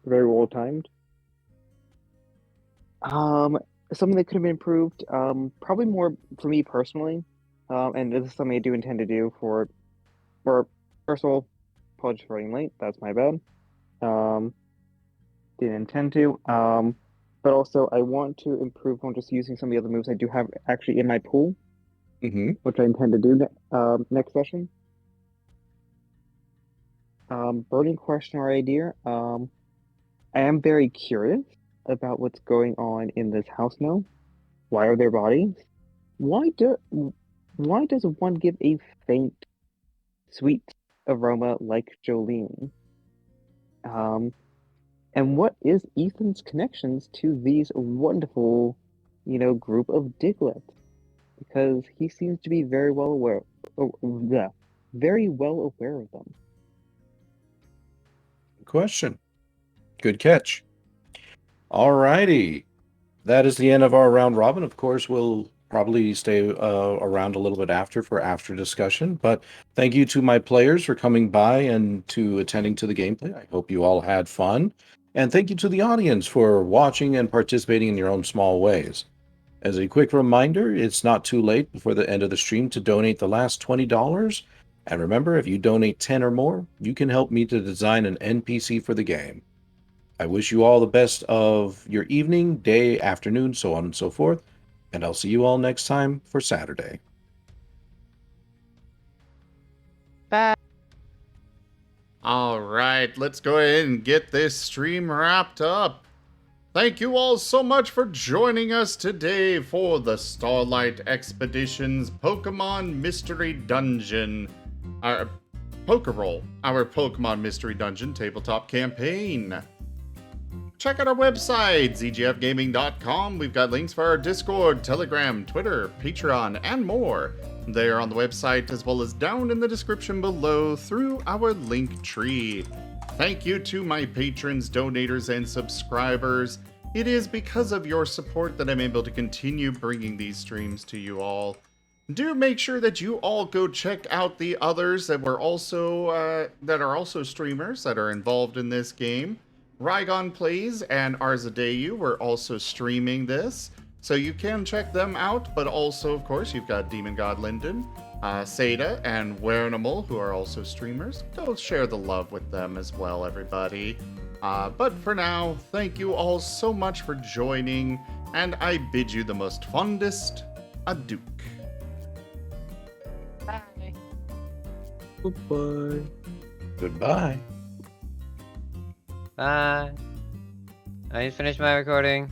Something that could have been improved, probably more for me personally, and this is something I do intend to do for first of all, apologies for running late, that's my bad. Didn't intend to, but also I want to improve on just using some of the other moves I do have actually in my pool, Mm-hmm. which I intend to do next session. Burning question or idea, I am very curious about what's going on in this house now. Why are there bodies? Why does one give a faint, sweet aroma like Jolene? And what is Ethan's connections to these wonderful, group of Diglets? Because he seems to be very well aware, very well aware of them. Good question. Good catch. All righty. That is the end of our round robin. Of course, we'll probably stay around a little bit for after discussion. But thank you to my players for coming by and to attending to the gameplay. I hope you all had fun. And thank you to the audience for watching and participating in your own small ways. As a quick reminder, it's not too late before the end of the stream to donate the last $20. And remember, if you donate 10 or more, you can help me to design an NPC for the game. I wish you all the best of your evening, day, afternoon, so on and so forth. And I'll see you all next time for Saturday. Bye. All right, let's go ahead and get this stream wrapped up. Thank you all so much for joining us today for the Starlight Expedition's Pokemon Mystery Dungeon, our Pokerole, our Pokemon Mystery Dungeon tabletop campaign. Check out our website, zgfgaming.com. We've got links for our Discord, Telegram, Twitter, Patreon, and more. They are on the website as well as down in the description below through our link tree. Thank you to my patrons, donators, and subscribers. It is because of your support that I'm able to continue bringing these streams to you all. Do make sure that you all go check out the others that are also streamers that are involved in this game. Rygon Plays and Arzadeyu were also streaming this, so you can check them out, but also, of course, you've got Demon God Linden, Seda, and Werenimal, who are also streamers. Go share the love with them as well, everybody. But for now, thank you all so much for joining, and I bid you the most fondest adieu. Bye. Goodbye. Goodbye. Bye. I just finished my recording.